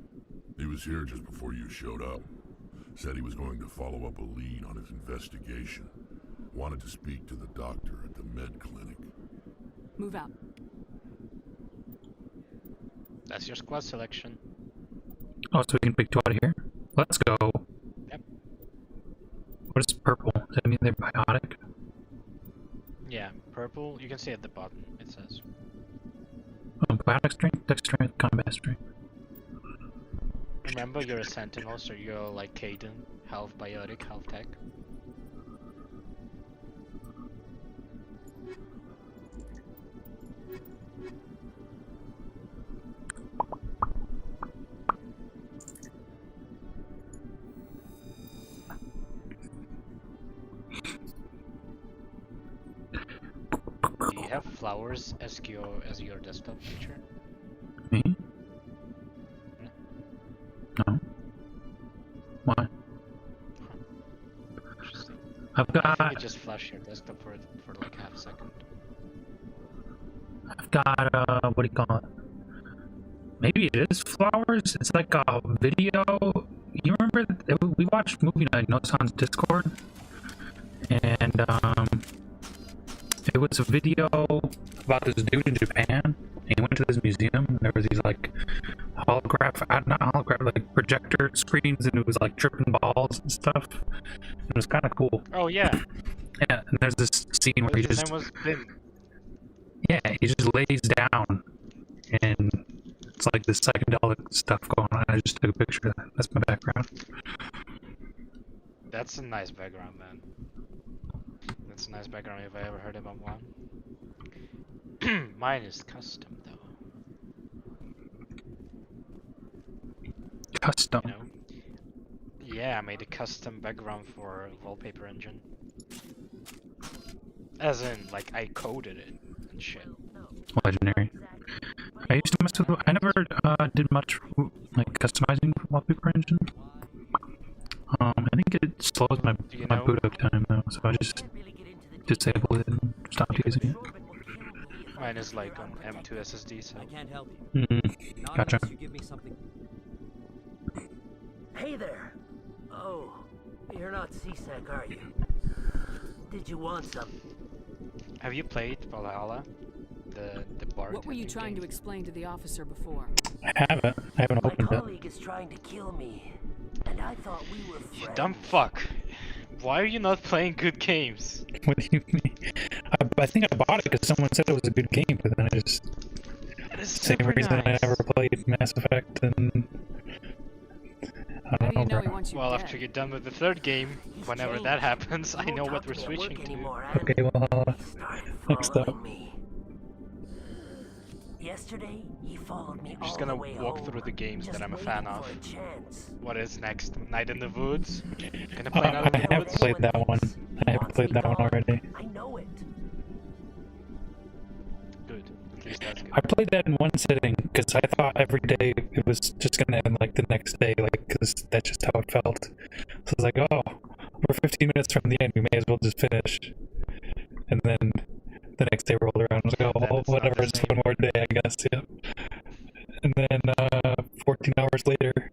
He was here just before you showed up. Said he was going to follow up a lead on his investigation. Wanted to speak to the doctor at the med clinic. Move out. That's your squad selection. Oh, so we can pick two out of here? Let's go. Yep. What is purple? Does that mean they're biotic? Yeah, purple. You can see at the bottom, it says. Oh, biotic strength, dex strength, combat strength. Remember, you're a sentinel, so you're like Caden, half biotic, half tech. Do you have flowers as your desktop picture? Me? No. Why? Interesting. I've I got. think you just flash your desktop for like half a second. I've got what do you call it? Maybe it is flowers. It's like a video. You remember we watched movie night notes on Discord, and it was a video about this dude in Japan. And he went to this museum, and there was these like not holograph, like projector screens, and it was like tripping balls and stuff. It was kind of cool. Oh yeah. Yeah, and there's this scene where he His just name was Bim. yeah, he just lays down, and it's like this psychedelic stuff going on. I just took a picture of that. That's my background. That's a nice background, man. That's a nice background if I ever heard about one. Mine is custom though. Custom? You know? Yeah, I made a custom background for wallpaper engine. As in, like, I coded it and shit. Legendary. I used to mess with. I never did much like customizing for wallpaper engine. I think it slows my boot up time though, so I just disabled it and stopped using it. Mine is like on M2 SSD, so. I can't help you. Not Gotcha. unless you give me something. Hey there. Oh, you're not CSEC, are you? Did you want some? Have you played Valhalla? The bard. What were you trying to explain to the officer before? I haven't My opened it. colleague is trying to kill me, and I thought we were friends. You dumb fuck. Why are you not playing good games? What do you mean? I think I bought it because someone said it was a good game, but then I just same reason I never played Mass Effect and I don't know. Bro. Well, after you're done with the third game, whenever that happens, I know what we're switching to. Okay, well, next up. Yesterday, he followed me I'm just all gonna the way walk home, through the games just that I'm a fan waiting of. for a chance. What is next? Night in the Woods? Gonna play Night in I the have Woods? played that one. I have played that one already. I know it. Good. At least that's good. I played that in one sitting because I thought every day it was just gonna end like the next day, like because that's just how it felt. So I was like, oh, we're 15 minutes from the end, we may as well just finish. And then the next day rolled around, I was like, oh, well, whatever, it's one more day, I guess, yeah. And then 14 hours later.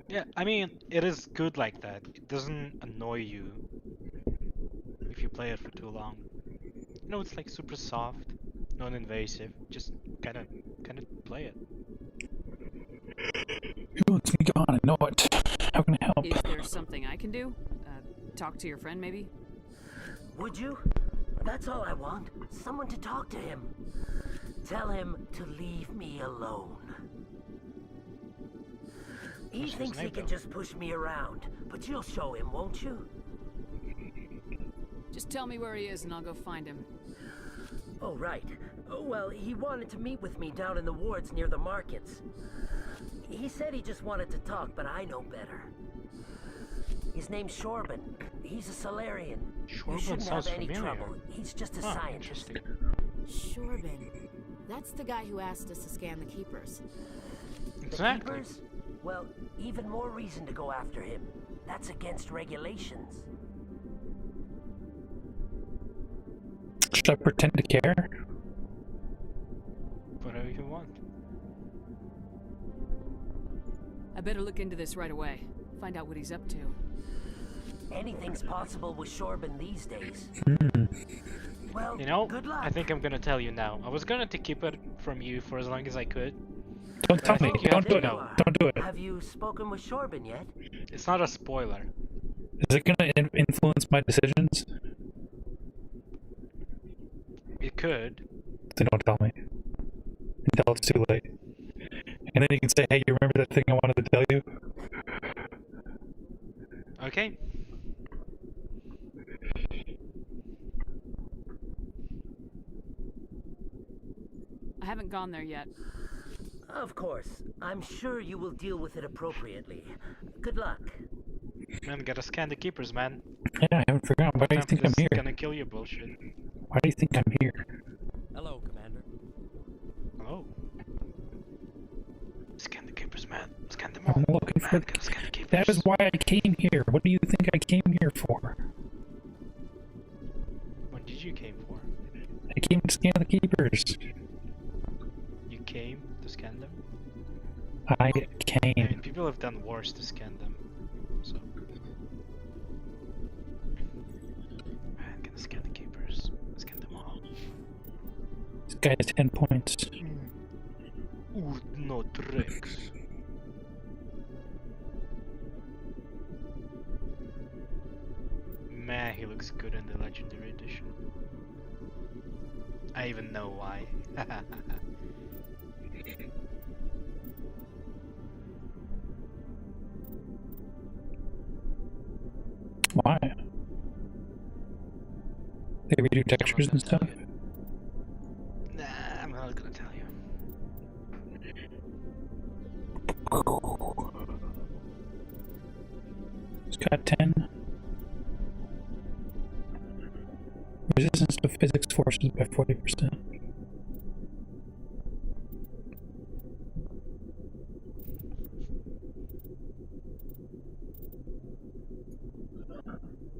Yeah, I mean, it is good like that. It doesn't annoy you if you play it for too long. You know, it's like super soft. non-invasive. Just kind of play it. He wants me gone, I know it. How can I help? Is there something I can do? Talk to your friend, maybe? Would you? That's all I want. Someone to talk to him. Tell him to leave me alone. He thinks he can just push me around, but you'll show him, won't you? Just tell me where he is and I'll go find him. Oh, right. Well, he wanted to meet with me down in the wards near the markets. He said he just wanted to talk, but I know better. His name's Shorban. He's a Solarian. You shouldn't have any trouble. He's just a scientist. Shorban. That's the guy who asked us to scan the Keepers. The Keepers? Well, even more reason to go after him. That's against regulations. Should I pretend to care? Whatever you want. I better look into this right away. Find out what he's up to. Anything's possible with Shorban these days. Well, you know, good luck. I think I'm gonna tell you now. I was going to keep it from you for as long as I could. Don't tell me. Don't do it. Don't do it. Have you spoken with Shorban yet? It's not a spoiler. Is it gonna influence my decisions? It could. Then don't tell me. Until it's too late. And then you can say, hey, you remember that thing I wanted to tell you? Okay. I haven't gone there yet. Of course. I'm sure you will deal with it appropriately. Good luck. Man, gotta scan the Keepers, man. Yeah, I haven't forgotten. Why do you think I'm here? Gonna kill you, bullshit. Why do you think I'm here? Hello, Commander. Hello. Scan the Keepers, man. Scan them all. I'm looking for. That is why I came here. What do you think I came here for? What did you came for? I came to scan the Keepers. You came to scan them? I came. I mean, people have done worse to scan them, so. Man, gonna scan the Keepers. Scan them all. This guy has 10 points. No tricks. Man, he looks good in the Legendary Edition. I even know why. Why? They redo textures and stuff? Nah, I'm not gonna tell you. It's got 10. Resistance to physics forces by 40%.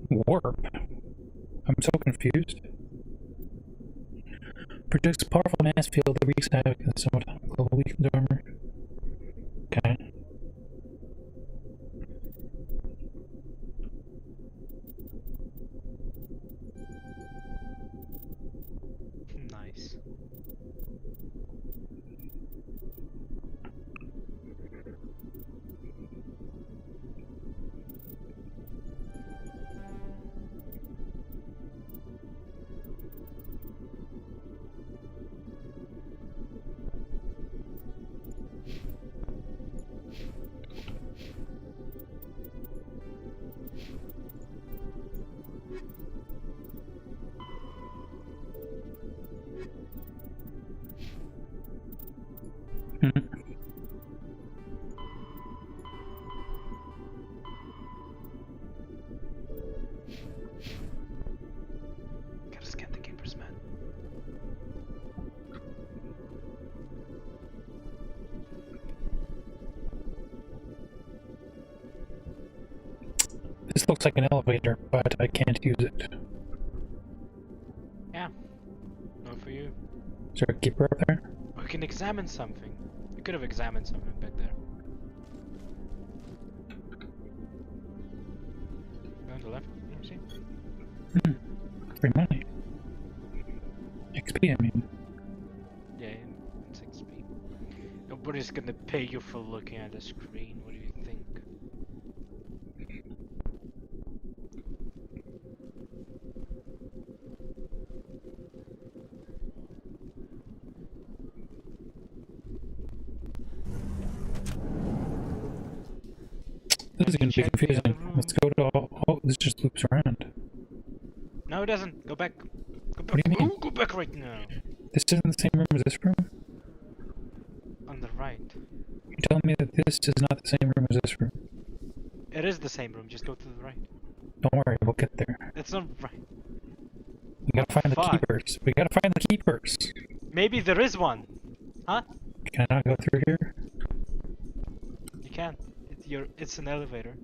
Warp? I'm so confused. Projects a powerful mass field that wreaks havoc and somewhat global weakens armor. Okay. Nice. Gotta scan the Keepers, man. This looks like an elevator, but I can't use it. Yeah. Not for you. Is there a keeper up there? We can examine something. We could have examined something back there. Go on the left. You see? Free money. XP, I mean. What is gonna pay you for looking at the screen? What do you think? This is gonna be confusing. Let's go to oh, this just loops around. No, it doesn't. Go back. Go back. What do you mean? Go back right now. This isn't the same room as this room? On the right. You're telling me that this is not the same room as this room? It is the same room. Just go to the right. Don't worry, we'll get there. It's not right. We gotta find the keepers. We gotta find the keepers. Maybe there is one. Huh? Can I not go through here? You can. It's an elevator.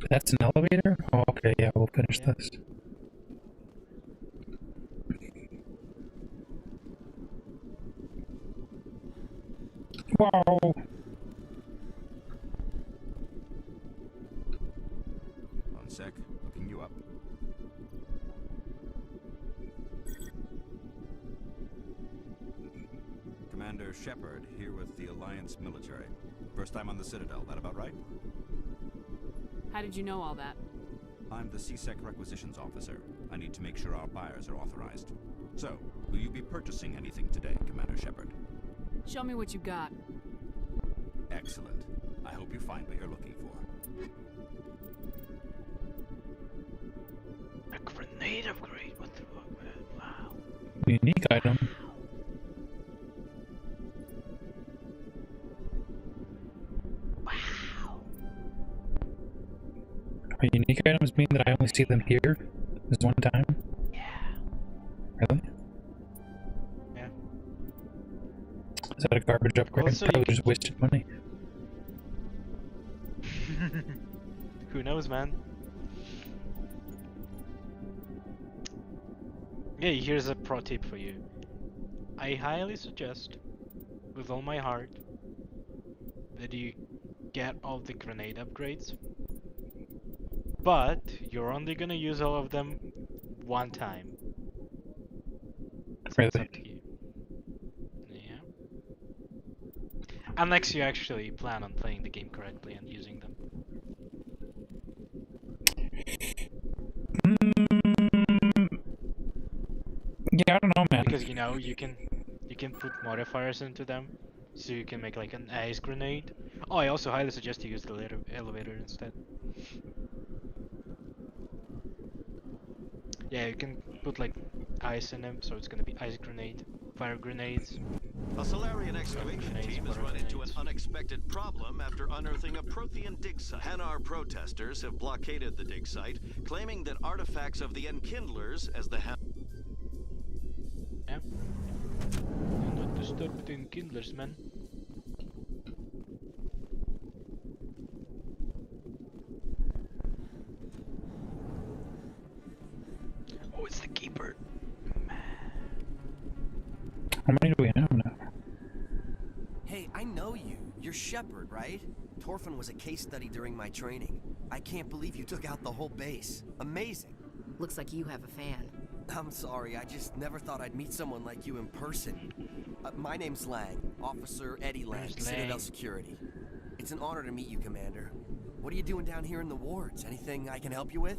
That's an elevator? Oh, okay, yeah, we'll finish this. Wow! One sec, looking you up. Commander Shepard, here with the Alliance military. First time on the Citadel, that about right? How did you know all that? I'm the CSEC requisitions officer. I need to make sure our buyers are authorized. So, will you be purchasing anything today, Commander Shepard? Show me what you got. Excellent. I hope you find what you're looking for. A grenade upgrade. What the fuck, man? Wow. Unique item. Wow. Are unique items mean that I only see them here this one time? Yeah. Really? Yeah. Is that a garbage upgrade? Also, Probably just wasted money. Who knows, man? Yeah, here's a pro tip for you. I highly suggest, with all my heart, that you get all the grenade upgrades. But you're only gonna use all of them one time. So it's up to you. Yeah. Unless you actually plan on playing the game correctly and using them. Yeah, I don't know, man. Because you know you can put modifiers into them, so you can make like an ice grenade. Oh, I also highly suggest you use the elevator instead. Yeah, you can put like ice in them, so it's gonna be ice grenade, fire grenades. A Solarian excavation team has run into an unexpected problem after unearthing a Prothean dig site. Hanar protesters have blockaded the dig site, claiming that artifacts of the Enkindlers, as the Yeah. Do not disturb the Enkindlers, man. Oh, it's the keeper. How many do we have now? Hey, I know you. You're Shepard, right? Torfin was a case study during my training. I can't believe you took out the whole base. Amazing. Looks like you have a fan. I'm sorry, I just never thought I'd meet someone like you in person. My name's Lang, Officer Eddie Lang, Citadel Security. It's an honor to meet you, Commander. What are you doing down here in the wards? Anything I can help you with?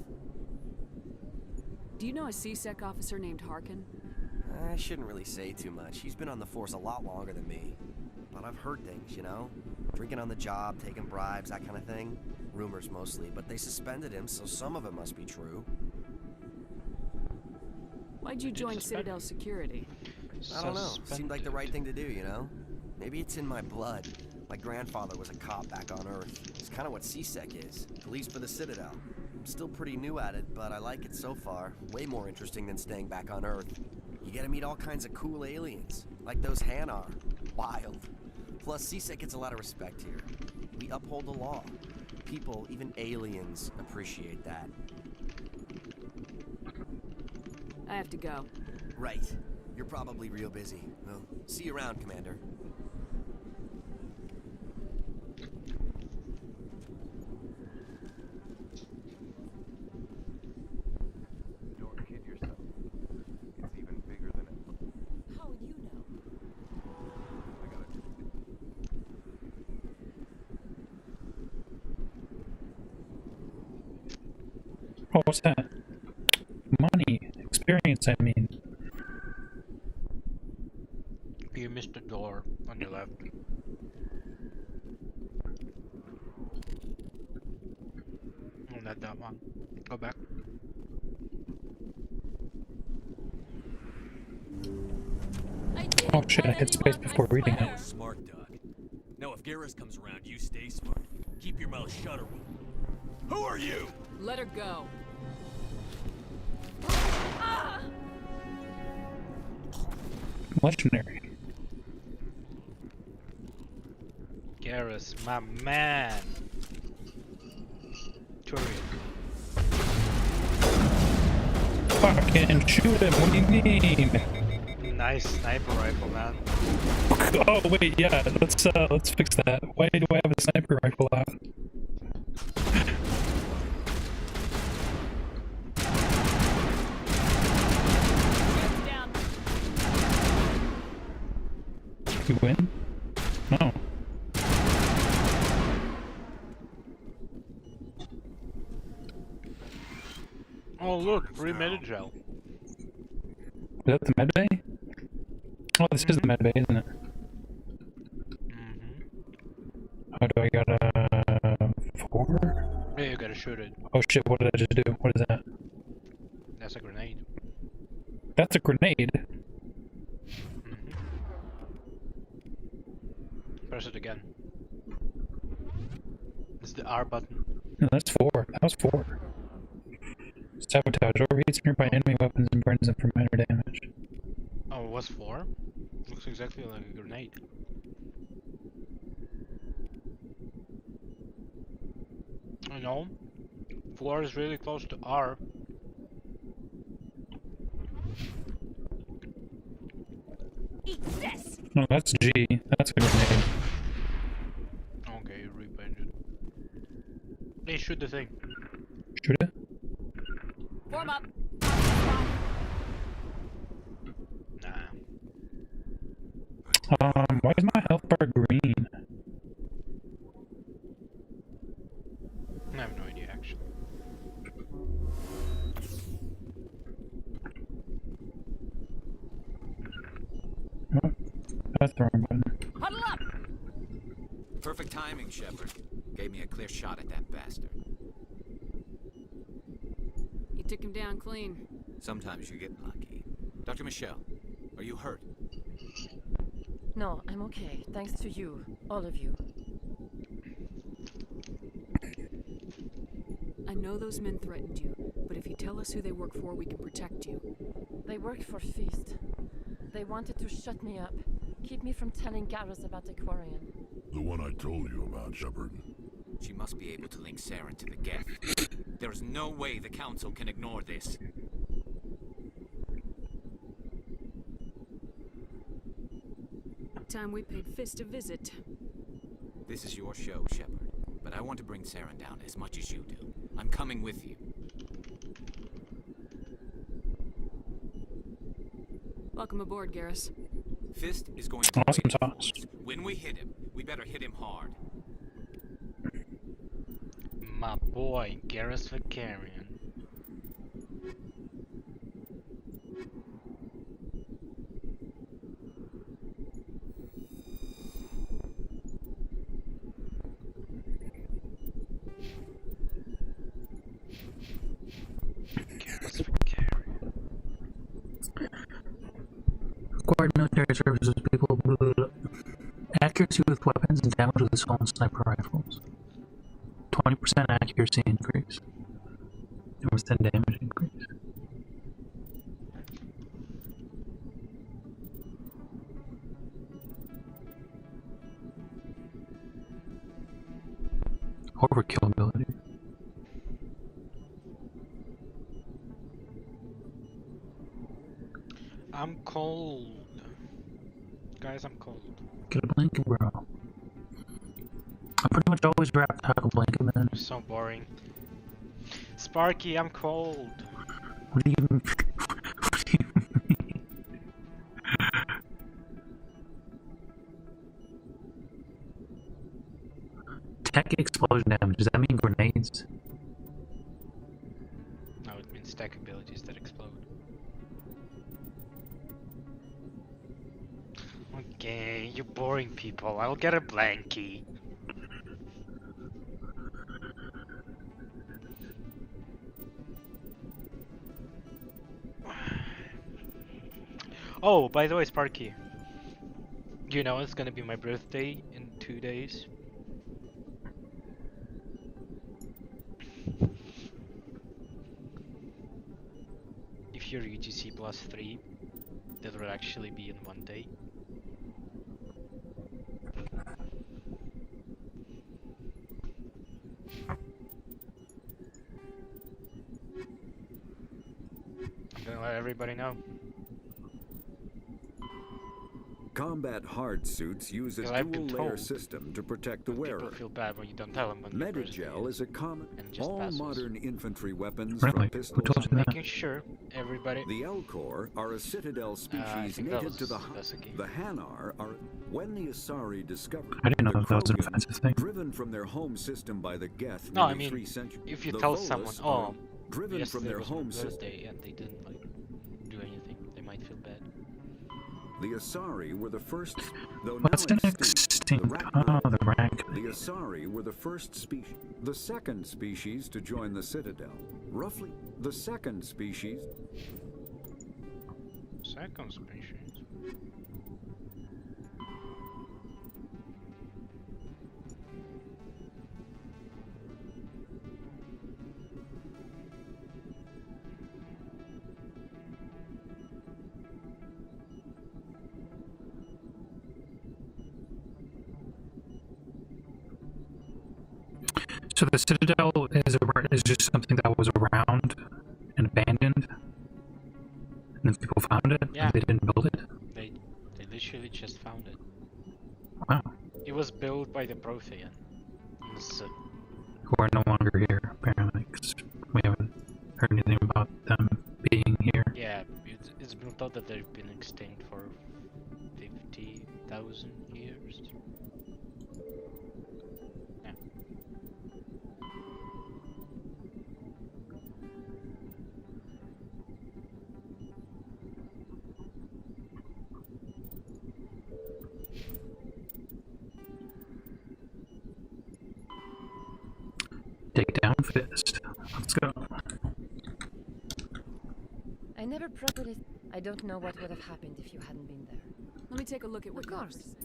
Do you know a CSEC officer named Harkin? I shouldn't really say too much. He's been on the force a lot longer than me. But I've heard things, you know? Drinking on the job, taking bribes, that kind of thing. Rumors mostly, but they suspended him, so some of it must be true. Why'd you join Citadel Security? I don't know. Seemed like the right thing to do, you know? Maybe it's in my blood. My grandfather was a cop back on Earth. It's kind of what CSEC is. Police for the Citadel. I'm still pretty new at it, but I like it so far. Way more interesting than staying back on Earth. You get to meet all kinds of cool aliens, like those Hanar. Wild. Plus, CSEC gets a lot of respect here. We uphold the law. People, even aliens, appreciate that. I have to go. Right. You're probably real busy. Well, see you around, Commander. Don't kid yourself. It's even bigger than it looks. How would you know? I gotta Oh, what's that? Money. Experience, I mean. You missed the door on your left. Oh, not that one. Go back. Oh shit, I hit space before reading it. Smart, Doc. Now if Garrus comes around, you stay smart. Keep your mouth shut or we'll... Who are you? Let her go. Legendary. Garrus, my man. Turian. Fucking shoot him, what do you mean? Nice sniper rifle, man. Oh wait, yeah, let's fix that. Why do I have a sniper rifle out? You win? No. Oh look, free Metagel. Is that the med bay? Oh, this is the med bay, isn't it? How do I got a 4? Yeah, you gotta shoot it. Oh shit, what did I just do? What is that? That's a grenade. That's a grenade? Press it again. It's the R button. No, that's 4. That was 4. Sabotage overheats nearby enemy weapons and burns them for minor damage. Oh, it was 4? Looks exactly like a grenade. I know. 4 is really close to R. Eat this! No, that's G. That's a grenade. Okay, you repainted. Hey, shoot the thing. Shoot it? Form up! Nah. Why is my health bar green? I have no idea, actually. Oh, that's the wrong button. Huddle up! Perfect timing, Shepard. Gave me a clear shot at that bastard. You took him down clean. Sometimes you get lucky. Dr. Michelle, are you hurt? No, I'm okay. Thanks to you. All of you. I know those men threatened you, but if you tell us who they work for, we can protect you. They work for Feast. They wanted to shut me up. Keep me from telling Garrus about the Quarian. The one I told you about, Shepard. She must be able to link Saren to the Geth. There's no way the Council can ignore this. Time we paid Fist a visit. This is your show, Shepard. But I want to bring Saren down as much as you do. I'm coming with you. Welcome aboard, Garrus. Fist is going to Awesome win. sauce. When we hit him, we better hit him hard. My boy, Garrus Vicarian. Required military services people. Blah, blah, blah. Accuracy with weapons and damage with assault and sniper rifles. 20% accuracy increase. There was 10 damage increase. Overkill ability. I'm cold. Guys, I'm cold. Get a blanket, bro. I pretty much always wrap have a blanket, man. So boring. Sparky, I'm cold. What do you mean? What do you mean? Tech explosion damage. Does that mean grenades? stack abilities that explode. Okay, you boring people. I'll get a blankie. Oh, by the way, Sparky. You know it's gonna be my birthday in 2 days. If you're UGC +3, that will actually be in 1 day. I'm gonna let everybody know. Combat hard suits use a 'Cause I've been dual-layer told system to protect the wearer. People feel bad when you don't tell them when your birthday Medigel is a common. just All passes. modern infantry weapons Really? from Who pistols. told you that? Making sure everybody. The Elkhorn are a Citadel species think that native to the was okay. The Hanar are when the Asari discovered. I didn't know the that was an Krogan, offensive thing. driven from their home system by the Geth No, I nearly mean, 3 centuries. if you The tell Volus someone, are oh, driven from yesterday their was my home system. birthday and they didn't like do anything, they might feel bad. The Asari were the first, though What's now an extinct. extinct? Oh, the rank. The Asari were the first species, the second species to join the Citadel. Roughly, the second species. Second species. So the Citadel is just something that was around and abandoned, and then people found it. Yeah. And they didn't build it. They literally just found it. Wow. It was built by the Prothean. Who are no longer here, apparently, because we haven't heard anything about them being here. Yeah, it's been thought that they've been extinct for 50,000 years. Yeah. Take down fist. Let's go. I never properly. I don't know what would have happened if you hadn't been there. Let me take a look at what Of you course.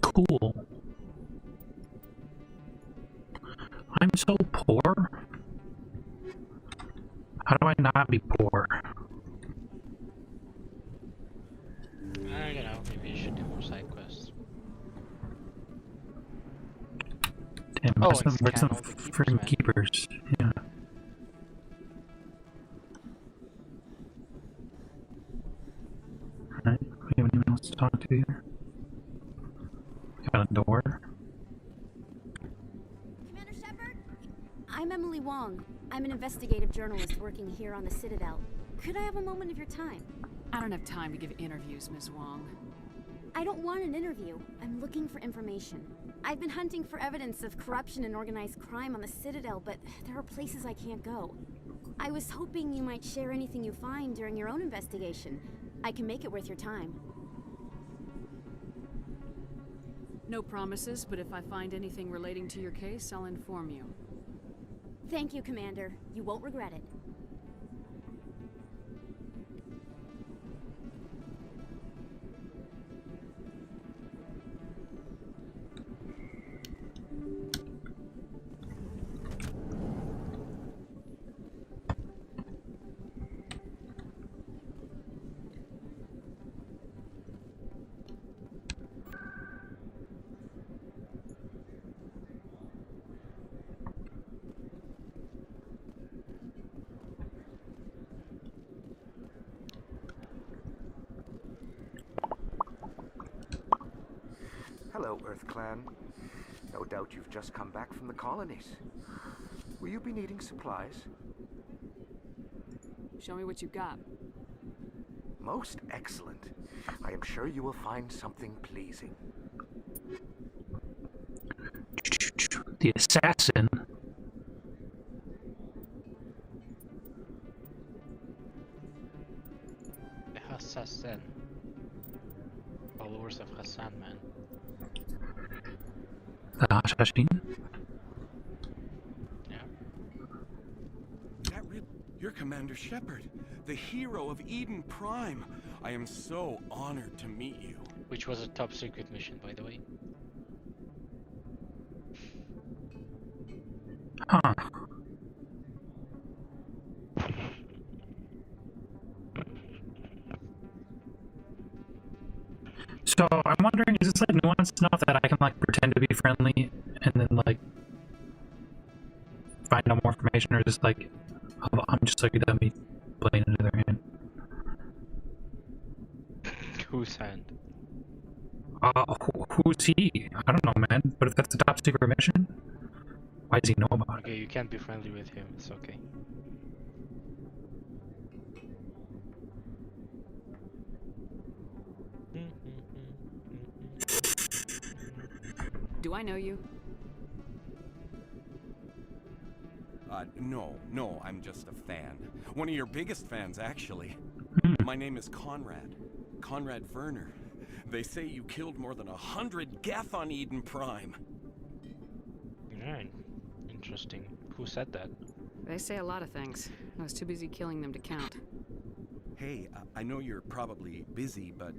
Cool. I'm so poor. How do I not be poor? I don't know, maybe you should do more side quests. Damn, Oh, where's and some scan all the keepers, freaking man. keepers? Yeah. Alright, we have anyone else to talk to here? Got a door. Commander Shepard? I'm Emily Wong. I'm an investigative journalist working here on the Citadel. Could I have a moment of your time? I don't have time to give interviews, Ms. Wong. I don't want an interview. I'm looking for information. I've been hunting for evidence of corruption and organized crime on the Citadel, but there are places I can't go. I was hoping you might share anything you find during your own investigation. I can make it worth your time. No promises, but if I find anything relating to your case, I'll inform you. Thank you, Commander. You won't regret it. Hello, Earth Clan. No doubt you've just come back from the colonies. Will you be needing supplies? Show me what you got. Most excellent. I am sure you will find something pleasing. The assassin. The assassin. Followers of Hassan, man. The assassin. You're Commander Shepard, the hero of Eden Prime. I am so honored to meet you. Which was a top secret mission, by the way. Huh. So I'm wondering, is this like nuanced enough that I can like pretend to be friendly and then like find out more information, or is this like I'm just like a dummy playing into their hand? Whose hand? Who's he? I don't know, man. But if that's a top secret mission, why does he know about it? Okay, you can't be friendly with him. It's okay. Do I know you? No, I'm just a fan. One of your biggest fans, actually. My name is Conrad. Conrad Werner. They say you killed more than 100 Geth on Eden Prime. Yeah, interesting. Who said that? They say a lot of things. I was too busy killing them to count. Hey, I know you're probably busy, but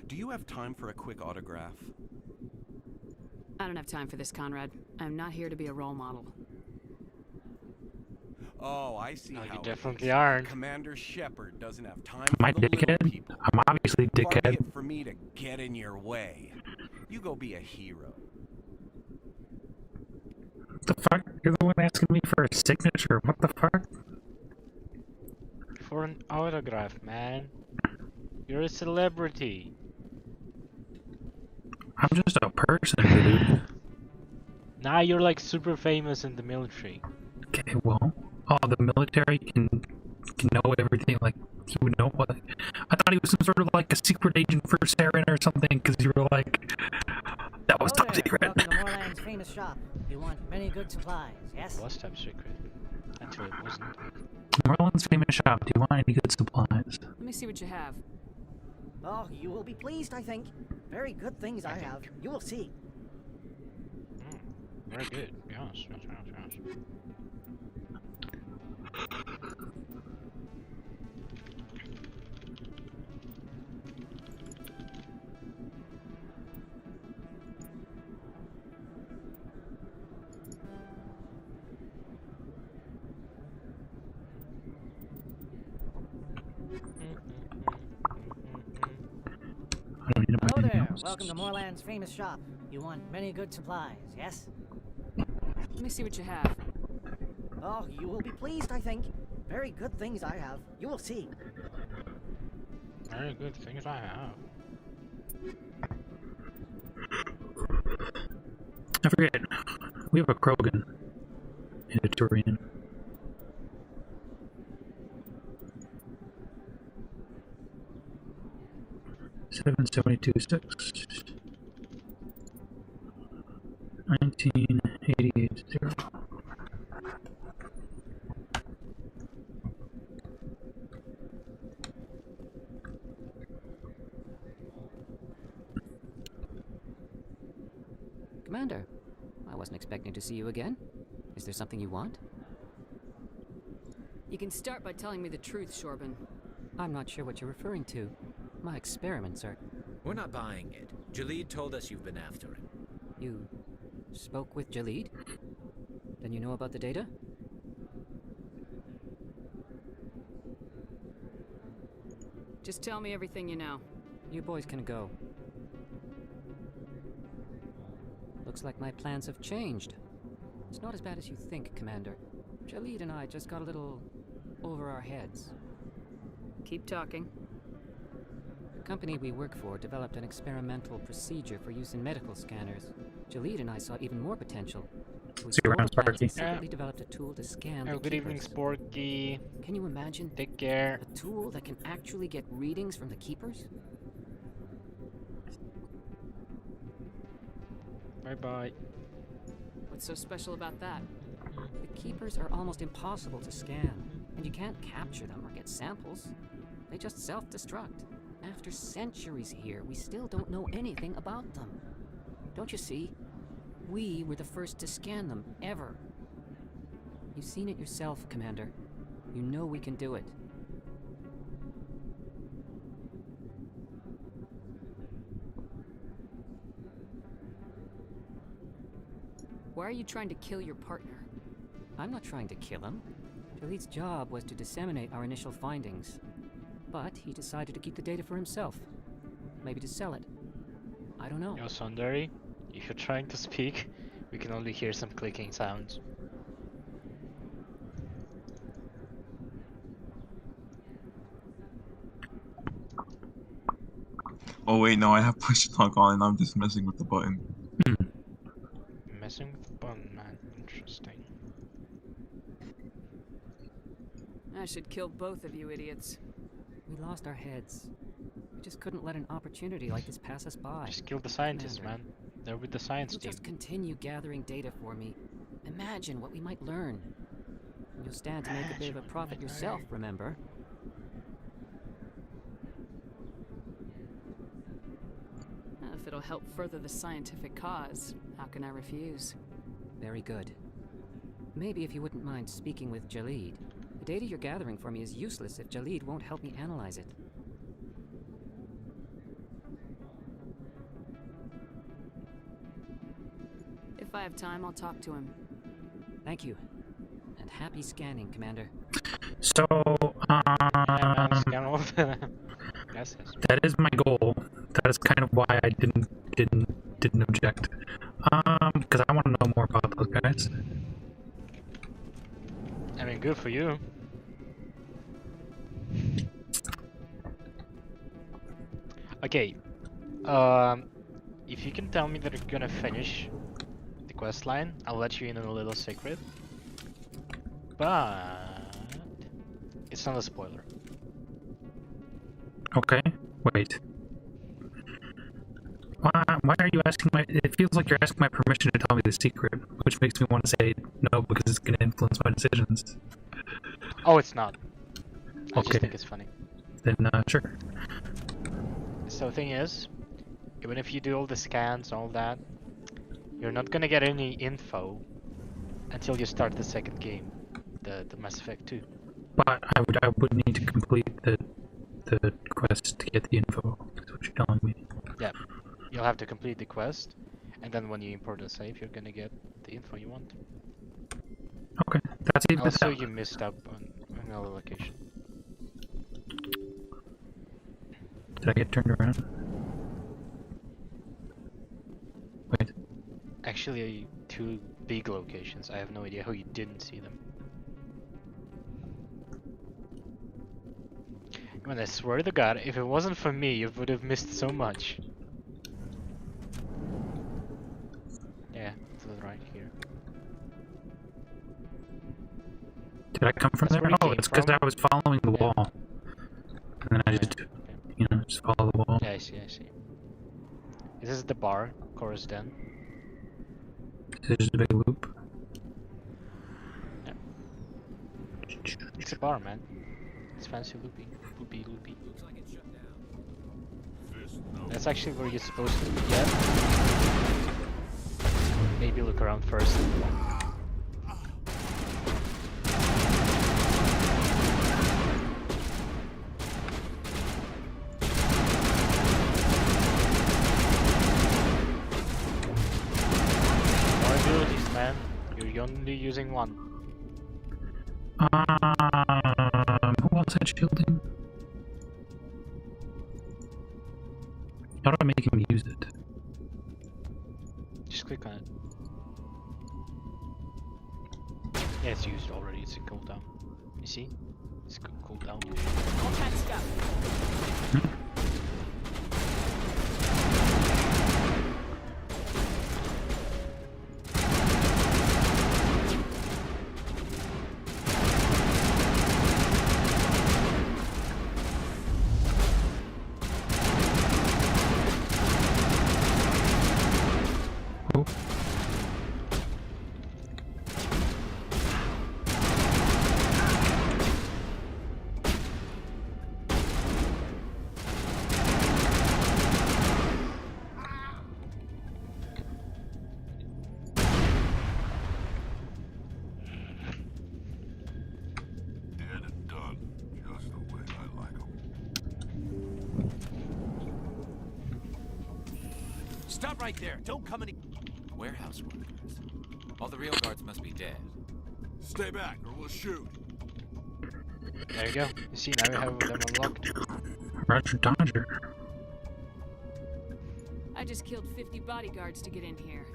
do you have time for a quick autograph? I don't have time for this, Conrad. I'm not here to be a role model. Oh, I see how you definitely aren't. Commander Shepard doesn't have time Am I for the little dickhead? people. I'm obviously Far be dickhead. it for me to get in your way. You go be a hero. What the fuck? You're the one asking me for a signature. What the fuck? For an autograph, man. You're a celebrity. I'm just a person, dude. Nah, you're like super famous in the military. Okay, well, the military can know everything. Like, he would know what. I thought he was some sort of like a secret agent for Saren or something, because you were like, that was top secret. Welcome to Moorland's famous shop. You want many good supplies, yes? It was top secret. Until it wasn't. Merlin's famous shop. Do you want any good supplies? Let me see what you have. Oh, you will be pleased, I think. Very good things I have. You will see. Very good. Yes. Hello there. Welcome to Moorland's famous shop. You want many good supplies, yes? Let me see what you have. Oh, you will be pleased, I think. Very good things I have. You will see. Very good things I have. I forget. We have a Krogan in a Turian. $772.6. 1988.0. Commander, I wasn't expecting to see you again. Is there something you want? You can start by telling me the truth, Shorban. I'm not sure what you're referring to. My experiments are... We're not buying it. Jalid told us you've been after him. You spoke with Jalid? Then you know about the data? Just tell me everything you know. You boys can go. Looks like my plans have changed. It's not as bad as you think, Commander. Jalid and I just got a little over our heads. Keep talking. The company we work for developed an experimental procedure for use in medical scanners. Jalid and I saw even more potential. We See you around, stole the plans and Sparky. secretly developed a tool to scan the good evening, keepers. Sporky. Can you imagine? Take care. A tool that can actually get readings from the keepers? Bye-bye. What's so special about that? The keepers are almost impossible to scan, and you can't capture them or get samples. They just self-destruct. After centuries here, we still don't know anything about them. Don't you see? We were the first to scan them, ever. You've seen it yourself, Commander. You know we can do it. Why are you trying to kill your partner? I'm not trying to kill him. Jaleed's job was to disseminate our initial findings. But he decided to keep the data for himself. Maybe to sell it. I don't know. Yo, Sundari, if you're trying to speak, we can only hear some clicking sounds. Oh wait, no, I have push lock on and I'm just messing with the button. Messing with the button, man. Interesting. I should kill both of you idiots. We lost our heads. We just couldn't let an opportunity like this pass us by. Just kill the scientists, man. They're with the science You'll team. just continue gathering data for me. Imagine what we might learn. You'll stand to make a bit of a profit yourself, remember? If it'll help further the scientific cause, how can I refuse? Very good. Maybe if you wouldn't mind speaking with Jaleed. The data you're gathering for me is useless if Jaleed won't help me analyze it. If I have time, I'll talk to him. Thank you. And happy scanning, Commander. So, that is my goal. That is kind of why I didn't object. Because I want to know more about those guys. I mean, good for you. Okay. If you can tell me that you're gonna finish the quest line, I'll let you in on a little secret. But it's not a spoiler. Okay, wait. Why are you asking my... It feels like you're asking my permission to tell me the secret, which makes me want to say no because it's going to influence my decisions. Oh, it's not. I Okay. just think it's funny. Then, sure. So the thing is, even if you do all the scans and all that, you're not gonna get any info until you start the second game, the Mass Effect 2. But I would need to complete the quest to get the info, is what you're telling me. Yeah, you'll have to complete the quest, and then when you import the save, you're gonna get the info you want. Okay, that's even Also, better. you missed out on another location. Did I get turned around? Wait. Actually, two big locations. I have no idea how you didn't see them. I mean, I swear to God, if it wasn't for me, you would have missed so much. Yeah, to the right here. Did I come from That's there? where you Oh, came it's because from? I was following the wall. And then I just, you know, just follow the wall. Yeah, I see, I see. This is the bar, Chorus Den. This is a big loop. Yeah. It's a bar, man. It's fancy loopy. Loopy, loopy. Looks like it's shut down. That's actually where you're supposed to be at. Maybe look around first. More abilities, man. You're only using one. Who else had shielding? How do I make him use it? Just click on it. Yeah, it's used already. It's a cooldown. You see? It's a cooldown. Contact scout. right there. Don't come any. Warehouse workers. All the real guards must be dead. Stay back, or we'll shoot. There you go. You see, now we have them unlocked. Roger Dodger. I just killed 50 bodyguards to get in here.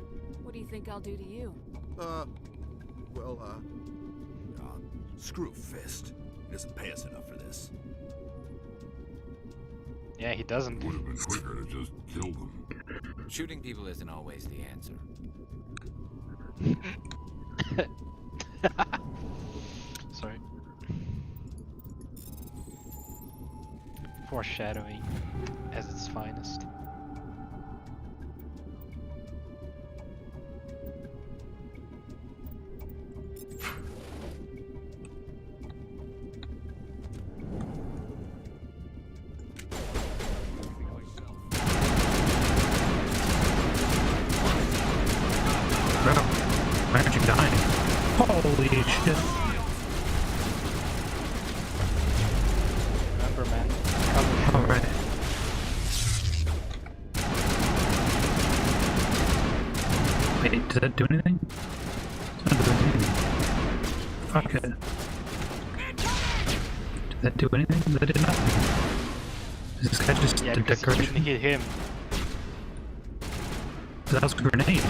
What do you think I'll do to you? Screw Fist. He doesn't pay us enough for this. Yeah, he doesn't. Would have been quicker to just kill them. Shooting people isn't always the answer. Sorry. Foreshadowing as its finest. Why aren't you dying? Holy shit. Remember, man. Alright. Wait, did that do anything? It's not doing anything. Fuck it. Did that do anything? That did nothing. Is this guy just a decoration? You didn't hit him. That was a grenade.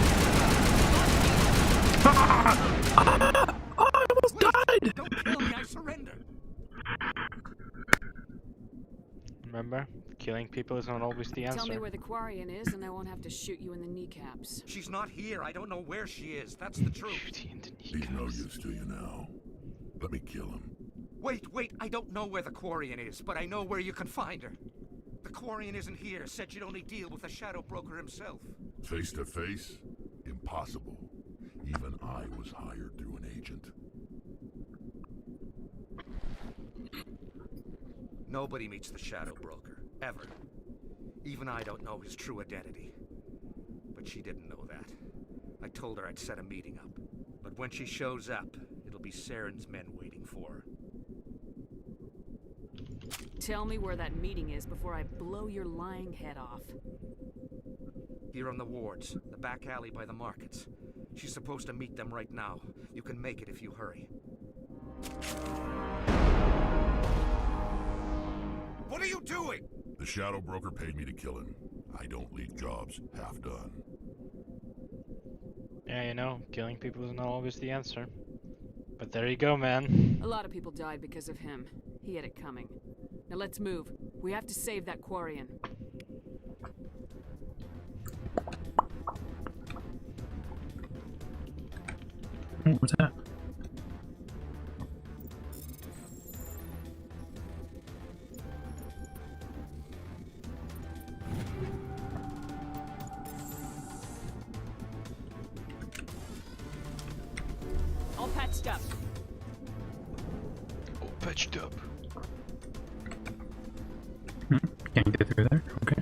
I almost died! Don't kill me, I surrender. Remember? Killing people is not always the answer. Tell me where the Quarian is and I won't have to shoot you in the kneecaps. She's not here. I don't know where she is. That's the truth. He's no use to you now. Let me kill him. Wait. I don't know where the Quarian is, but I know where you can find her. The Quarian isn't here. Said you'd only deal with the Shadow Broker himself. Face to face? Impossible. Even I was hired through an agent. Nobody meets the Shadow Broker, ever. Even I don't know his true identity. But she didn't know that. I told her I'd set a meeting up. But when she shows up, it'll be Saren's men waiting for her. Tell me where that meeting is before I blow your lying head off. Here on the wards, the back alley by the markets. She's supposed to meet them right now. You can make it if you hurry. What are you doing? The Shadow Broker paid me to kill him. I don't leave jobs half done. Yeah, you know, killing people is not always the answer. But there you go, man. A lot of people died because of him. He had it coming. Now let's move. We have to save that Quarian. What's that? All patched up. All patched up. Can't get through there? Okay.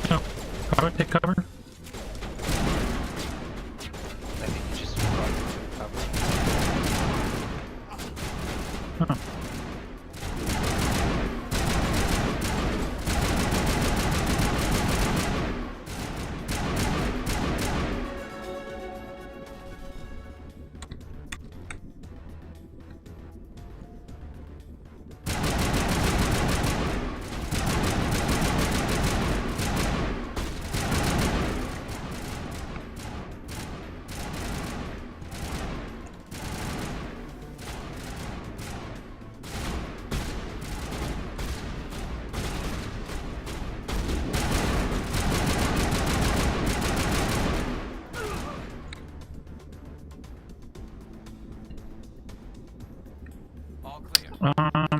No. How do I take cover? I think you just run into cover. Oh.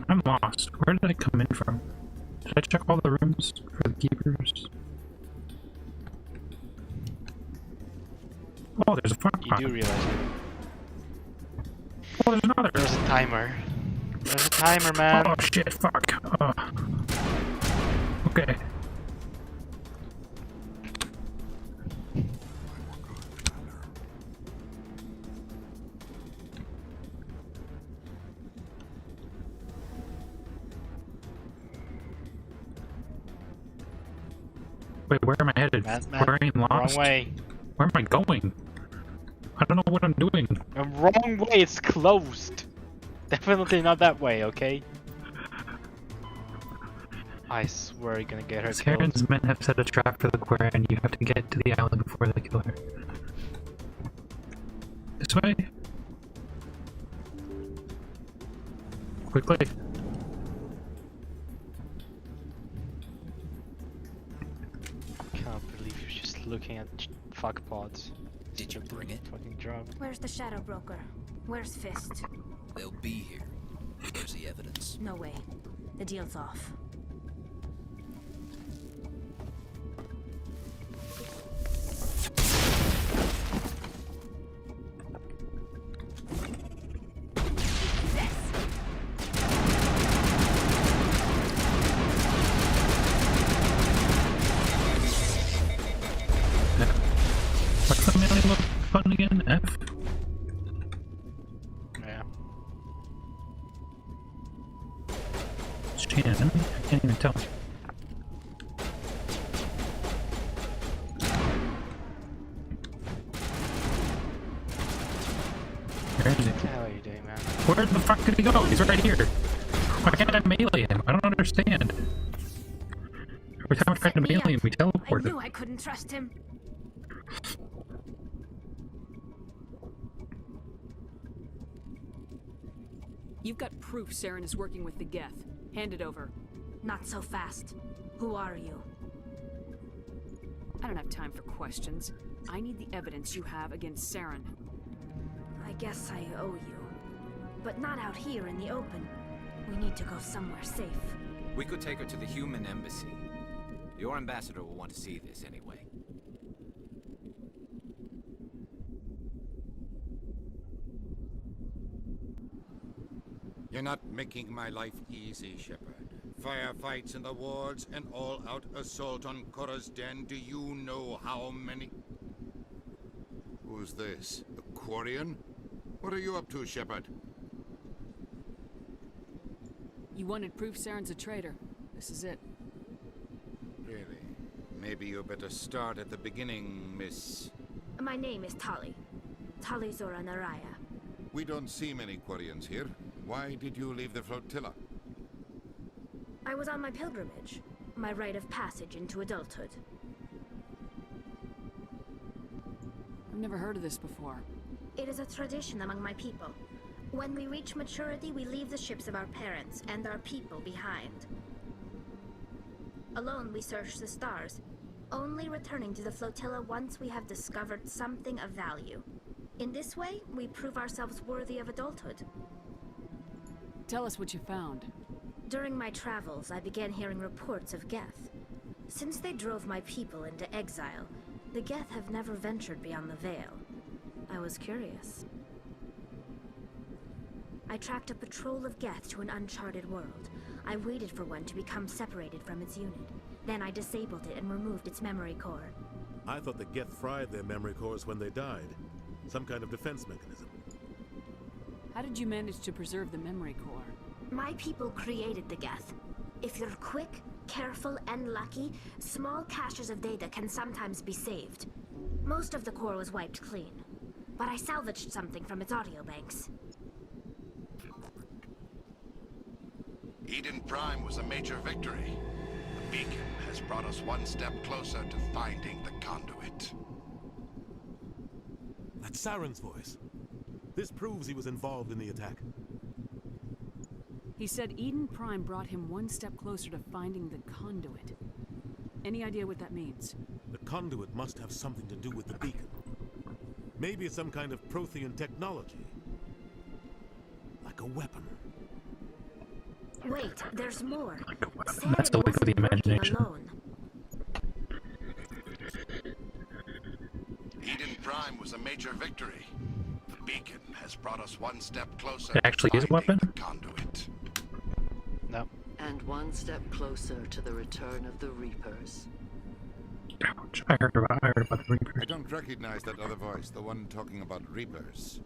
I'm lost. Where did I come in from? Did I check all the rooms for the keepers? Oh, there's a front. You do realize it. Oh, there's another. There's a timer. There's a timer, man. Oh shit, fuck. Okay. Wait, where am I headed? Aquarium lost? Wrong way. Where am I going? I don't know what I'm doing. Wrong way, it's closed. Definitely not that way, okay? I swear you're gonna get her killed. Saren's men have set a trap for the quarry and you have to get to the island before they kill her. This way? Quickly. Can't believe you're just looking at fuck pods. Did you bring it? Fucking job. Where's the Shadow Broker? Where's Fist? They'll be here. There's the evidence. No way. The deal's off. What's the melee button again? F? Yeah. Shannon? I can't even tell. Where is he? What the hell are you doing, man? Where the fuck did he go? He's right here. Why can't I melee him? I don't understand. Every time I try to melee him, we teleport I him. knew I couldn't trust him. You've got proof Saren is working with the Geth. Hand it over. Not so fast. Who are you? I don't have time for questions. I need the evidence you have against Saren. I guess I owe you. But not out here in the open. We need to go somewhere safe. We could take her to the human embassy. Your ambassador will want to see this anyway. You're not making my life easy, Shepard. Firefights in the wards, an all-out assault on Korra's den. Do you know how many... Who's this? A Quarian? What are you up to, Shepard? You wanted proof Saren's a traitor. This is it. Really? Maybe you better start at the beginning, Miss... My name is Tali. Tali Zora Naraya. We don't see many Quarians here. Why did you leave the flotilla? I was on my pilgrimage. My rite of passage into adulthood. I've never heard of this before. It is a tradition among my people. When we reach maturity, we leave the ships of our parents and our people behind. Alone, we search the stars, only returning to the flotilla once we have discovered something of value. In this way, we prove ourselves worthy of adulthood. Tell us what you found. During my travels, I began hearing reports of Geth. Since they drove my people into exile, the Geth have never ventured beyond the Veil. I was curious. I tracked a patrol of Geth to an uncharted world. I waited for one to become separated from its unit. Then I disabled it and removed its memory core. I thought the Geth fried their memory cores when they died. Some kind of defense mechanism. How did you manage to preserve the memory core? My people created the Geth. If you're quick, careful, and lucky, small caches of data can sometimes be saved. Most of the core was wiped clean, but I salvaged something from its audio banks. Eden Prime was a major victory. The beacon has brought us one step closer to finding the conduit. That's Saren's voice. This proves he was involved in the attack. He said Eden Prime brought him one step closer to finding the conduit. Any idea what that means? The conduit must have something to do with the beacon. Maybe it's some kind of Prothean technology. Like a weapon. Wait, there's more. That's the way for the imagination. Eden Prime was a major victory. The beacon has brought us one step closer It actually is a weapon? to the conduit. No. And one step closer to the return of the Reapers. Ouch. I heard about the Reapers. I don't recognize that other voice, the one talking about Reapers.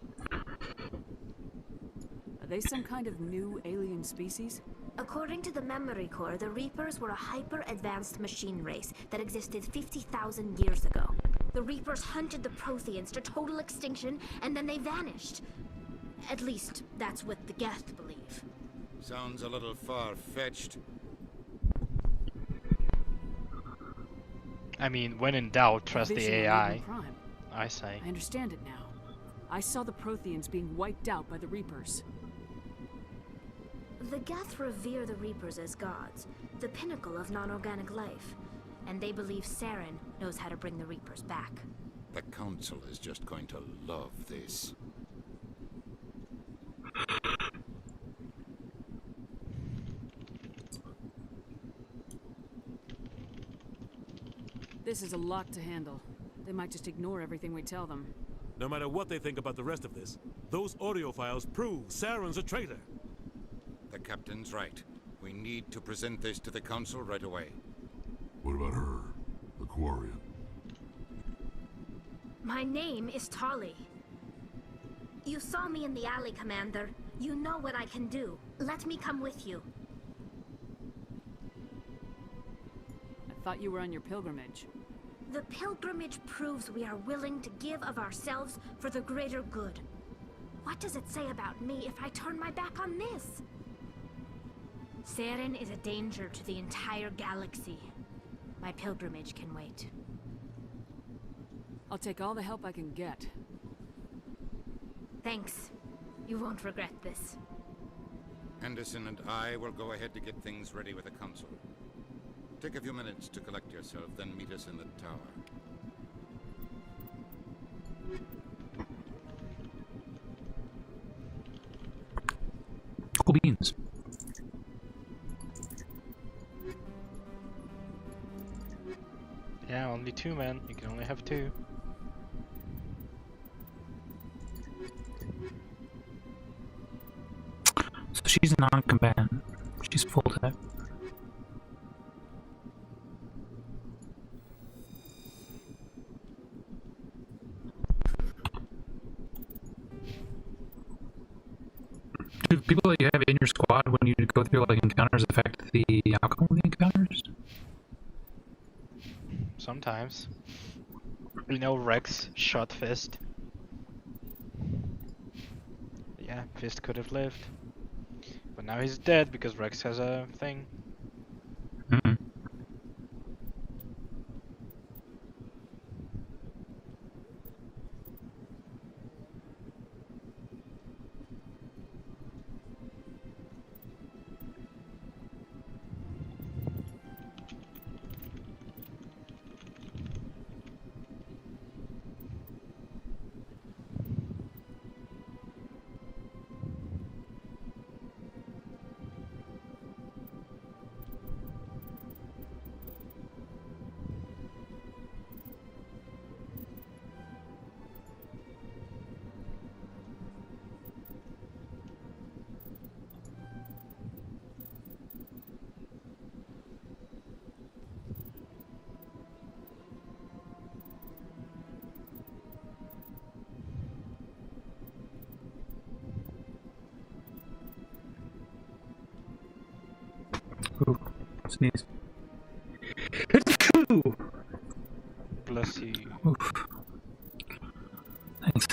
Are they some kind of new alien species? According to the Memory Core, the Reapers were a hyper-advanced machine race that existed 50,000 years ago. The Reapers hunted the Protheans to total extinction, and then they vanished. At least, that's what the Geth believe. Sounds a little far-fetched. I mean, when in doubt, trust the Vision of AI. Eden Prime. I say. I understand it now. I saw the Protheans being wiped out by the Reapers. The Geth revere the Reapers as gods, the pinnacle of non-organic life. And they believe Saren knows how to bring the Reapers back. The Council is just going to love this. This is a lot to handle. They might just ignore everything we tell them. No matter what they think about the rest of this, those audio files prove Saren's a traitor. The Captain's right. We need to present this to the Council right away. What about her? The Quarian? My name is Tali. You saw me in the alley, Commander. You know what I can do. Let me come with you. I thought you were on your pilgrimage. The pilgrimage proves we are willing to give of ourselves for the greater good. What does it say about me if I turn my back on this? Saren is a danger to the entire galaxy. My pilgrimage can wait. I'll take all the help I can get. Thanks. You won't regret this. Anderson and I will go ahead to get things ready with the Council. Take a few minutes to collect yourself, then meet us in the tower. Cool beans. Yeah, only 2 men. You can only have 2. So she's a non-combatant. She's full time. Do people that you have in your squad when you go through like encounters affect the outcome of the encounters? Sometimes. You know, Rex shot Fist. Yeah, Fist could have lived. But now he's dead because Rex has a thing. Ooh, sneeze. Bless you. Oof. Thanks.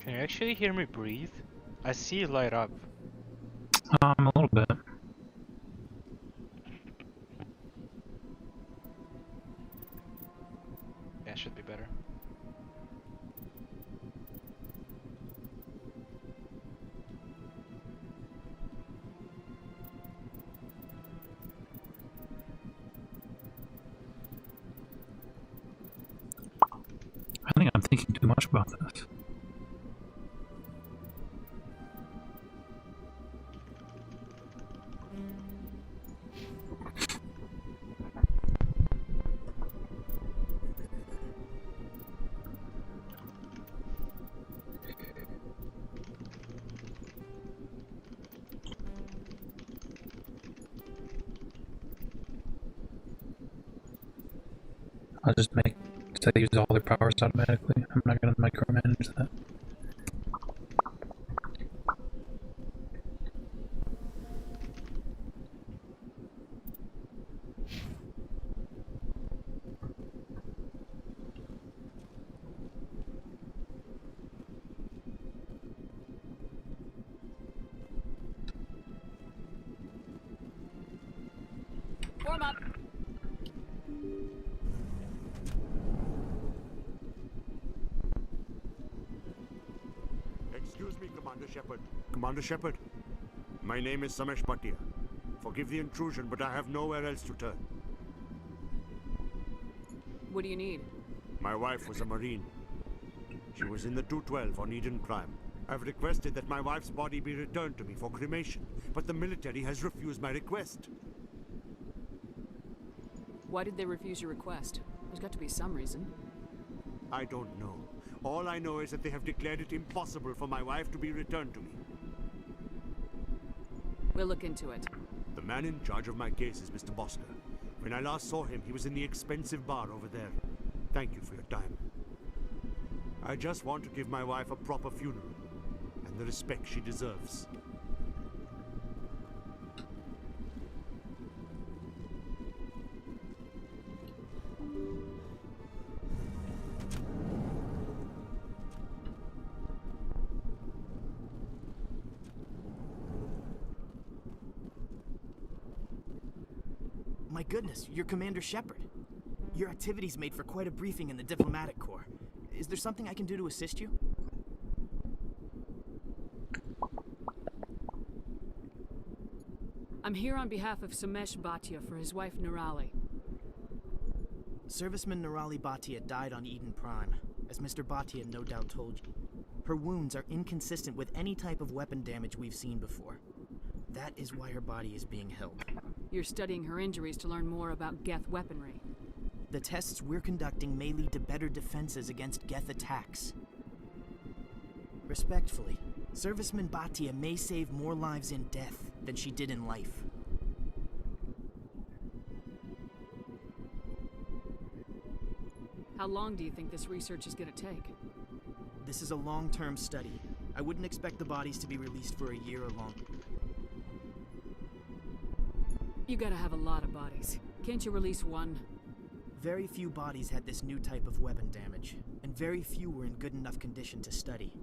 Can you actually hear me breathe? I see it light up. A little bit. Yeah, should be better. I think I'm thinking too much about this. I'll just make so they use all their powers automatically. I'm not gonna micromanage that. Form up. Excuse me, Commander Shepard. Commander Shepard, my name is Samesh Bhatia. Forgive the intrusion, but I have nowhere else to turn. What do you need? My wife was a Marine. She was in the 212 on Eden Prime. I've requested that my wife's body be returned to me for cremation, but the military has refused my request. Why did they refuse your request? There's got to be some reason. I don't know. All I know is that they have declared it impossible for my wife to be returned to me. We'll look into it. The man in charge of my case is Mr. Bosker. When I last saw him, he was in the expensive bar over there. Thank you for your time. I just want to give my wife a proper funeral, and the respect she deserves. My goodness, you're Commander Shepard. Your activities made for quite a briefing in the Diplomatic Corps. Is there something I can do to assist you? I'm here on behalf of Samesh Bhatia for his wife Nirali. Serviceman Nirali Bhatia died on Eden Prime, as Mr. Bhatia no doubt told you. Her wounds are inconsistent with any type of weapon damage we've seen before. That is why her body is being held. You're studying her injuries to learn more about Geth weaponry. The tests we're conducting may lead to better defenses against Geth attacks. Respectfully, Serviceman Bhatia may save more lives in death than she did in life. How long do you think this research is going to take? This is a long-term study. I wouldn't expect the bodies to be released for a year or longer. You gotta have a lot of bodies. Can't you release one? Very few bodies had this new type of weapon damage, and very few were in good enough condition to study.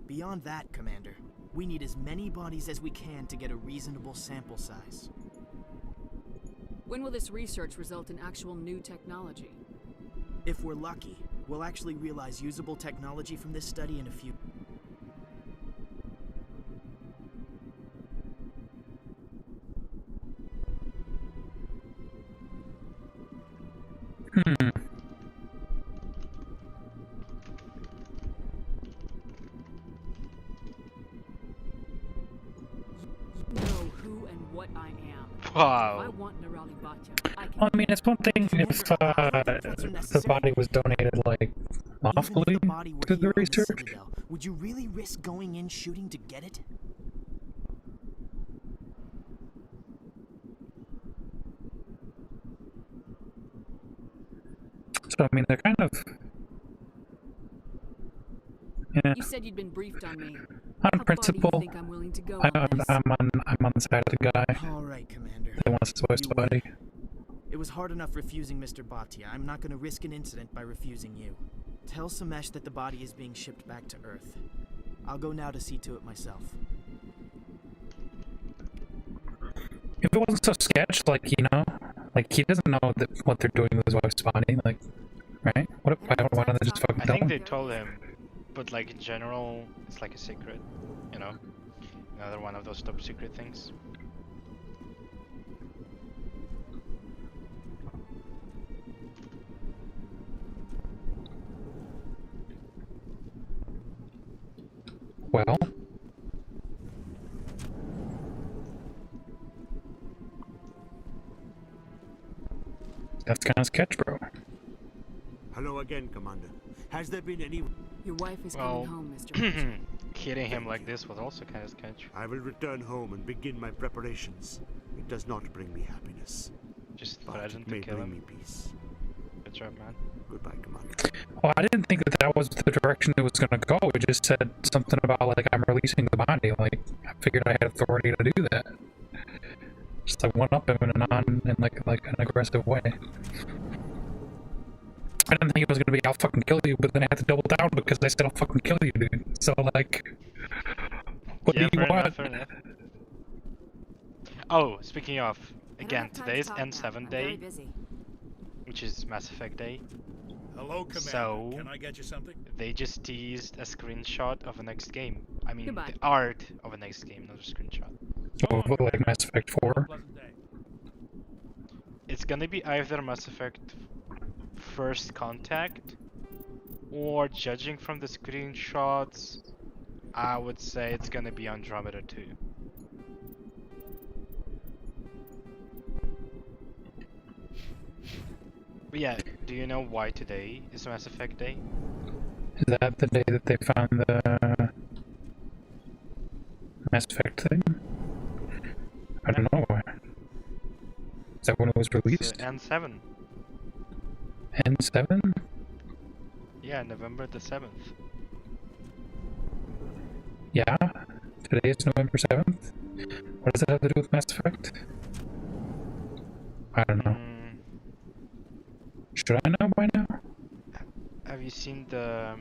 Beyond that, Commander, we need as many bodies as we can to get a reasonable sample size. When will this research result in actual new technology? If we're lucky, we'll actually realize usable technology from this study in a few... Wow. I want Nirali Bhatia. Well, I mean, it's one thing if the body was donated, like, lawfully to the research. Citadel, would you really risk going in shooting to get it? So, I mean, they're kind of... Yeah. You said you'd been briefed on me. On principle, do you think I'm willing to go I'm on the side of the guy All right, Commander. that wants his wife's body. It was hard enough refusing Mr. Bhatia. I'm not going to risk an incident by refusing you. Tell Samesh that the body is being shipped back to Earth. I'll go now to see to it myself. If it wasn't so sketched, like, you know, like, he doesn't know that what they're doing with his wife's body, like, right? Why don't they just fucking I tell think him? they told him, but like in general, it's like a secret, you know? Another one of those top secret things. Well, that's kind of sketch, bro. Hello again, Commander. Has there been any... Your wife is Well, coming home, Mr. Richard. Hitting him like this was also kind of sketch. I will return home and begin my preparations. It does not bring me happiness. Just but threaten it to may kill bring him. me peace. Good job, man. Goodbye, Commander. Well, I didn't think that that was the direction it was gonna go. It just said something about, like, I'm releasing the body. Like, I figured I had authority to do that. Just, like, went up him in like an aggressive way. I didn't think it was gonna be, I'll fucking kill you, but then I had to double down because I said I'll fucking kill you, dude. So, like, what Yeah, do you want? fair enough. Oh, speaking of, again, today is N7 day, which is Mass Effect day. Hello, Commander. So, can I get you something? They just teased a screenshot of the next game. I mean, Goodbye. the art of the next game, not a screenshot. Oh, like Mass Effect 4? It's gonna be either Mass Effect First Contact, or judging from the screenshots, I would say it's gonna be Andromeda 2. But yeah, do you know why today is Mass Effect Day? Is that the day that they found the Mass Effect thing? I don't know. Is that when it was released? N7. N7? Yeah, November the 7th. Yeah? Today is November 7th? What does it have to do with Mass Effect? I don't know. Should I know by now? Have you seen the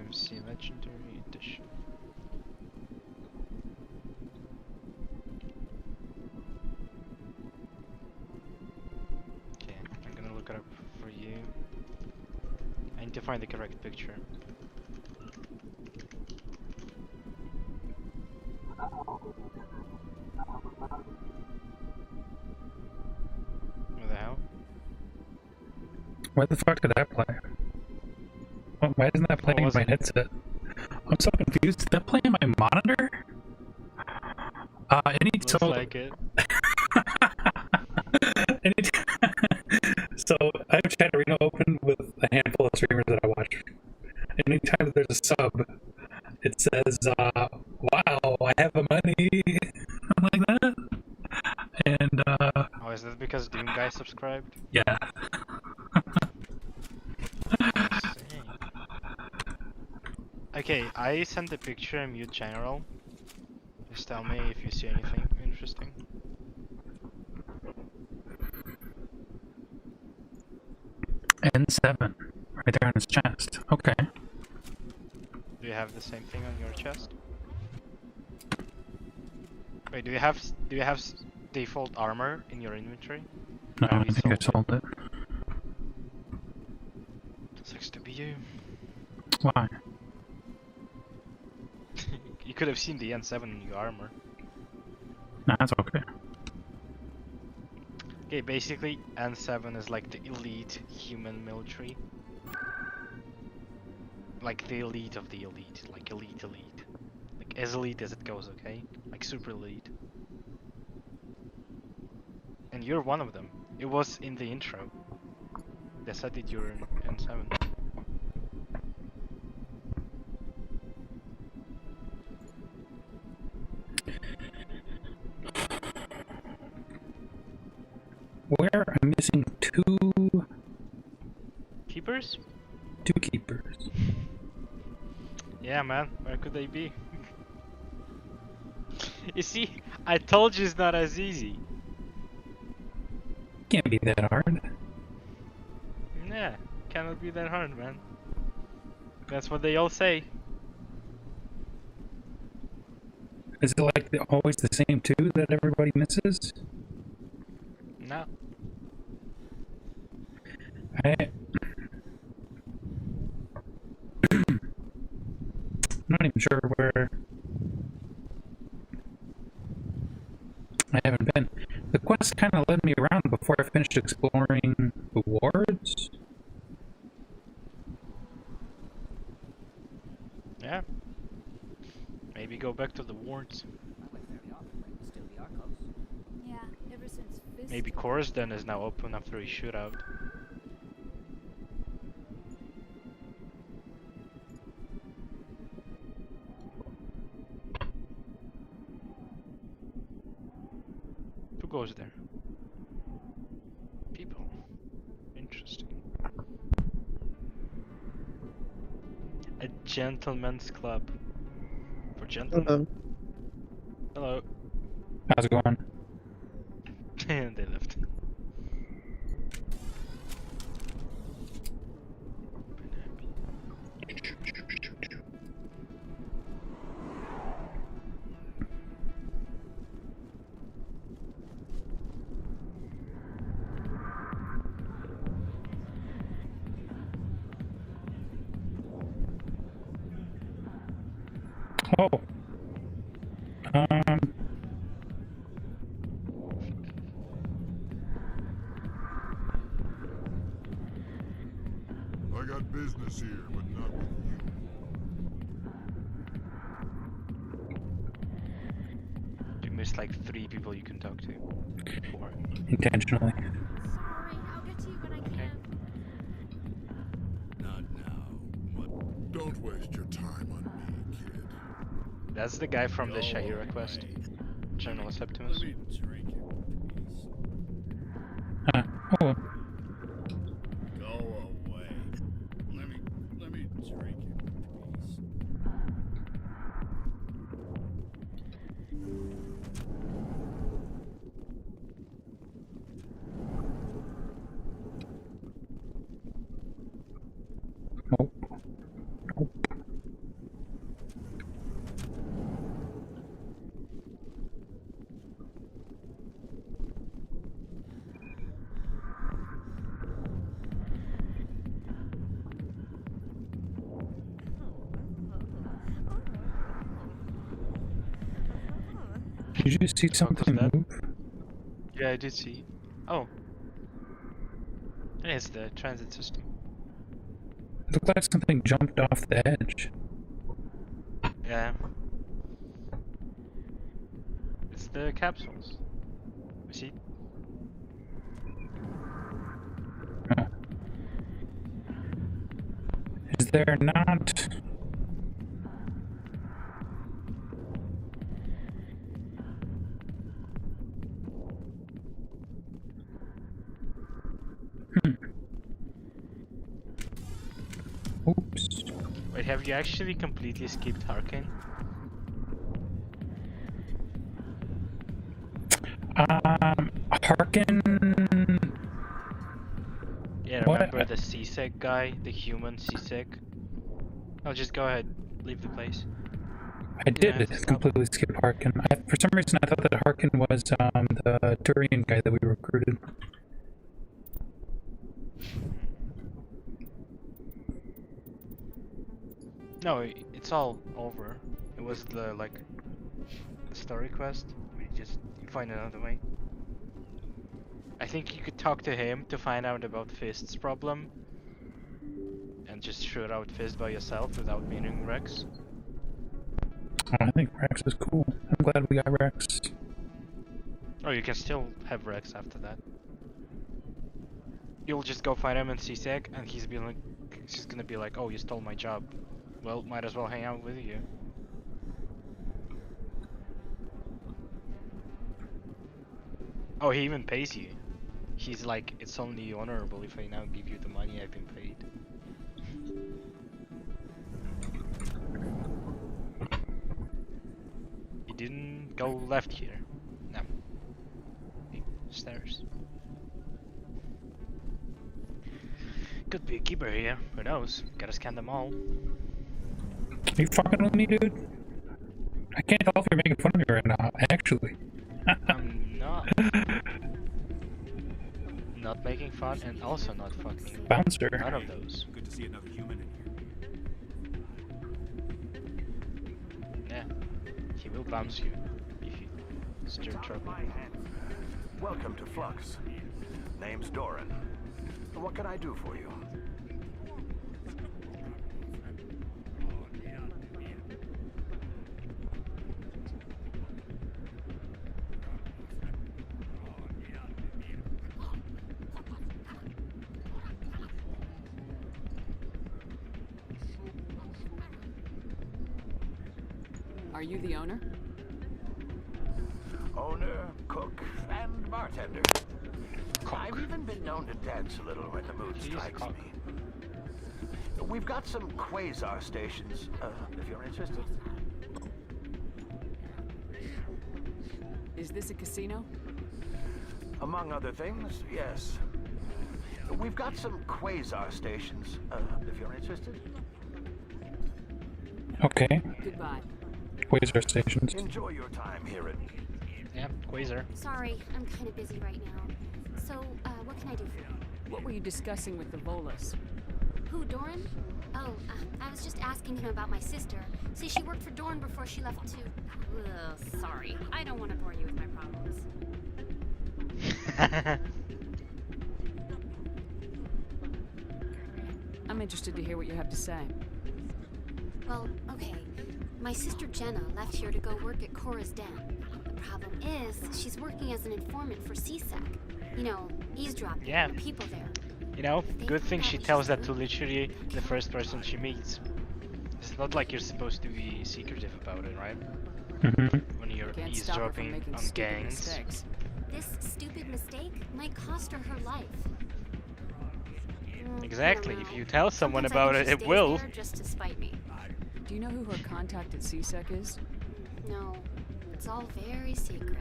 MC Legendary Edition? Okay, I'm gonna look it up for you. I need to find the correct picture. What the hell? Where the fuck did that play? Why isn't that playing in my headset? I'm so confused. Did that play in my monitor? Looks like it. So I have Chatterino open with a handful of streamers that I watch. Anytime that there's a sub, it says, wow, I have the money. I'm like that. And, Oh, is that because Doom Guy subscribed? yeah. Okay, I sent the picture in mute general. Just tell me if you see anything interesting. N7, right there on his chest. Okay. Do you have the same thing on your chest? Wait, do you have default armor in your inventory? No, I think I sold it. Sucks to be you. Why? You could have seen the N7 in your armor. Nah, that's okay. Okay, basically N7 is like the elite human military. Like the elite of the elite, like elite. Like as elite as it goes, okay? Like super elite. And you're one of them. It was in the intro. They said that you're in N7. Where? I'm missing two... Keepers? Two keepers. Yeah, man. Where could they be? You see, I told you it's not as easy. Can't be that hard. Yeah, cannot be that hard, man. That's what they all say. Is it like always the same two that everybody misses? No. I'm not even sure where. I haven't been. The quest kind of led me around before I finished exploring the wards. Yeah. Maybe go back to the wards. Yeah, ever since Fist. Maybe Chorus Den is now open after a shootout. Who goes there? People. Interesting. A gentleman's club. For gentlemen. Hello. How's it going? And they left. Oh. I got business here, but not with you. You missed like 3 people you can talk to. 4. Intentionally. Sorry, I'll get to you when I can. Not now. Don't waste your time on me, kid. That's the guy from the Shahira quest. General Septimus. Oh. Go away. Let me drink it. Nope. Nope. Did you see something move? Yeah, I did see. Oh. It's the transit system. It looked like something jumped off the edge. Yeah. It's the capsules. You see? Oh. Is there not... Oops. Wait, have you actually completely skipped Harkin? Harkin... Yeah, What? remember the CSEC guy? The human CSEC? Oh, just go ahead. Leave the place. I did completely skip Harkin. For some reason I thought that Harkin was the Turian guy that we recruited. No, it's all over. It was the, like, the story quest. We just find another way. I think you could talk to him to find out about Fist's problem. And just shoot out Fist by yourself without meeting Rex. I think Rex is cool. I'm glad we got Rex. Oh, you can still have Rex after that. You'll just go find him in CSEC and he's just gonna be like, oh, you stole my job. Well, might as well hang out with you. Oh, he even pays you. He's like, it's only honorable if I now give you the money I've been paid. He didn't go left here. No. Stairs. Could be a keeper here. Who knows? Gotta scan them all. Are you fucking with me, dude? I can't tell if you're making fun of me right now, actually. I'm not. Not making fun and also not fucking Bouncer. none of those. Good to see another human in here. Yeah. He will bounce you if you stir trouble. Welcome to Flux. Name's Doran. What can I do for you? Are you the owner? Owner, cook, and bartender. I've even been known to dance a little when the mood strikes me. We've got some quasar stations, if you're interested. Is this a casino? Among other things, yes. We've got some quasar stations, if you're interested. Okay. Goodbye. Quasar stations. Enjoy your time here at... Yeah, quasar. Sorry, I'm kind of busy right now. So, what can I do for you? What were you discussing with the Volus? Who, Doran? Oh, I was just asking him about my sister. See, she worked for Doran before she left to... Ugh, sorry. I don't want to bore you with my problems. I'm interested to hear what you have to say. Well, okay. My sister Jenna left here to go work at Cora's Den. The problem is, she's working as an informant for CSEC. You know, eavesdropping Yeah. on the people there. You know, good thing she tells that to literally the first person she meets. It's not like you're supposed to be secretive about it, right? When you're Can't stop her from eavesdropping making on stupid gangs. mistakes. This stupid mistake might cost her life. Exactly. If you tell someone Sometimes I about think it, she it stays will. there just to spite me. Do you know who her contact at CSEC is? No, it's all very secret.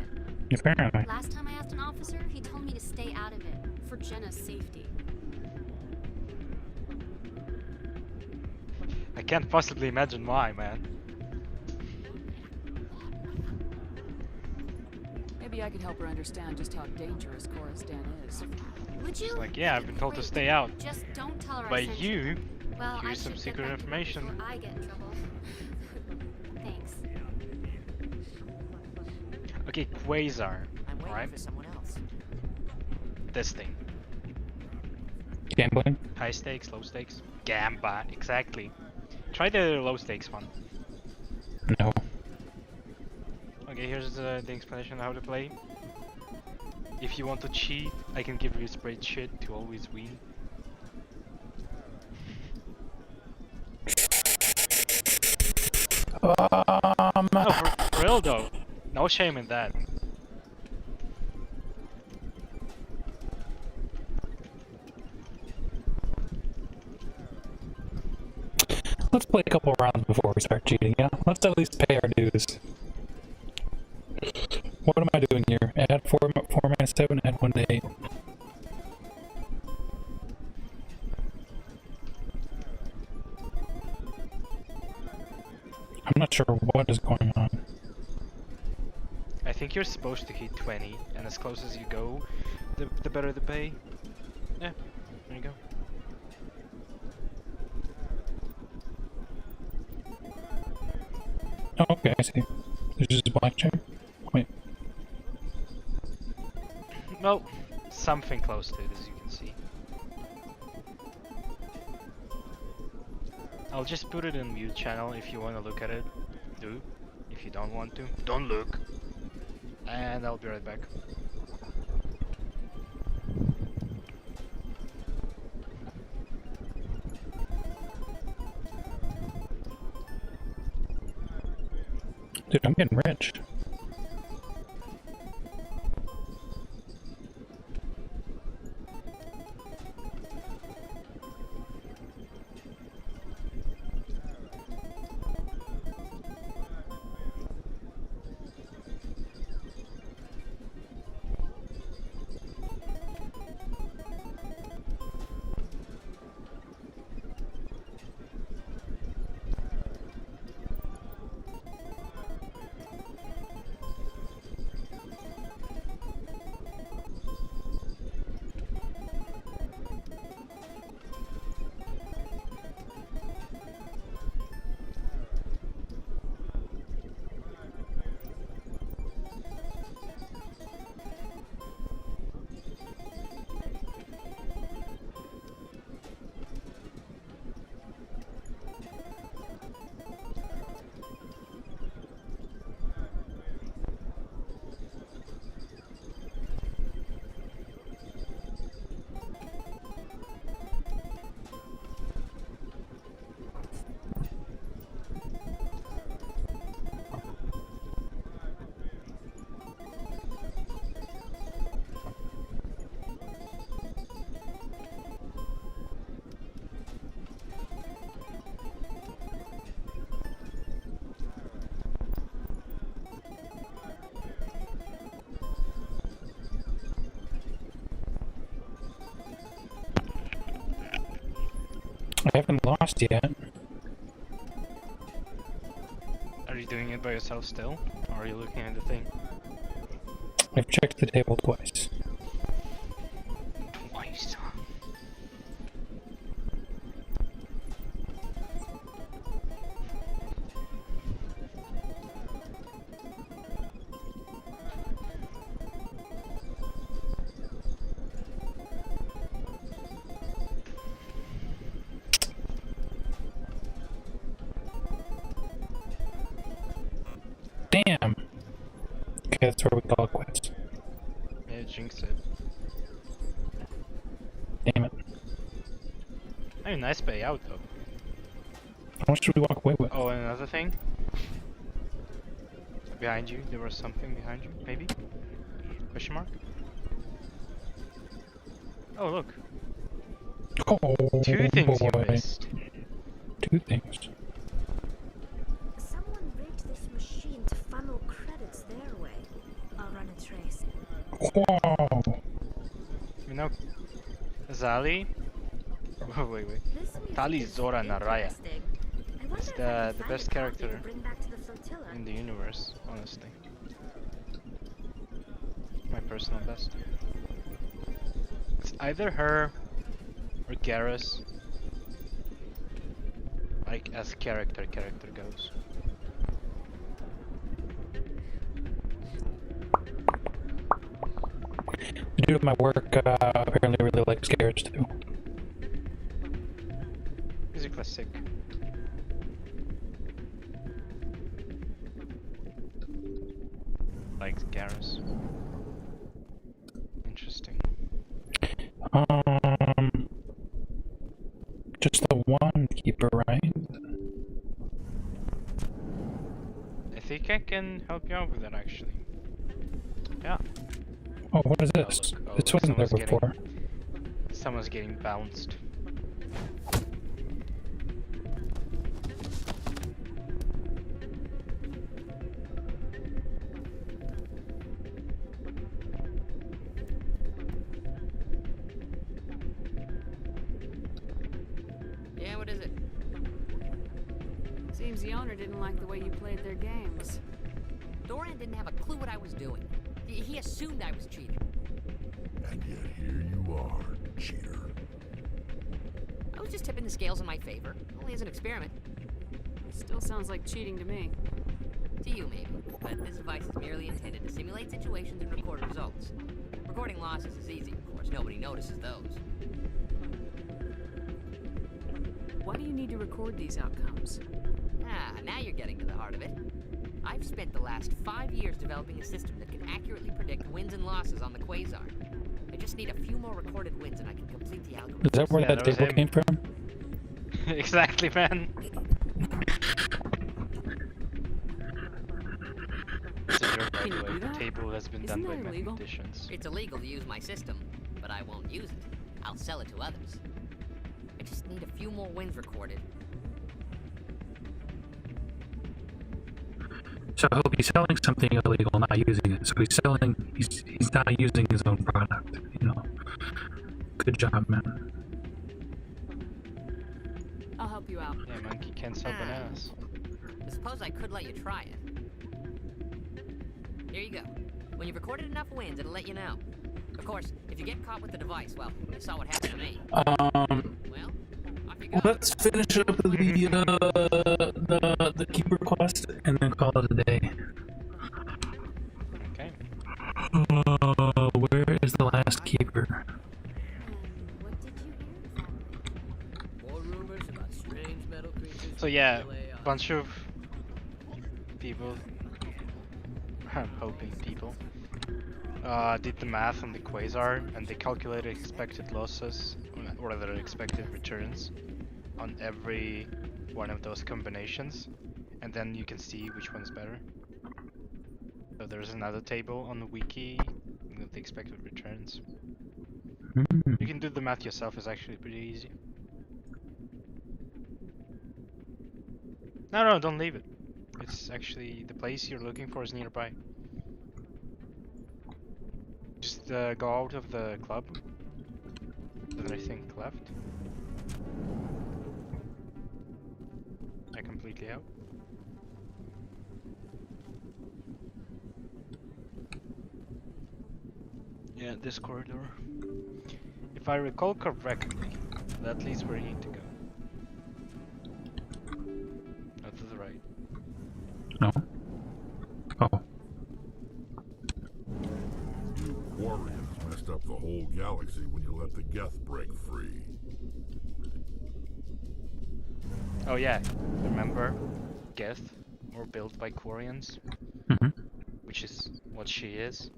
Apparently. Last time I asked an officer, he told me to stay out of it, for Jenna's safety. I can't possibly imagine why, man. Maybe I could help her understand just how dangerous Cora's Den is. Would you? It's like, yeah, I've been told to stay out. Just don't tell her I By sent you. Well, I Here's some should get secret back to work information. before I get in trouble. Thanks. Okay, quasar. I'm waiting Alright. for someone else. This thing. Gambling? High stakes, low stakes. Gamba, exactly. Try the low stakes one. No. Okay, here's the explanation on how to play. If you want to cheat, I can give you a spreadsheet to always win. No, for real though. No shame in that. Let's play a couple rounds before we start cheating, yeah? Let's at least pay our dues. What am I doing here? Add 4 minus 7, add 1 to 8. I'm not sure what is going on. I think you're supposed to hit 20, and as close as you go, the better the pay. Yeah, there you go. Oh, okay, I see. There's just a blackjack. Wait. Well, something close to it, as you can see. I'll just put it in mute channel if you want to look at it. Do. If you don't want to, don't look. And I'll be right back. Dude, I'm getting rich. haven't lost yet. Are you doing it by yourself still? Or are you looking at the thing? I've checked the table twice. Twice. Damn! Okay, that's where we call it quits. Yeah, jinx it. Damn it. Hey, nice payout though. How much should we walk away with? Oh, and another thing. Behind you, there was something behind you, maybe? Question mark? Oh, look. Oh, 2 things boy. you missed. 2 things. Someone rigged this machine to funnel credits their way. I'll run a trace. Wow! You know, Zali? Oh, wait. Tali Zora Naraya. It's the best character in the universe, honestly. My personal best. It's either her or Garrus. Like, as character goes. The dude at my work apparently really likes Garrus too. He's a classic. Likes Garrus. Interesting. Just the one keeper, right? I think I can help you out with that actually. Yeah. Oh, what is this? Oh, This wasn't there before. Someone's getting bounced. Yeah, what is it? Seems the owner didn't like the way you played their games. Doran didn't have a clue what I was doing. He assumed I was cheating. And yet here you are, cheater. I was just tipping the scales in my favor, only as an experiment. Still sounds like cheating to me. To you, maybe. But this device is merely intended to simulate situations and record results. Recording losses is easy, of course. Nobody notices those. Why do you need to record these outcomes? Ah, now you're getting to the heart of it. I've spent the last 5 years developing a system that can accurately predict wins and losses on the Quasar. I just need a few more recorded wins and I can complete the algorithm. Is that where that table came from? Exactly, man. It's a joke, by the way. The table has been done by mathematicians. It's illegal to use my system, but I won't use it. I'll sell it to others. I just need a few more wins recorded. So I hope he's selling something illegal, not using it. So he's not using his own product, you know. Good job, man. I'll help you out. Yeah, monkey can't sell bananas. I suppose I could let you try it. Here you go. When you've recorded enough wins, it'll let you know. Of course, if you get caught with the device, well, you saw what happened to me. Well, off you go. Let's finish up the keeper quest and then call it a day. Okay. Where is the last keeper? More rumors about strange metal creatures. So yeah, bunch of people, I'm hoping people, did the math on the Quasar and they calculated expected losses, or rather expected returns, on every one of those combinations, and then you can see which one's better. So there's another table on the wiki with the expected returns. You can do the math yourself, it's actually pretty easy. No, don't leave it. It's actually, the place you're looking for is nearby. Just go out of the club. Is there anything left? I completely out. Yeah, this corridor. If I recall correctly, that leads where you need to go. Not to the right. No. Oh. You Quarians messed up the whole galaxy when you let the Geth break free. Oh yeah, remember? Geth were built by Quarians, which is what she is.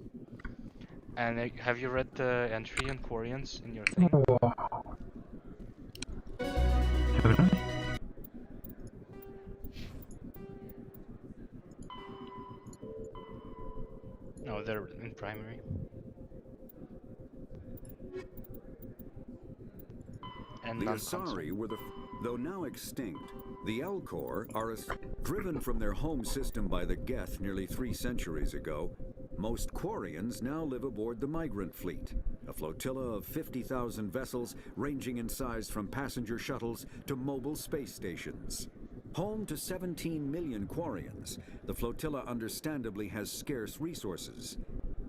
And have you read the entry on Quarians in your thing? Haven't I? No, they're in primary. And the Asari were though now extinct, the Elkhorn are driven from their home system by the Geth nearly 3 centuries ago. Most Quarians now live aboard the Migrant Fleet, a flotilla of 50,000 vessels ranging in size from passenger shuttles to mobile space stations. Home to 17 million Quarians, the flotilla understandably has scarce resources.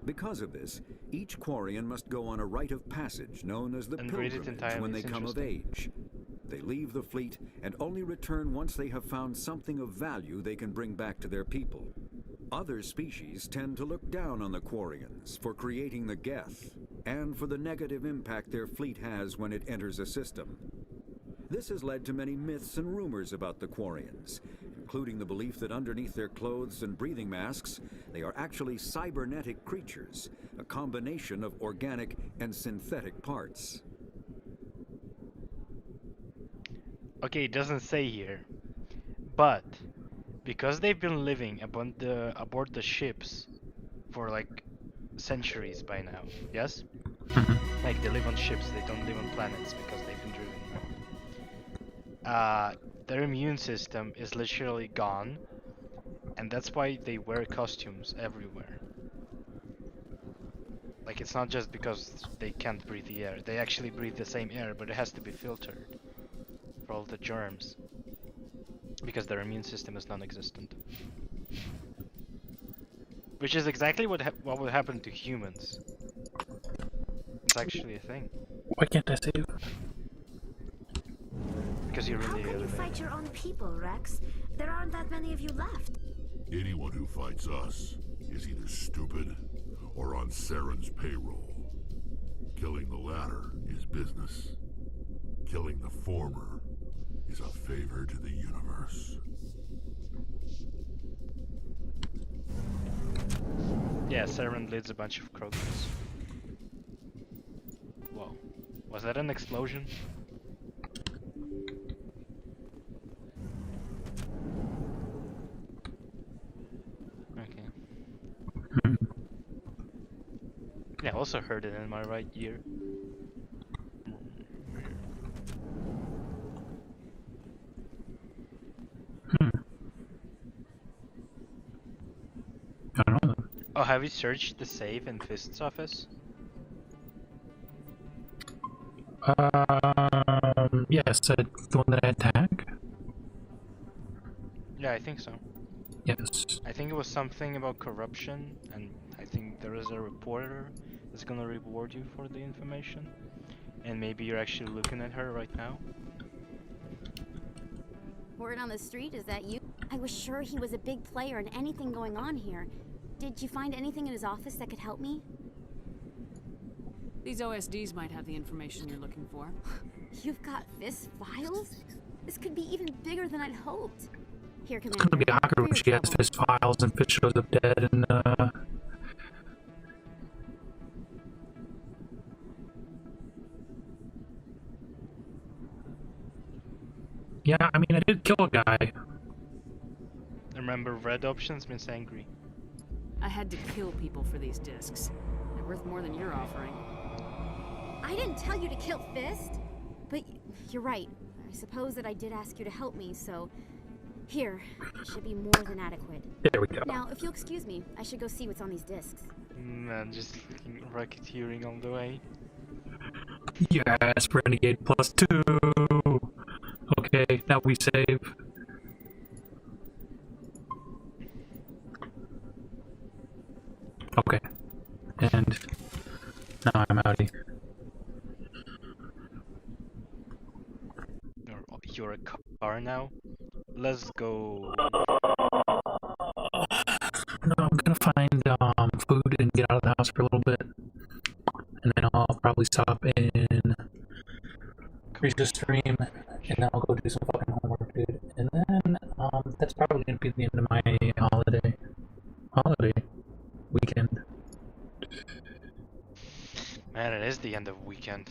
Because of this, each Quarian must go on a rite of passage known as the pilgrimage when they come of age. They leave the fleet and only return once they have found something of value they can bring back to their people. Other species tend to look down on the Quarians for creating the Geth and for the negative impact their fleet has when it enters a system. This has led to many myths and rumors about the Quarians, including the belief that underneath their clothes and breathing masks, they are actually cybernetic creatures, a combination of organic and synthetic parts. Okay, it doesn't say here, but because they've been living aboard the ships for like centuries by now, yes? Like they live on ships, they don't live on planets because they've been driven. Their immune system is literally gone, and that's why they wear costumes everywhere. Like it's not just because they can't breathe the air, they actually breathe the same air, but it has to be filtered for all the germs. Because their immune system is non-existent. Which is exactly what would happen to humans. It's actually a thing. Why can't I save? Because you're How really can you fight your own people, Rex? There aren't that many of you left. Anyone who fights us is either stupid or on Saren's payroll. Killing the latter is business. Killing the former is a favor to the universe. Yeah, Saren leads a bunch of Krogans. Whoa. Was that an explosion? Okay. Yeah, I also heard it in my right ear. I don't know. Oh, have you searched the safe in Fist's office? Yes, the one that I had tag? Yeah, I think so. Yes. I think it was something about corruption, and I think there is a reporter that's gonna reward you for the information. And maybe you're actually looking at her right now. Word on the street, is that you? I was sure he was a big player in anything going on here. Did you find anything in his office that could help me? These OSDs might have the information you're looking for. You've got Fist files? This could be even bigger than I'd hoped. Here, It's gonna be awkward when she has Fist files and Fist shows up dead and yeah, I mean I did kill a guy. Remember, red options means angry. I had to kill people for these discs. They're worth more than you're offering. I didn't tell you to kill Fist. But you're right. I suppose that I did ask you to help me, so... Here, it should be more than adequate. There we go. Now, if you'll excuse me, I should go see what's on these discs. Man, just fucking racketeering all the way. Yes, Renegade +2! Okay, now we save. Okay. And now I'm outie. You're a car now? Let's go. No, I'm gonna find food and get out of the house for a little bit. And then I'll probably stop in reach the stream, and then I'll go do some fucking homework, dude. And then that's probably gonna be the end of my holiday weekend. Man, it is the end of weekend.